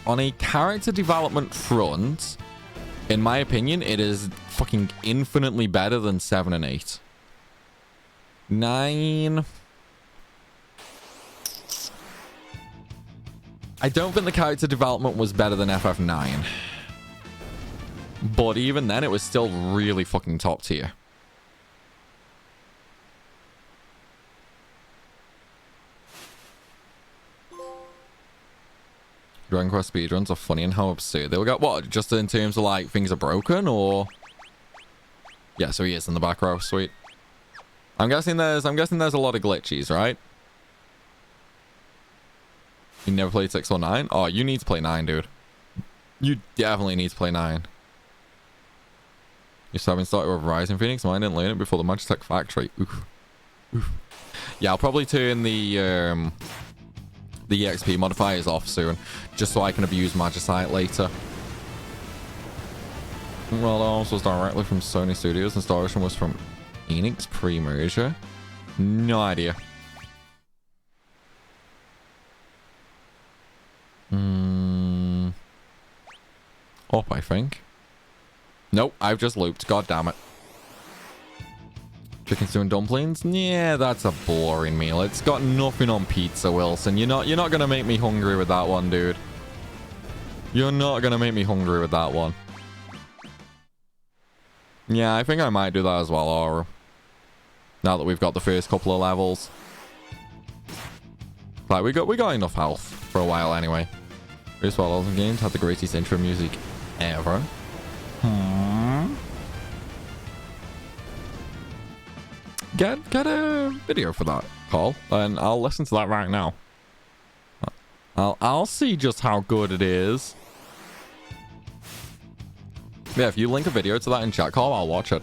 S1: on a character development front, in my opinion, it is fucking infinitely better than 7 and 8. 9... I don't think the character development was better than FF9. But even then, it was still really fucking top tier. Dragon Quest speedruns are funny and how absurd they will get. What, just in terms of like things are broken, or? Yeah, so he is in the back row. Sweet. I'm guessing there's a lot of glitches, right? You never played 6 or 9? Oh, you need to play 9, dude. You definitely need to play 9. You still haven't started with Rising Phoenix? Mine didn't learn it before the Magitech Factory. Oof. Oof. Yeah, I'll probably turn the EXP modifiers off soon, just so I can abuse Magicite later. Well, that also was directly from Sony Studios, and Star Ocean was from Enix pre-merger. No idea. Up, I think. Nope, I've just looped. God damn it. Chicken stew and dumplings? Yeah, that's a boring meal. It's got nothing on pizza, Wilson. You're not gonna make me hungry with that one, dude. You're not gonna make me hungry with that one. Yeah, I think I might do that as well, Aura. Now that we've got the first couple of levels. Like, we got enough health for a while anyway. First of all, Elden Games had the greatest intro music ever. Get a video for that, Cole, and I'll listen to that right now. I'll see just how good it is. Yeah, if you link a video to that in chat, Cole, I'll watch it.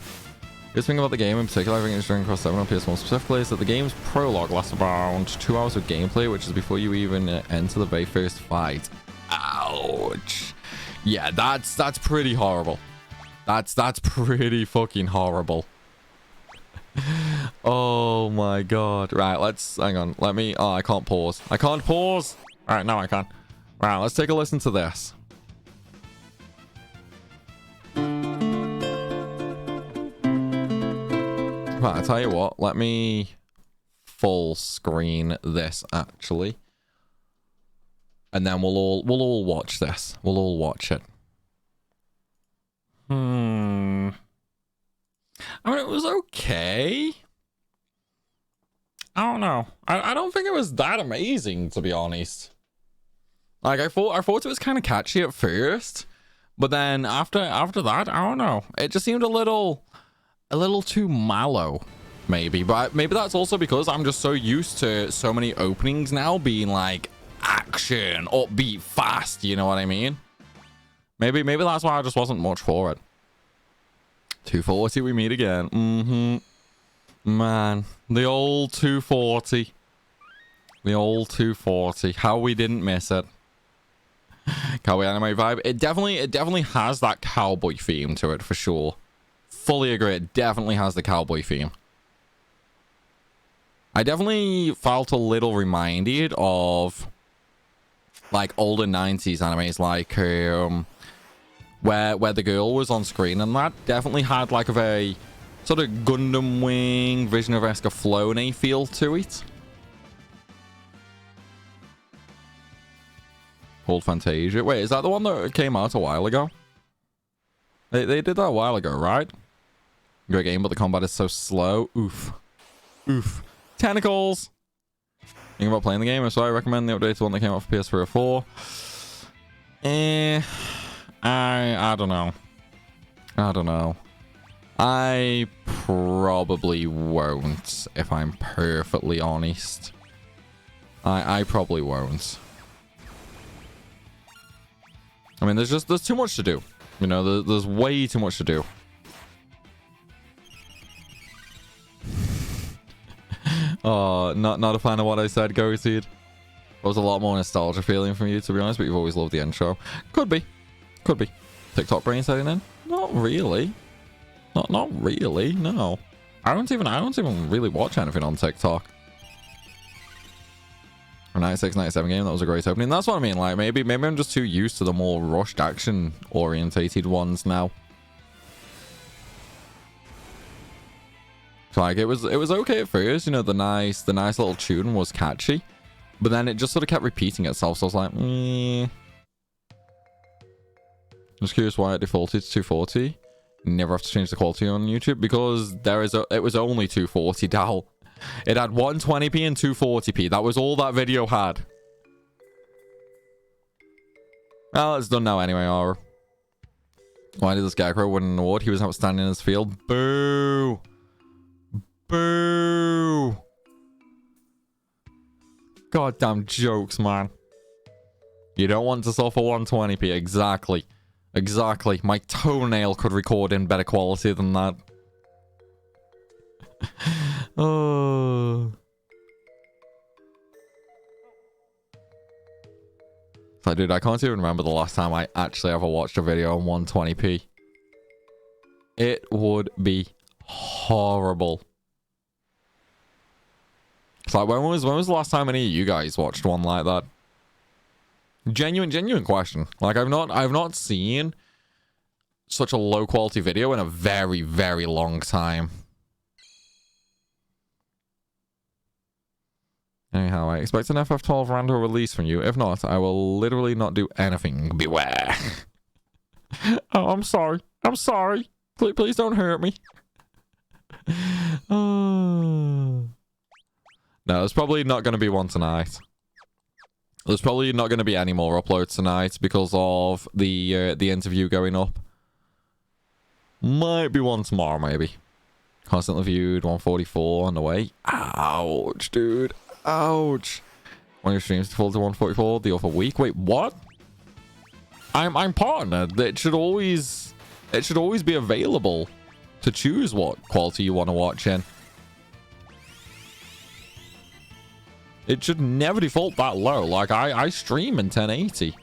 S1: The thing about the game in particular, I think it's Dragon Quest 7 on PS1 specifically, is that the game's prologue lasts about 2 hours of gameplay, which is before you even enter the very first fight. Ouch. Yeah, that's pretty horrible. That's pretty fucking horrible. Oh my god. Right, hang on. Oh, I can't pause. I can't pause. All right, now I can. Right, let's take a listen to this. Right, I'll tell you what. Let me full screen this actually. And then we'll all watch this. We'll all watch it. I mean, it was okay. I don't know. I don't think it was that amazing, to be honest. Like, I thought it was kind of catchy at first, but then after that, I don't know. It just seemed a little too mallow, maybe. But maybe that's also because I'm just so used to so many openings now being like action, upbeat, fast. You know what I mean? Maybe that's why I just wasn't much for it. 240, we meet again. Man, the old 240. The old 240. How we didn't miss it. Cowboy anime vibe. It definitely has that cowboy theme to it for sure. Fully agree. It definitely has the cowboy theme. I definitely felt a little reminded of like older 90s animes, like where the girl was on screen, and that definitely had like a very sort of Gundam Wing, Vision of Escaflowne feel to it. Old Fantasia. Wait, is that the one that came out a while ago? They did that a while ago, right? Great game, but the combat is so slow. Oof. Oof. Tentacles! Thinking about playing the game, so I recommend the updated one that came out for PS3 or 4. I don't know. I don't know. I probably won't, if I'm perfectly honest. I probably won't. I mean, there's too much to do. You know, there's way too much to do. Oh, not a fan of what I said, Goated. There was a lot more nostalgia feeling from you, to be honest, but you've always loved the intro. Could be. Could be. TikTok brain setting in? Not really. Not really, no. I don't even really watch anything on TikTok. A 96, 97 game, that was a great opening. That's what I mean, like, maybe I'm just too used to the more rushed action orientated ones now. So, like, it was okay at first, you know, the nice little tune was catchy, but then it just sort of kept repeating itself, so I was like, Just curious why it defaulted to 240. Never have to change the quality on YouTube, because it was only 240, Dal. It had 120p and 240p. That was all that video had. Well, it's done now anyway, Aura. Why did the Scarecrow win an award? He was outstanding in his field. Boo! Boo! Goddamn jokes, man. You don't want to suffer 120p. Exactly. Exactly. My toenail could record in better quality than that. Oh. So, dude, I can't even remember the last time I actually ever watched a video on 120p. It would be horrible. It's like, when was the last time any of you guys watched one like that? Genuine question. Like, I've not seen such a low quality video in a very, very long time. Anyhow, I expect an FF12 rando release from you. If not, I will literally not do anything. Beware. Oh, I'm sorry. I'm sorry. Please don't hurt me. Oh. No, there's probably not going to be one tonight. There's probably not going to be any more uploads tonight because of the interview going up. Might be one tomorrow, maybe. Constantly viewed, 144 on the way. Ouch, dude. Ouch. One of your streams default to 144 the other week. Wait, what? I'm partnered. It should always be available to choose what quality you want to watch in. It should never default that low. Like, I stream in 1080.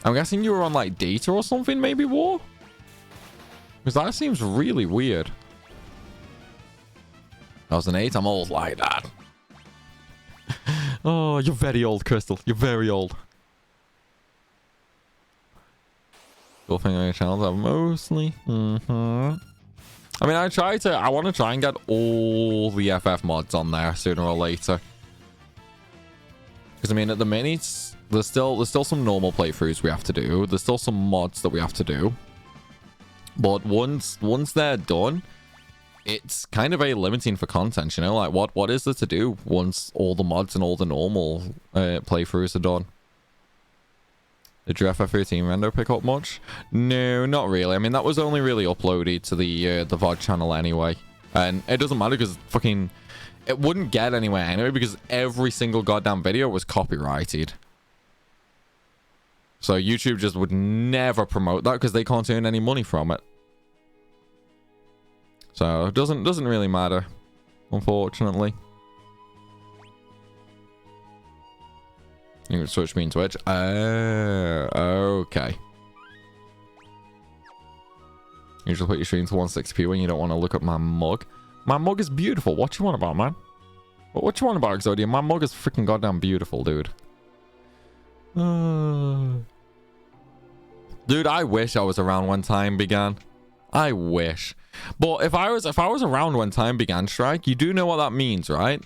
S1: I'm guessing you were on, like, data or something, maybe, War? Because that seems really weird. 2008, I'm old like that. Oh, you're very old, Crystal. You're very old. Cool thing on your channels are mostly. I mean, I want to try and get all the FF mods on there sooner or later. Because I mean, at the minute, there's still some normal playthroughs we have to do. There's still some mods that we have to do. But once they're done, it's kind of very limiting for content, you know? Like, what is there to do once all the mods and all the normal playthroughs are done? Did your FF13 render pick up much? No, not really. I mean, that was only really uploaded to the VOD channel anyway. And it doesn't matter because fucking... It wouldn't get anywhere anyway because every single goddamn video was copyrighted. So YouTube just would never promote that because they can't earn any money from it. So it doesn't really matter, unfortunately. You can switch me in Twitch. Okay. You just put your stream to 160p when you don't want to look at my mug. My mug is beautiful. What you want about, man? What you want about, Exodia? My mug is freaking goddamn beautiful, dude. Dude, I wish I was around when time began. I wish. But if I was around when time began, Strike, you do know what that means, right?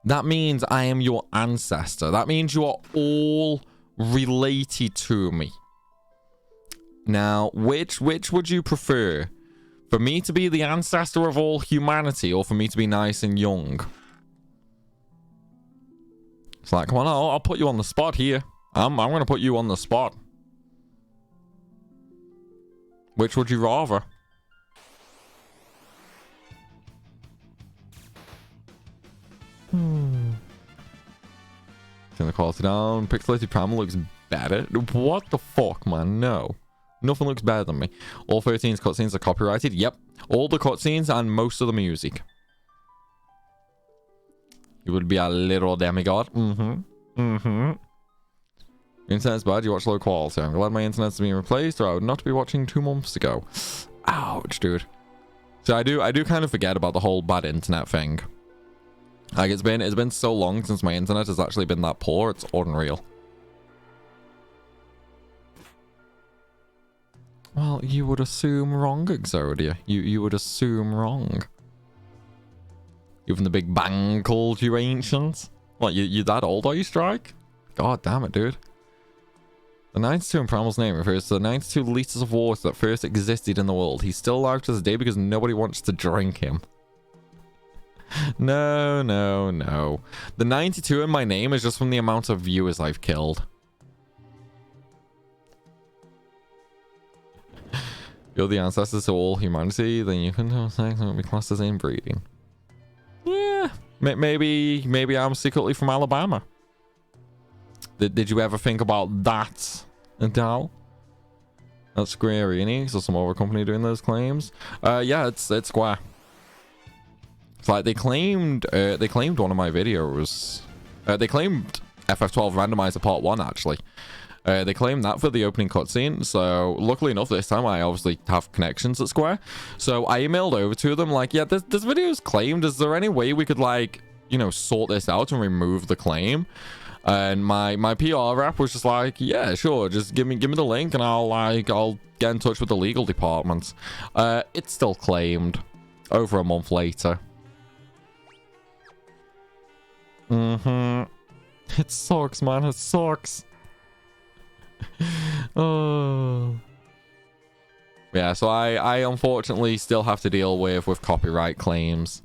S1: That means I am your ancestor. That means you are all related to me. Now, which would you prefer? For me to be the ancestor of all humanity, or for me to be nice and young? It's like, come on, I'll put you on the spot here. I'm going to put you on the spot. Which would you rather? Turn the quality down. Pixelated Primal looks better. What the fuck, man? No. Nothing looks better than me. All 13's cutscenes are copyrighted. Yep. All the cutscenes and most of the music. You would be a little demigod. Internet's bad. You watch low quality. I'm glad my internet's being replaced, or I would not be watching 2 months ago. Ouch, dude. So I do kind of forget about the whole bad internet thing. Like, it's been so long since my internet has actually been that poor. It's unreal. Well, you would assume wrong, Exodia. You would assume wrong. Even the Big Bang called you ancient? What, you that old, are you, Strike? God damn it, dude. The 92 in Primal's name refers to the 92 liters of water that first existed in the world. He's still alive to this day because nobody wants to drink him. No, no, no. The 92 in my name is just from the amount of viewers I've killed. You're the ancestors to all humanity, then you can be classed as inbreeding. Yeah, maybe I'm secretly from Alabama. Did you ever think about that, Adele? That's Square Enix or some other company doing those claims? Yeah, it's Square. It's like they claimed one of my videos. They claimed FF12 Randomizer Part 1, actually. They claimed that for the opening cutscene. So luckily enough, this time I obviously have connections at Square. So I emailed over to them like, yeah, this video is claimed. Is there any way we could, like, you know, sort this out and remove the claim? And my PR rep was just like, yeah, sure, just give me the link and I'll get in touch with the legal department. It's still claimed over a month later. It sucks, man. It sucks. Oh. Yeah, so I unfortunately still have to deal with copyright claims.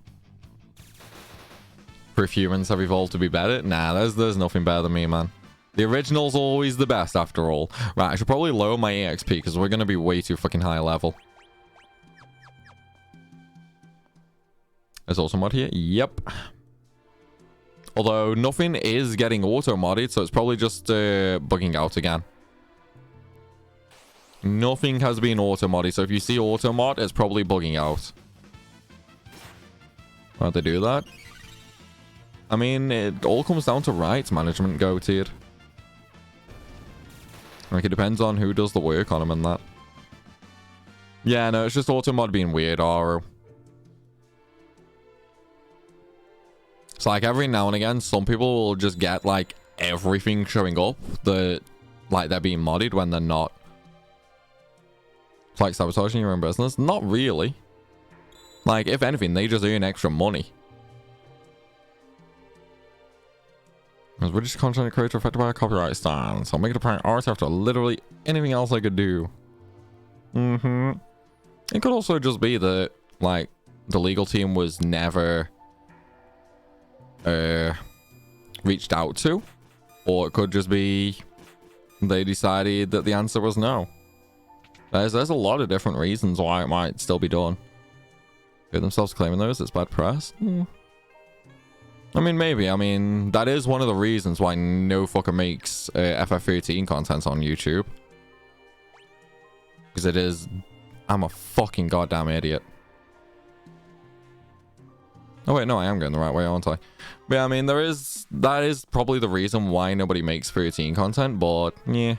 S1: If humans have evolved to be better, nah, there's nothing better than me, man. The original's always the best after all. Right, I should probably lower my EXP because we're gonna be way too fucking high level. There's also mod here. Yep. Although nothing is getting auto modded, so it's probably just bugging out again. Nothing has been auto modded, so if you see auto mod, it's probably bugging out. Why'd they do that? I mean, it all comes down to rights management, Goateed. Like, it depends on who does the work on them and that. Yeah, no, it's just automod being weird, Aro. It's like every now and again, some people will just get, like, everything showing up that, like, they're being modded when they're not. It's like sabotaging your own business. Not really. Like, if anything, they just earn extra money. As British content creator affected by a copyright stance, I'll make it a priority after literally anything else I could do. It could also just be that, like, the legal team was never reached out to, or it could just be they decided that the answer was no. There's a lot of different reasons why it might still be done. Get themselves claiming those, it's bad press. I mean, maybe. I mean, that is one of the reasons why no fucker makes FF13 content on YouTube. Because it is... I'm a fucking goddamn idiot. Oh wait, no, I am going the right way, aren't I? But yeah, I mean, that is probably the reason why nobody makes 13 content, but yeah.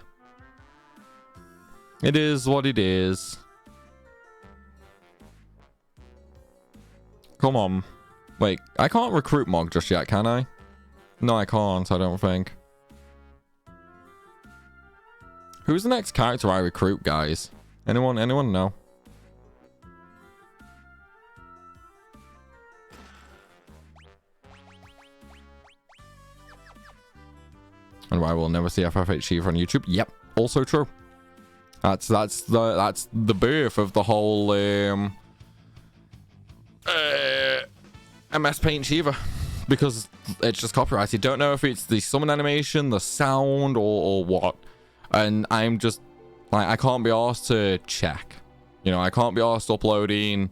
S1: It is what it is. Come on. Wait, I can't recruit Mog just yet, can I? No, I can't, I don't think. Who's the next character I recruit, guys? Anyone know? And why we'll never see FF6 on YouTube? Yep, also true. That's the birth of the whole MS Paint Shiva, because it's just copyrighted. Don't know if it's the summon animation, the sound, or what. And I'm just like, I can't be asked to check. You know, I can't be asked uploading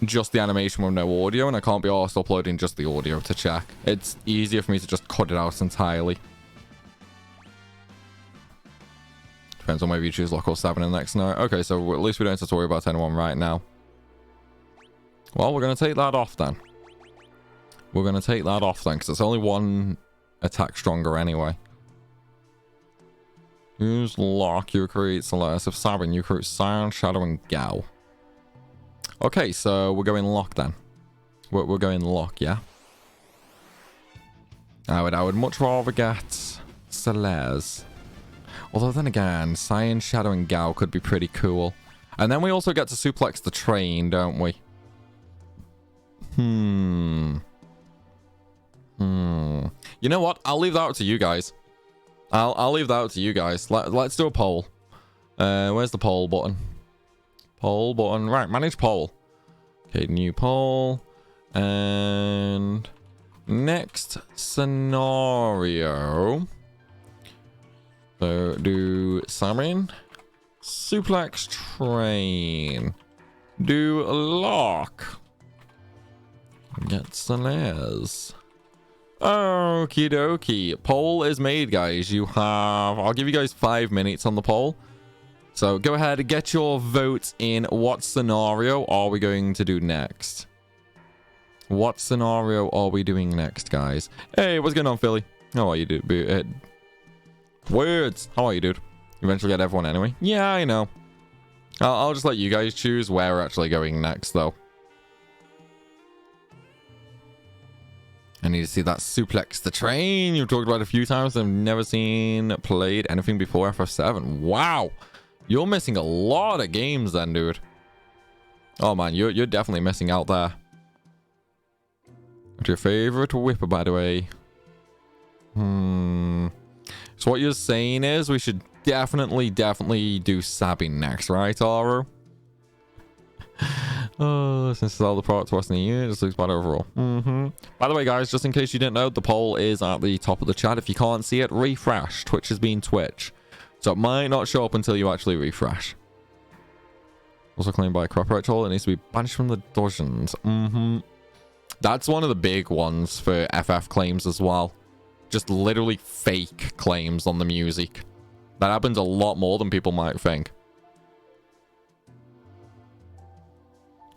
S1: just the animation with no audio, and I can't be asked uploading just the audio to check. It's easier for me to just cut it out entirely. Depends on whether you choose Lock or 7 in the next night. Okay, so at least we don't have to worry about anyone right now. Well, we're going to take that off then. We're going to take that off then, because it's only one attack stronger anyway. Use Lock, you recruit Celeste. If Sabin, you recruit Scion, Shadow, and Gao. Okay, so we're going Lock then. We're going Lock, yeah? I would much rather get Celeste. Although then again, Scion, Shadow, and Gao could be pretty cool. And then we also get to suplex the train, don't we? You know what? I'll leave that up to you guys. I'll leave that up to you guys. Let's do a poll. Where's the poll button? Poll button. Right, manage poll. Okay, new poll. And next scenario. So do summon, suplex train, do Lock, get Celeste. Okie dokie. Poll is made, guys. You have, I'll give you guys 5 minutes on the poll. So go ahead and get your votes in. What scenario are we going to do next? What scenario are we doing next, guys? Hey, what's going on, Philly? How are you, dude? Words. How are you, dude? Eventually get everyone anyway. Yeah, I know. I'll just let you guys choose where we're actually going next, though. I need to see that suplex the train. You've talked about it a few times. I've never played anything before FF7. Wow. You're missing a lot of games then, dude. Oh, man. You're definitely missing out there. What's your favorite whipper, by the way? So what you're saying is we should definitely do Sabin next, right, Aru? Oh, since it's all the products less than a year, it just looks bad overall. By the way, guys, just in case you didn't know, the poll is at the top of the chat. If you can't see it, refresh. Twitch has been Twitch. So it might not show up until you actually refresh. Also claimed by a copyright troll, it needs to be banished from the dungeons. That's one of the big ones for FF claims as well. Just literally fake claims on the music. That happens a lot more than people might think.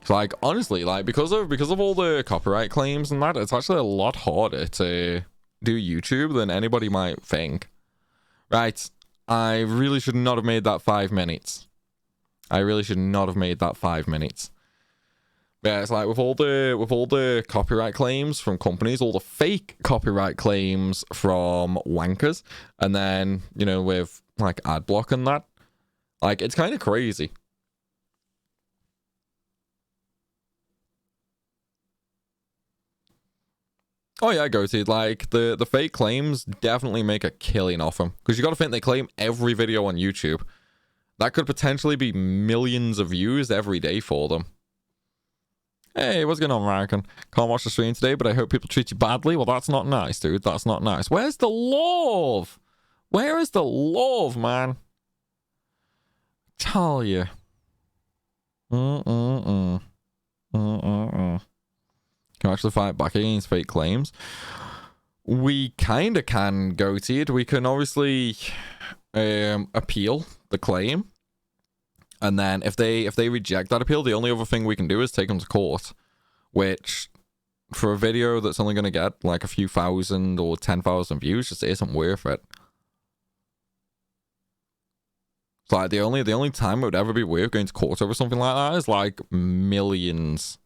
S1: It's like, honestly, like, because of all the copyright claims and that, it's actually a lot harder to do YouTube than anybody might think. Right, I really should not have made that 5 minutes. I really should not have made that 5 minutes. Yeah, it's like with all the copyright claims from companies, all the fake copyright claims from wankers, and then, you know, with like ad block and that, like, it's kind of crazy. Oh yeah, Goatee, like the fake claims definitely make a killing off them, because you got to think they claim every video on YouTube. That could potentially be millions of views every day for them. Hey, what's going on, American? Can't watch the stream today, but I hope people treat you badly. Well, that's not nice, dude. That's not nice. Where's the love? Where is the love, man? Tell you. Can actually fight back against fake claims. We kind of can, Goateed. We can obviously appeal the claim. And then if they reject that appeal, the only other thing we can do is take them to court, which for a video that's only going to get like a few thousand or 10,000 views just isn't worth it. It's like the only time it would ever be worth going to court over something like that is like millions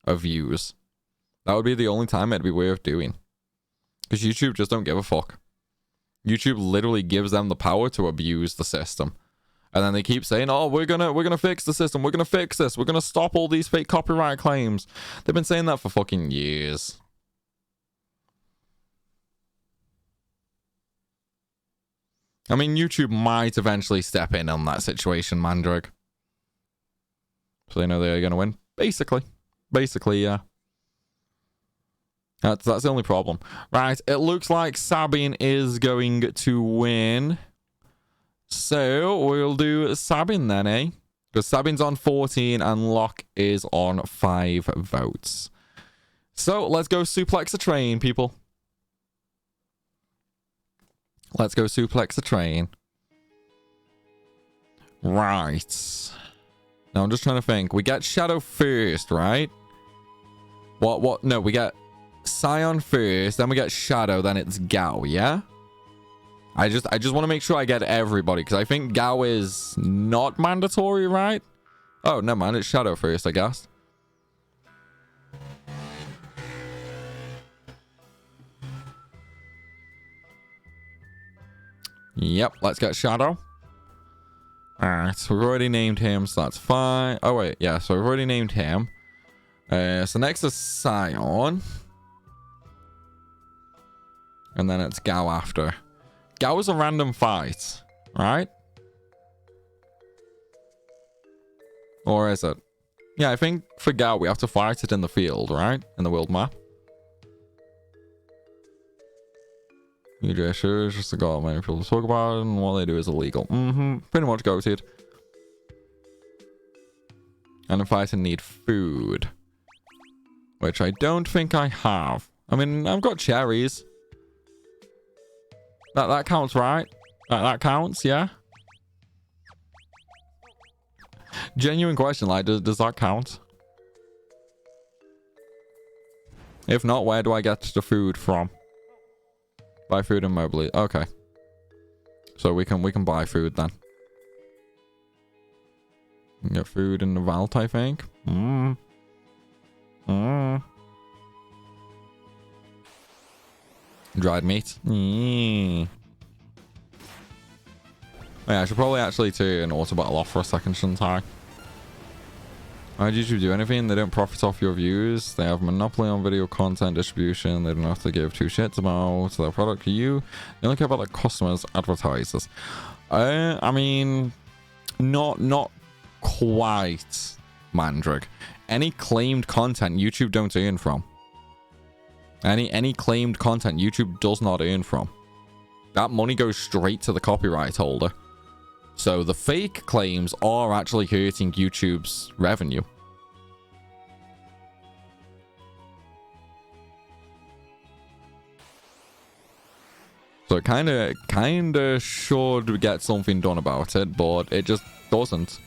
S1: of views. That would be the only time it'd be worth doing. Because YouTube just don't give a fuck. YouTube literally gives them the power to abuse the system. And then they keep saying, oh, we're gonna fix the system, we're gonna fix this, we're gonna stop all these fake copyright claims. They've been saying that for fucking years. I mean, YouTube might eventually step in on that situation, Mandrig. So they know they're gonna win. Basically, yeah. That's the only problem. Right, it looks like Sabine is going to win. So we'll do Sabine then, eh? Because Sabine's on 14 and Locke is on 5 votes. So let's go suplex a train, people. Let's go suplex a train. Right. Now I'm just trying to think. We get Shadow first, right? What? No, we get Scion first, then we get Shadow, then it's Gao, yeah? I just want to make sure I get everybody, because I think Gao is not mandatory, right? Oh, never mind, it's Shadow first, I guess. Yep, let's get Shadow. Alright, so we've already named him, so that's fine. Oh, wait, yeah, so we've already named him. So next is Scion. And then it's Gao after. Gao is a random fight, right? Or is it? Yeah, I think for Gao, we have to fight it in the field, right? In the world map. UJ sure is just a god many people talk about it, and what they do is illegal. Pretty much goated. And if I need food, which I don't think I have. I mean, I've got cherries. That counts, right? That counts, yeah? Genuine question, like, does that count? If not, where do I get the food from? Buy food in Mobley. Okay. So we can buy food then. We can get food in the vault, I think. Dried meat. Oh, yeah, I should probably actually turn auto battle off for a second, shouldn't I? Why did YouTube do anything? They don't profit off your views. They have monopoly on video content distribution. They don't have to give 2 shits about their product to you. They only care about their customers, advertisers. I mean, not quite, Mandrig. Any claimed content YouTube don't earn from. Any claimed content YouTube does not earn from. That money goes straight to the copyright holder. So the fake claims are actually hurting YouTube's revenue. So it kinda should get something done about it, but it just doesn't.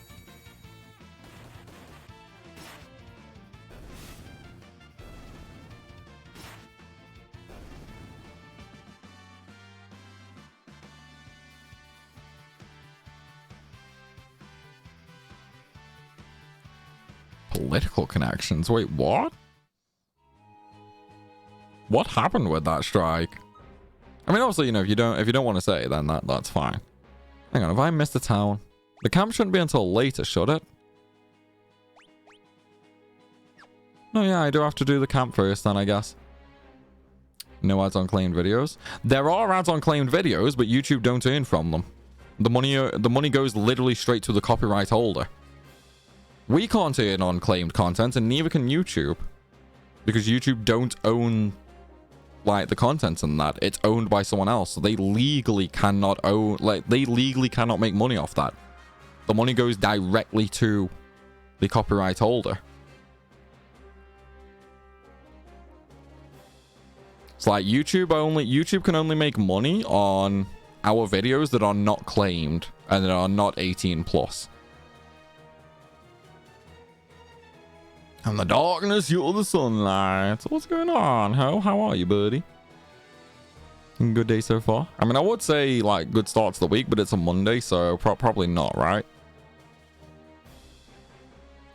S1: Political connections. Wait, what? What happened with that strike? I mean, obviously, you know, if you don't want to say, then that's fine. Hang on, have I missed a town? The camp shouldn't be until later, should it? No, yeah, I do have to do the camp first, then I guess. No ads on claimed videos. There are ads on claimed videos, but YouTube don't earn from them. The money goes literally straight to the copyright holder. We can't earn on claimed content, and neither can YouTube. Because YouTube don't own, like, the content and that. It's owned by someone else. So they legally cannot own, like, they legally cannot make money off that. The money goes directly to the copyright holder. It's like YouTube can only make money on our videos that are not claimed and that are not 18 plus. And the darkness, you're the sunlight. What's going on, ho? How are you, buddy? Good day so far. I mean, I would say, like, good start to the week, but it's a Monday, so probably not, right?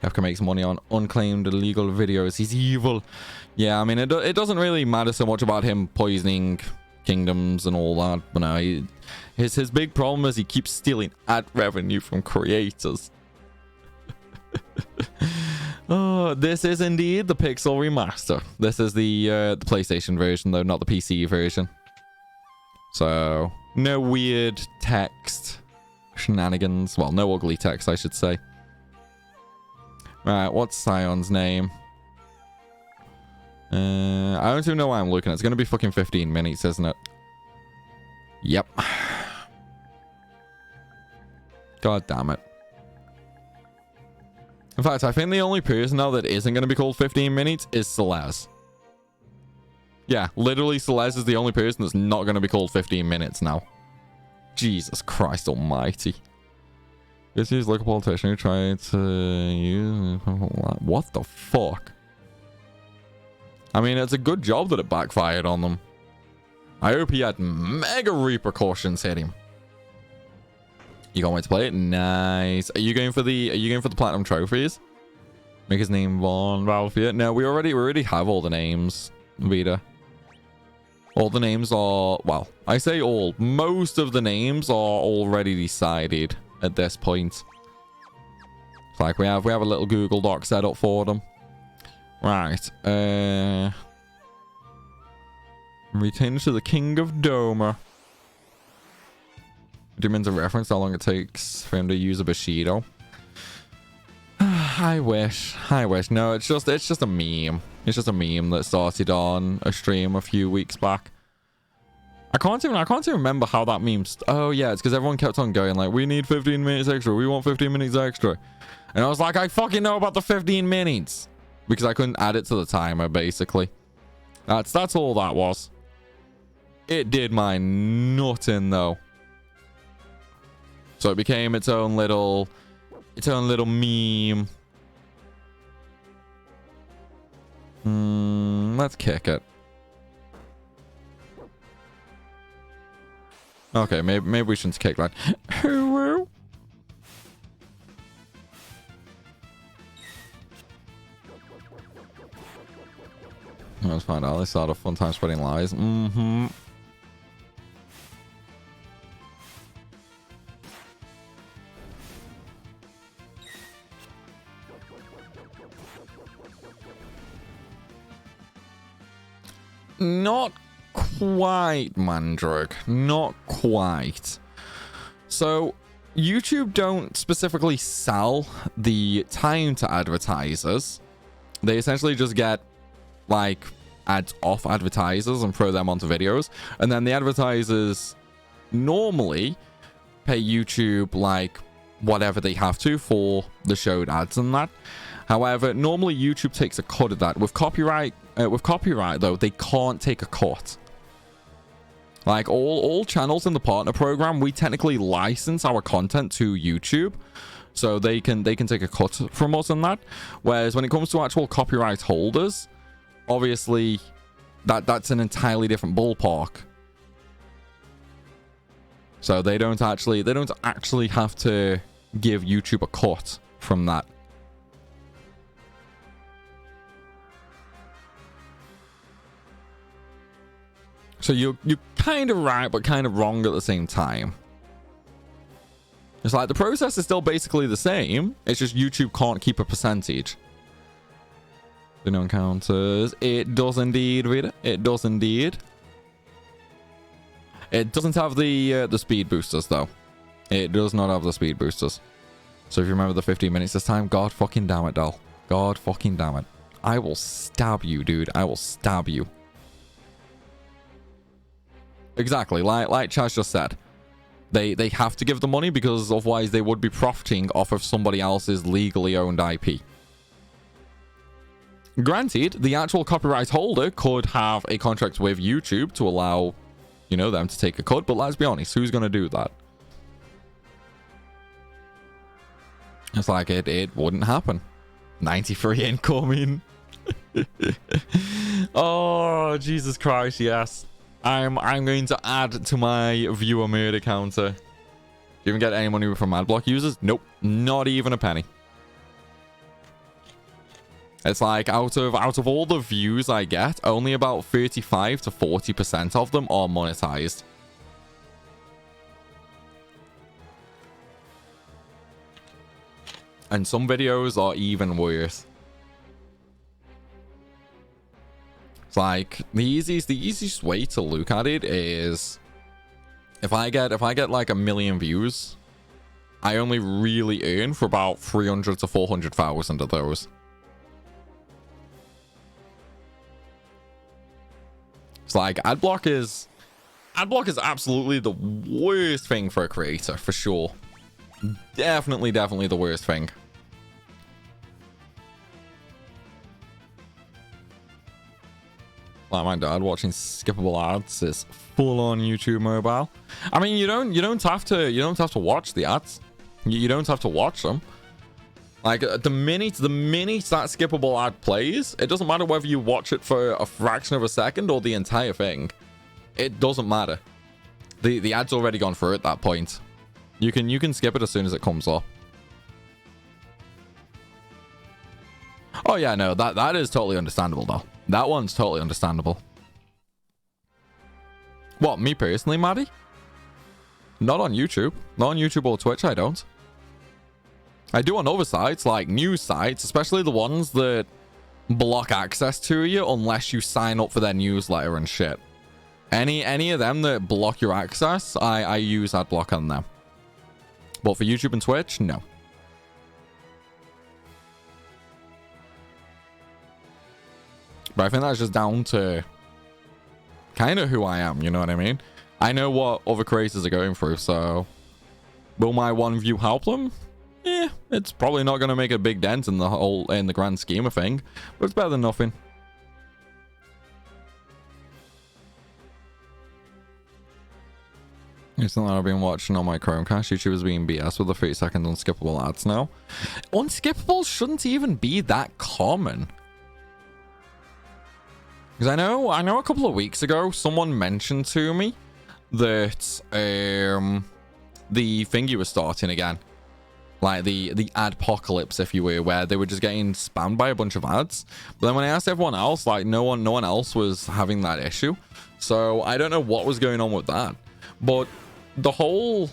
S1: Have to make some money on unclaimed illegal videos. He's evil. Yeah, I mean, it doesn't really matter so much about him poisoning kingdoms and all that, but no, his big problem is he keeps stealing ad revenue from creators. Oh, this is indeed the Pixel Remaster. This is the PlayStation version, though, not the PC version. So, no weird text shenanigans. Well, no ugly text, I should say. Right, what's Sion's name? I don't even know why I'm looking. It's going to be fucking 15 minutes, isn't it? Yep. God damn it. In fact, I think the only person now that isn't going to be called 15 minutes is Celeste. Yeah, literally Celeste is the only person that's not going to be called 15 minutes now. Jesus Christ almighty. This is like a politician who tried to use... What the fuck? I mean, it's a good job that it backfired on them. I hope he had mega repercussions hit him. You can't wait to play it? Nice. Are you going for the platinum trophies? Make his name Von Valfia. No, we already have all the names, Vita. All the names are, well, I say all. Most of the names are already decided at this point. It's like we have a little Google Doc set up for them. Right. Return to the King of Doma. Demon's a reference how long it takes for him to use a Bushido. I wish. No, it's just a meme. It's just a meme that started on a stream a few weeks back. I can't even remember how that meme. Oh yeah, it's because everyone kept on going like, we need 15 minutes extra. We want 15 minutes extra. And I was like, I fucking know about the 15 minutes because I couldn't add it to the timer. Basically, that's all that was. It did my nutting though. So it became its own little meme. Let's kick it. Okay, maybe we shouldn't kick that. Let's find out. They start a fun time spreading lies. Not quite, Mandrug. Not quite. So, YouTube don't specifically sell the time to advertisers. They essentially just get, like, ads off advertisers and throw them onto videos. And then the advertisers normally pay YouTube, like, whatever they have to for the showed ads and that. However, normally YouTube takes a cut of that. With copyright, though, they can't take a cut. Like all channels in the partner program, we technically license our content to YouTube, so they can take a cut from us on that. Whereas when it comes to actual copyright holders, obviously that's an entirely different ballpark. So they don't actually have to give YouTube a cut from that. So you're kind of right, but kind of wrong at the same time. It's like the process is still basically the same. It's just YouTube can't keep a percentage. The no encounters. It does indeed, Rita. It does indeed. It doesn't have the speed boosters though. It does not have the speed boosters. So if you remember the 15 minutes this time, God fucking damn it, doll. God fucking damn it. I will stab you, dude. I will stab you. Exactly, like Chaz just said. They have to give the money because otherwise they would be profiting off of somebody else's legally owned IP. Granted, the actual copyright holder could have a contract with YouTube to allow, you know, them to take a cut, but let's be honest, who's going to do that? It's like it wouldn't happen. 93 incoming. Oh, Jesus Christ, yes. I'm going to add to my viewer murder counter. Do you even get any money from adblock users? Nope, not even a penny. It's like out of all the views I get, only about 35 to 40% of them are monetized. And some videos are even worse. It's like the easiest way to look at it is if I get like 1 million views, I only really earn for about 300 to 400,000 of those. It's like adblock is absolutely the worst thing for a creator, for sure. Definitely the worst thing. Like my dad watching skippable ads is full on YouTube mobile. I mean, you don't have to watch the ads. You don't have to watch them. Like the minute that skippable ad plays, it doesn't matter whether you watch it for a fraction of a second or the entire thing. It doesn't matter. The ad's already gone through at that point. You can skip it as soon as it comes up. Oh yeah, no, that is totally understandable though. That one's totally understandable. What, me personally, Maddie? Not on YouTube. Not on YouTube or Twitch, I don't. I do on other sites, like news sites, especially the ones that block access to you unless you sign up for their newsletter and shit. Any of them that block your access, I use adblock on them. But for YouTube and Twitch, no. But I think that's just down to kind of who I am, you know what I mean? I know what other creators are going through, so will my one view help them? Yeah, it's probably not going to make a big dent in the grand scheme of thing, but it's better than nothing. It's not that I've been watching on my Chromecast. YouTube is being BS with the 30-second unskippable ads now. Unskippable shouldn't even be that common. Because I know a couple of weeks ago, someone mentioned to me that the thingy was starting again. Like the adpocalypse, if you will, where they were just getting spammed by a bunch of ads. But then when I asked everyone else, like no one else was having that issue. So I don't know what was going on with that. But the whole...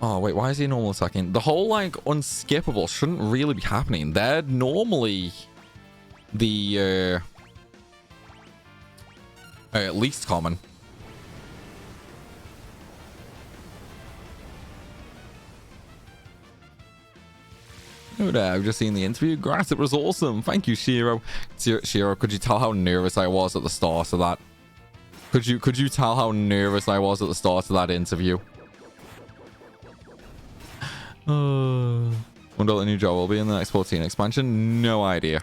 S1: Oh, wait, why is he normal a second? The whole, like, unskippable shouldn't really be happening. They're normally the least common. Oh, there, I've just seen the interview. Grass, it was awesome. Thank you, Shiro. Shiro, could you tell how nervous I was at the start of that? Could you tell how nervous I was at the start of that interview? Wonder what the new job will be in the next 14 expansion. No idea.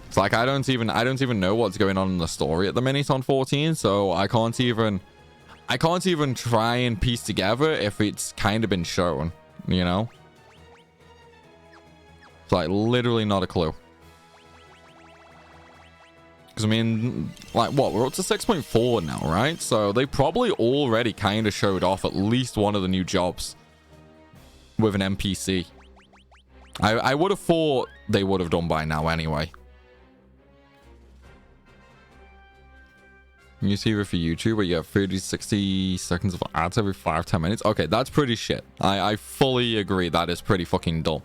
S1: It's like I don't even know what's going on in the story at the minute on 14, so I can't even try and piece together if it's kind of been shown, you know? It's like literally not a clue. Because I mean, like what, we're up to 6.4 now, right? So they probably already kind of showed off at least one of the new jobs with an NPC. I would have thought they would have done by now anyway. You see it for YouTube where you have 30-60 seconds of ads every 5-10 minutes. Okay, that's pretty shit. I fully agree. That is pretty fucking dull.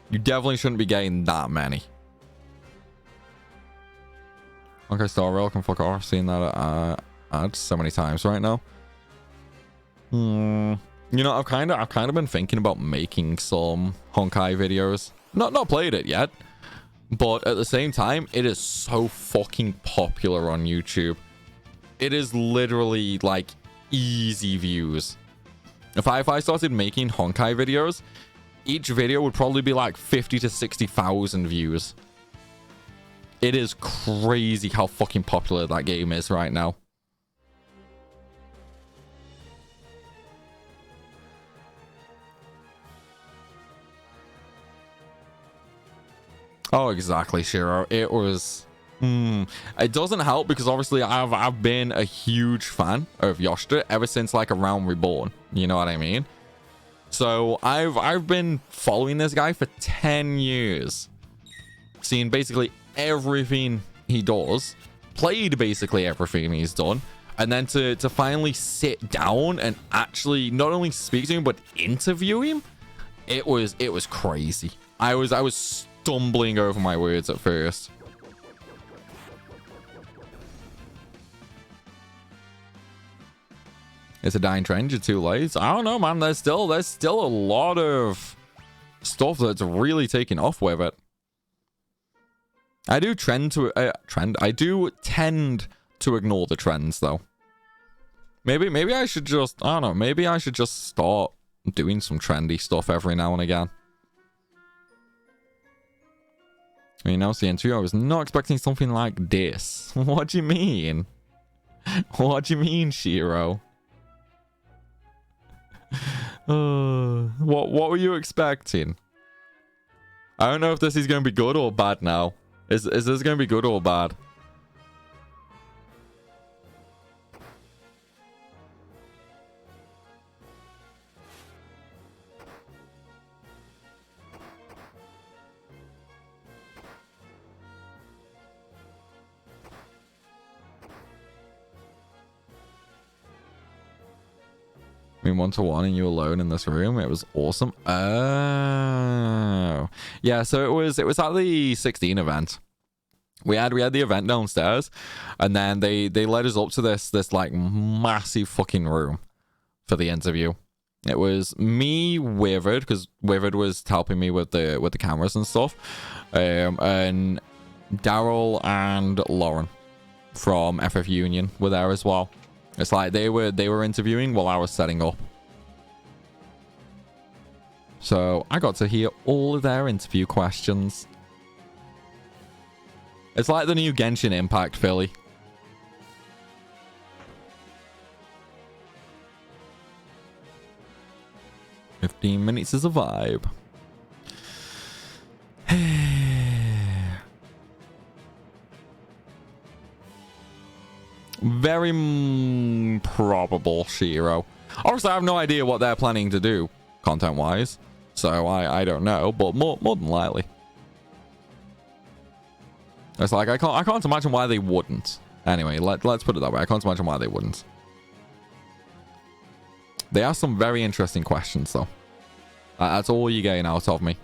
S1: You definitely shouldn't be getting that many. Okay, Star Rail can fuck off. Seeing that ad so many times right now. You know, I've kind of been thinking about making some Honkai videos. Not played it yet, but at the same time, it is so fucking popular on YouTube. It is literally like easy views. If I started making Honkai videos, each video would probably be like 50 to 60,000 views. It is crazy how fucking popular that game is right now. Oh, exactly, Shiro. It was... It doesn't help because obviously I've been a huge fan of Yoshida ever since like Around Reborn. You know what I mean? So I've been following this guy for 10 years. Seeing basically everything he does. Played basically everything he's done. And then to finally sit down and actually not only speak to him but interview him, it was crazy. I was stumbling over my words at first. It's a dying trend. You're too late. I don't know, man. There's still a lot of stuff that's really taking off with it. I do tend to ignore the trends though. Maybe I should just, I don't know, maybe I should just start doing some trendy stuff every now and again. You know, the interview, I was not expecting something like this. What do you mean? What do you mean, Shiro? What were you expecting? I don't know if this is going to be good or bad now. Is this going to be good or bad? I mean, 1-to-1 and you alone in this room. It was awesome. Oh, yeah. So it was at the 16 event. We had the event downstairs, and then they led us up to this like massive fucking room for the interview. It was me, Withered, because Withered was helping me with the cameras and stuff, and Daryl and Lauren from FF Union were there as well. It's like they were interviewing while I was setting up. So I got to hear all of their interview questions. It's like the new Genshin Impact, Philly. "15 minutes is a vibe." Very probable, Shiro. Obviously, I have no idea what they're planning to do, content-wise. So I don't know, but more than likely. It's like I can't imagine why they wouldn't. Anyway, let's put it that way. I can't imagine why they wouldn't. They asked some very interesting questions, though. That's all you're getting out of me.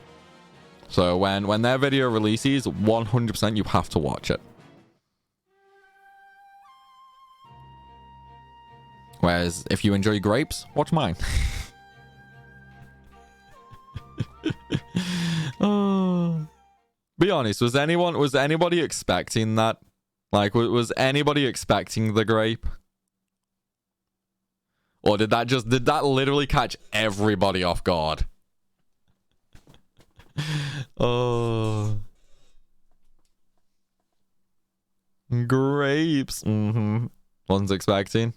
S1: So when their video releases, 100% you have to watch it. Whereas if you enjoy grapes, watch mine. Oh. Be honest, was anybody expecting that? Like, was anybody expecting the grape? Or did that literally catch everybody off guard? Oh. Grapes. Wasn't expecting.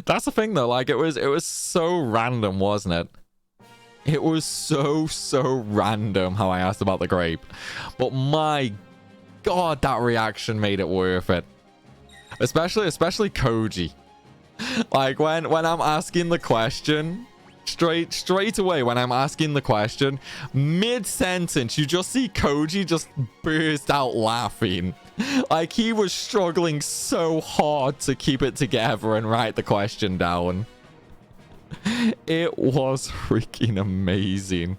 S1: That's the thing though, like it was so random, wasn't it? It was so random how I asked about the grape. But my god, that reaction made it worth it. Especially Koji. Like when I'm asking the question, straight away when I'm asking the question, mid-sentence, you just see Koji just burst out laughing. Like he was struggling so hard to keep it together and write the question down. It was freaking amazing.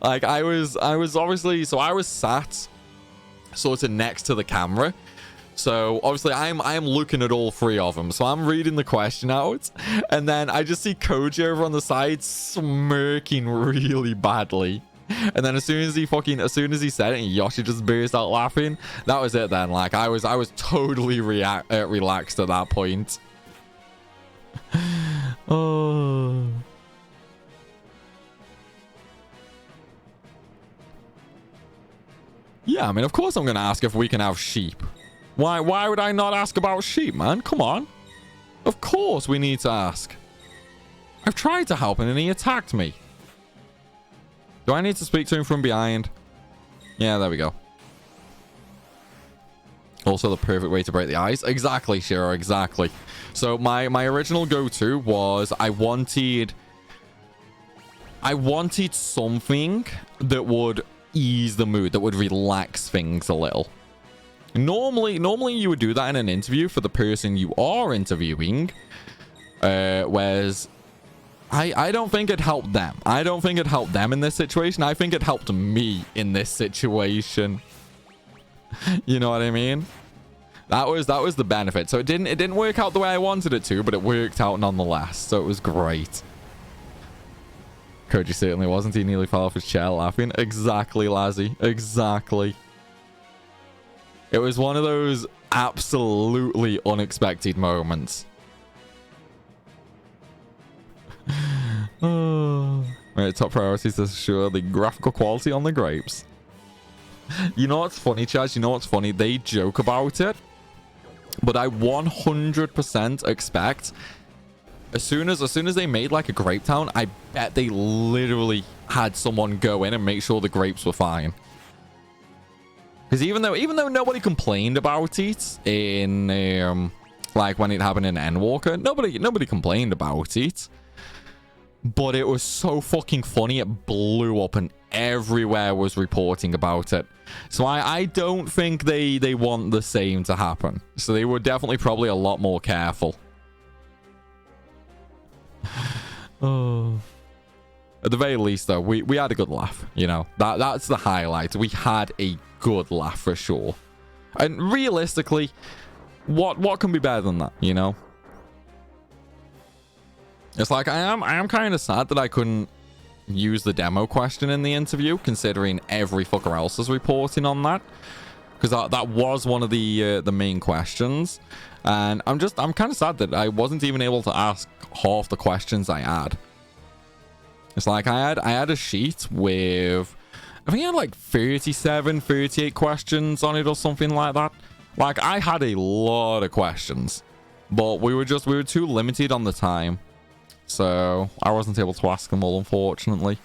S1: Like I was obviously, so I was sat sort of next to the camera. So obviously I'm looking at all three of them. So I'm reading the question out, and then I just see Koji over on the side smirking really badly. And then as soon as he said it, and Yoshi just burst out laughing. That was it then. Like I was totally relaxed at that point. Oh. Yeah, I mean, of course I'm gonna ask if we can have sheep. Why would I not ask about sheep, man? Come on. Of course we need to ask. I've tried to help him and he attacked me. Do I need to speak to him from behind? Yeah, there we go. Also the perfect way to break the ice. Exactly, Shiro, exactly. So my original go-to was I wanted something that would ease the mood, that would relax things a little. Normally you would do that in an interview for the person you are interviewing, whereas I don't think it helped them. I don't think it helped them in this situation. I think it helped me in this situation. You know what I mean? That was the benefit. So it didn't work out the way I wanted it to, but it worked out nonetheless. So it was great. Koji certainly wasn't. He nearly fell off his chair laughing. Exactly, Lazzy. Exactly. It was one of those absolutely unexpected moments. Oh. Right, top priorities to ensure the graphical quality on the grapes. You know what's funny, Chaz? You know what's funny? They joke about it, but I 100% expect as soon as they made like a grape town, I bet they literally had someone go in and make sure the grapes were fine. Because even though nobody complained about it in like when it happened in Endwalker, nobody complained about it. But it was so fucking funny, it blew up and everywhere was reporting about it. So I don't think they want the same to happen. So they were definitely probably a lot more careful. Oh. At the very least, though, we had a good laugh. You know, that's the highlight. We had a good laugh for sure. And realistically, what can be better than that? You know, it's like I am kind of sad that I couldn't use the demo question in the interview, considering every fucker else is reporting on that, because that was one of the main questions, and I'm kind of sad that I wasn't even able to ask half the questions I had. It's like I had a sheet with, I think I had like 38 questions on it or something like that. Like I had a lot of questions, but we were too limited on the time. So I wasn't able to ask them all, unfortunately.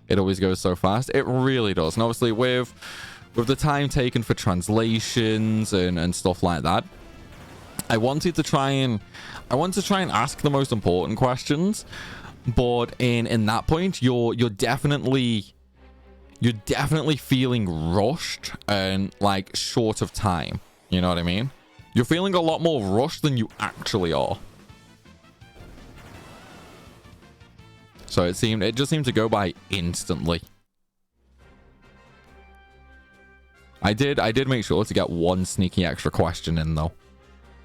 S1: It always goes so fast. It really does. And obviously with the time taken for translations and stuff like that, I wanted to try and ask the most important questions. But in that point, you're definitely feeling rushed and like short of time. You know what I mean? You're feeling a lot more rushed than you actually are. So it just seemed to go by instantly. I did make sure to get one sneaky extra question in though.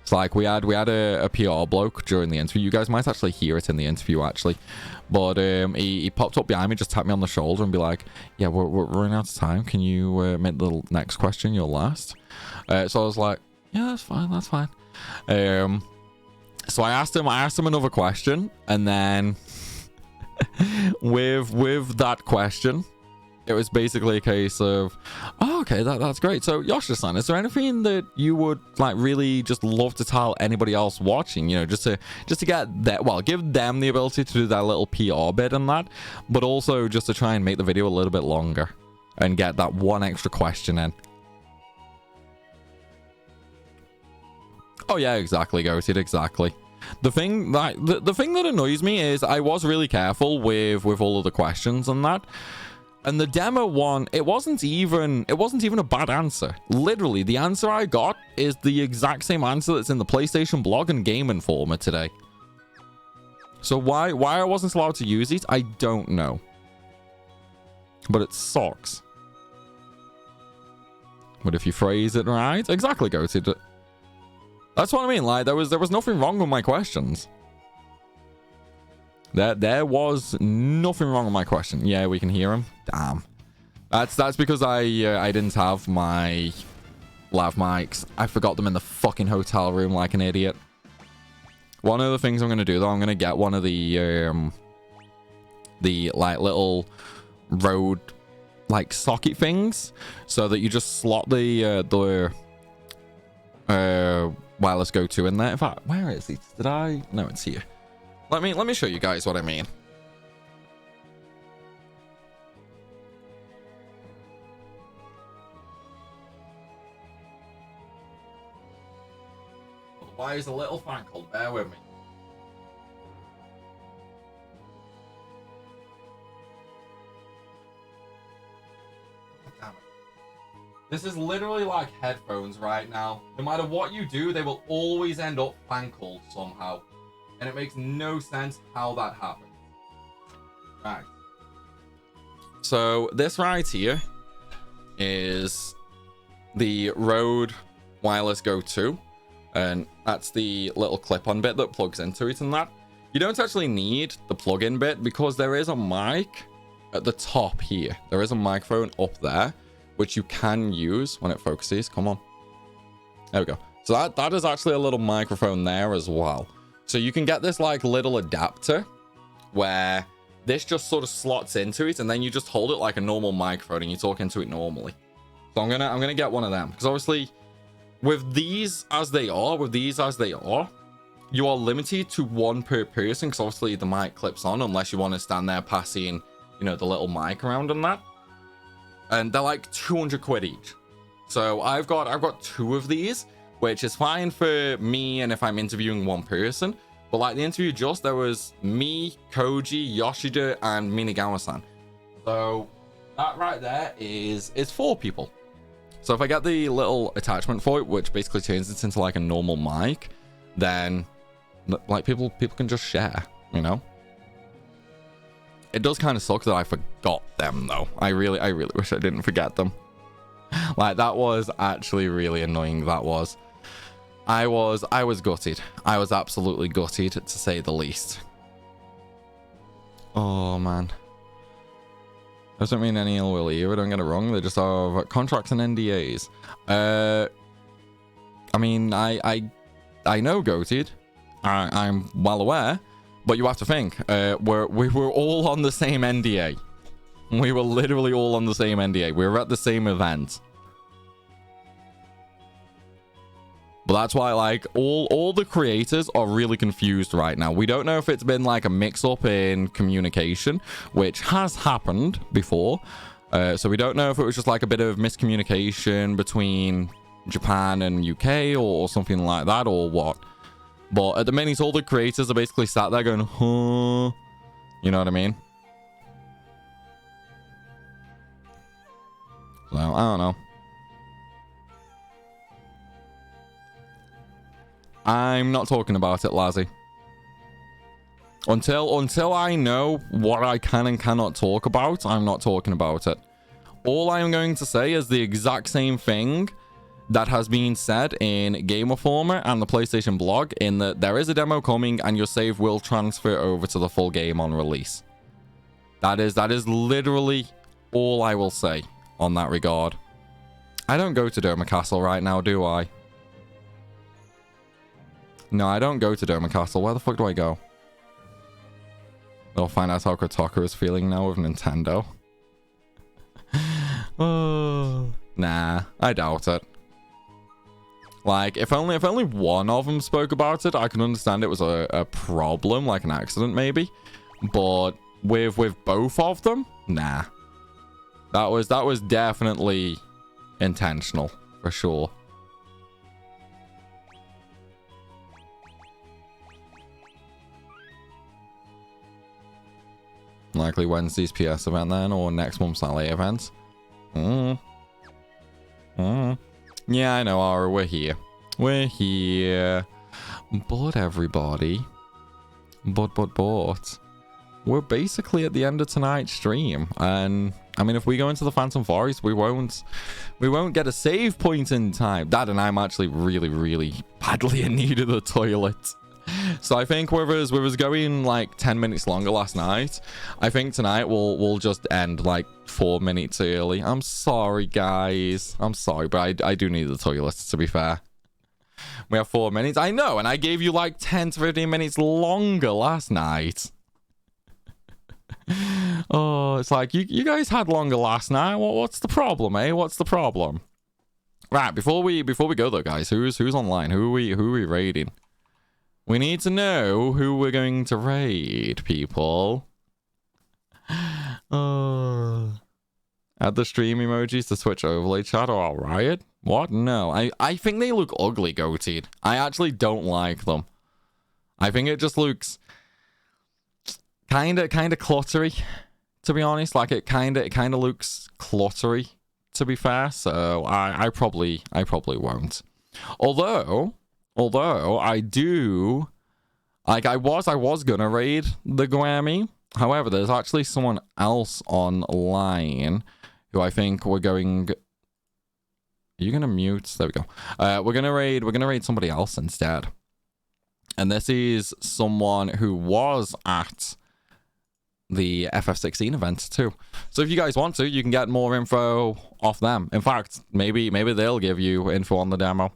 S1: It's like we had a PR bloke during the interview. You guys might actually hear it in the interview actually, but he popped up behind me, just tapped me on the shoulder and be like, "Yeah, we're running out of time. Can you make the next question your last?" So I was like, "Yeah, that's fine, that's fine." So I asked him another question, and then with that question, it was basically a case of, oh, okay, that's great. So Yoshida-san, is there anything that you would like really just love to tell anybody else watching, you know, just to get that, well, give them the ability to do that little PR bit and that, but also just to try and make the video a little bit longer and get that one extra question in. Oh yeah, exactly, Goated, exactly. The thing that annoys me is I was really careful with all of the questions and that. And the demo one, it wasn't even a bad answer. Literally, the answer I got is the exact same answer that's in the PlayStation blog and Game Informer today. So why I wasn't allowed to use it, I don't know. But it sucks. But if you phrase it right, exactly, Goated. That's what I mean. Like there was nothing wrong with my questions. There was nothing wrong with my question. Yeah, we can hear him. Damn. That's because I didn't have my lav mics. I forgot them in the fucking hotel room like an idiot. One of the things I'm gonna do though, I'm gonna get one of the like little road like socket things, so that you just slot the wireless go-to in there. In fact, where is it? Did I? No, it's here. Let me show you guys what I mean. Why is a little fankled? Bear with me. Damn it. This is literally like headphones right now. No matter what you do, they will always end up fankled somehow. And it makes no sense how that happens. Right. So this right here is the Rode Wireless Go 2. And that's the little clip-on bit that plugs into it and that. You don't actually need the plug-in bit because there is a mic at the top here. There is a microphone up there, which you can use when it focuses. Come on. There we go. So that is actually a little microphone there as well. So you can get this like little adapter where this just sort of slots into it and then you just hold it like a normal microphone and you talk into it normally. So I'm gonna get one of them because obviously with these as they are, you are limited to one per person because obviously the mic clips on unless you want to stand there passing, you know, the little mic around and that. And they're like 200 quid each. So I've got two of these, which is fine for me and if I'm interviewing one person. But like the interview there was me, Koji, Yoshida, and Minagawa-san. So that right there is 4 people. So if I get the little attachment for it, which basically turns it into like a normal mic, then like people can just share, you know? It does kind of suck that I forgot them though. I really wish I didn't forget them. Like that was actually really annoying. That was. I was gutted. I was absolutely gutted to say the least. Oh man. Doesn't mean any ill will here, don't get it wrong. They just have contracts and NDAs. I mean, I know goated. I'm well aware, but you have to think. We were all on the same NDA. We were literally all on the same NDA. We were at the same event. But that's why, like, all the creators are really confused right now. We don't know if it's been, like, a mix-up in communication, which has happened before. So we don't know if it was just, like, a bit of miscommunication between Japan and UK or something like that or what. But at the minute, all the creators are basically sat there going, huh? You know what I mean? So, I don't know. I'm not talking about it, Lazzy. Until I know what I can and cannot talk about, I'm not talking about it. All I'm going to say is the exact same thing that has been said in Game Informer and the PlayStation blog, in that there is a demo coming and your save will transfer over to the full game on release. That is literally all I will say on that regard. I don't go to Doma Castle right now, do I? No, I don't go to Doma Castle. Where the fuck do I go? I'll find out how Kotaku is feeling now with Nintendo. Oh, nah, I doubt it. Like, if only one of them spoke about it, I can understand it was a problem, like an accident maybe. But with both of them, nah. That was definitely intentional, for sure. Likely Wednesday's PS event then, or next month's LA event. Yeah, I know, Ara, we're here. We're here. But everybody. But. We're basically at the end of tonight's stream. And, I mean, if we go into the Phantom Forest, we won't get a save point in time. Dad and I'm actually really badly in need of the toilet. So I think with us going like 10 minutes longer last night, I think tonight we'll just end like 4 minutes early. I'm sorry, guys. I'm sorry, but I do need the toilet, to be fair. We have 4 minutes. I know, and I gave you like 10 to 15 minutes longer last night. Oh, it's like you guys had longer last night. What's the problem, eh? What's the problem? Right, before we go though, guys, who's online? Who are we raiding? We need to know who we're going to raid, people. Add the stream emojis to Twitch overlay chat or I'll riot. What? No. I think they look ugly, goateed. I actually don't like them. I think it just looks kind of cluttery, to be honest. Like it kind of looks cluttery, to be fair. So I probably won't. Although I do, like I was gonna raid the Grammy. However, there's actually someone else online who I think we're going. Are you gonna mute? There we go. We're gonna raid somebody else instead. And this is someone who was at the FF16 event too. So if you guys want to, you can get more info off them. In fact, maybe they'll give you info on the demo.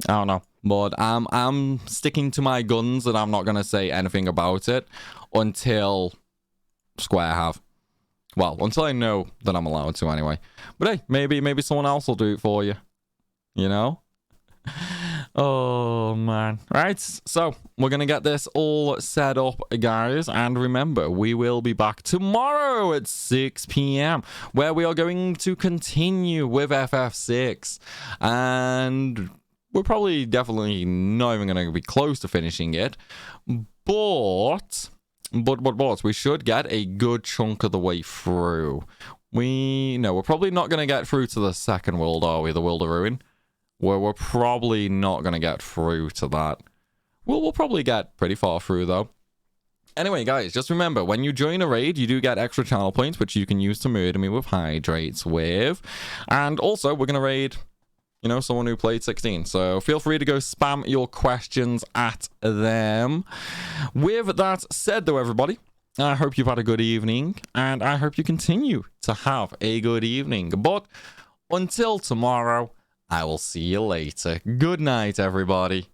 S1: I don't know. But I'm sticking to my guns and I'm not gonna say anything about it until Square have. Well, until I know that I'm allowed to anyway. But hey, maybe someone else will do it for you. You know? Oh, man. Right, so we're going to get this all set up, guys. And remember, we will be back tomorrow at 6 p.m. where we are going to continue with FF6. And we're probably definitely not even going to be close to finishing it. But we should get a good chunk of the way through. We're probably not going to get through to the second world, are we? The World of Ruin? We're probably not going to get through to that. We'll probably get pretty far through, though. Anyway, guys, just remember, when you join a raid, you do get extra channel points, which you can use to murder me with hydrates with. And also, we're going to raid, someone who played 16. So feel free to go spam your questions at them. With that said, though, everybody, I hope you've had a good evening, and I hope you continue to have a good evening. But until tomorrow, I will see you later. Good night, everybody.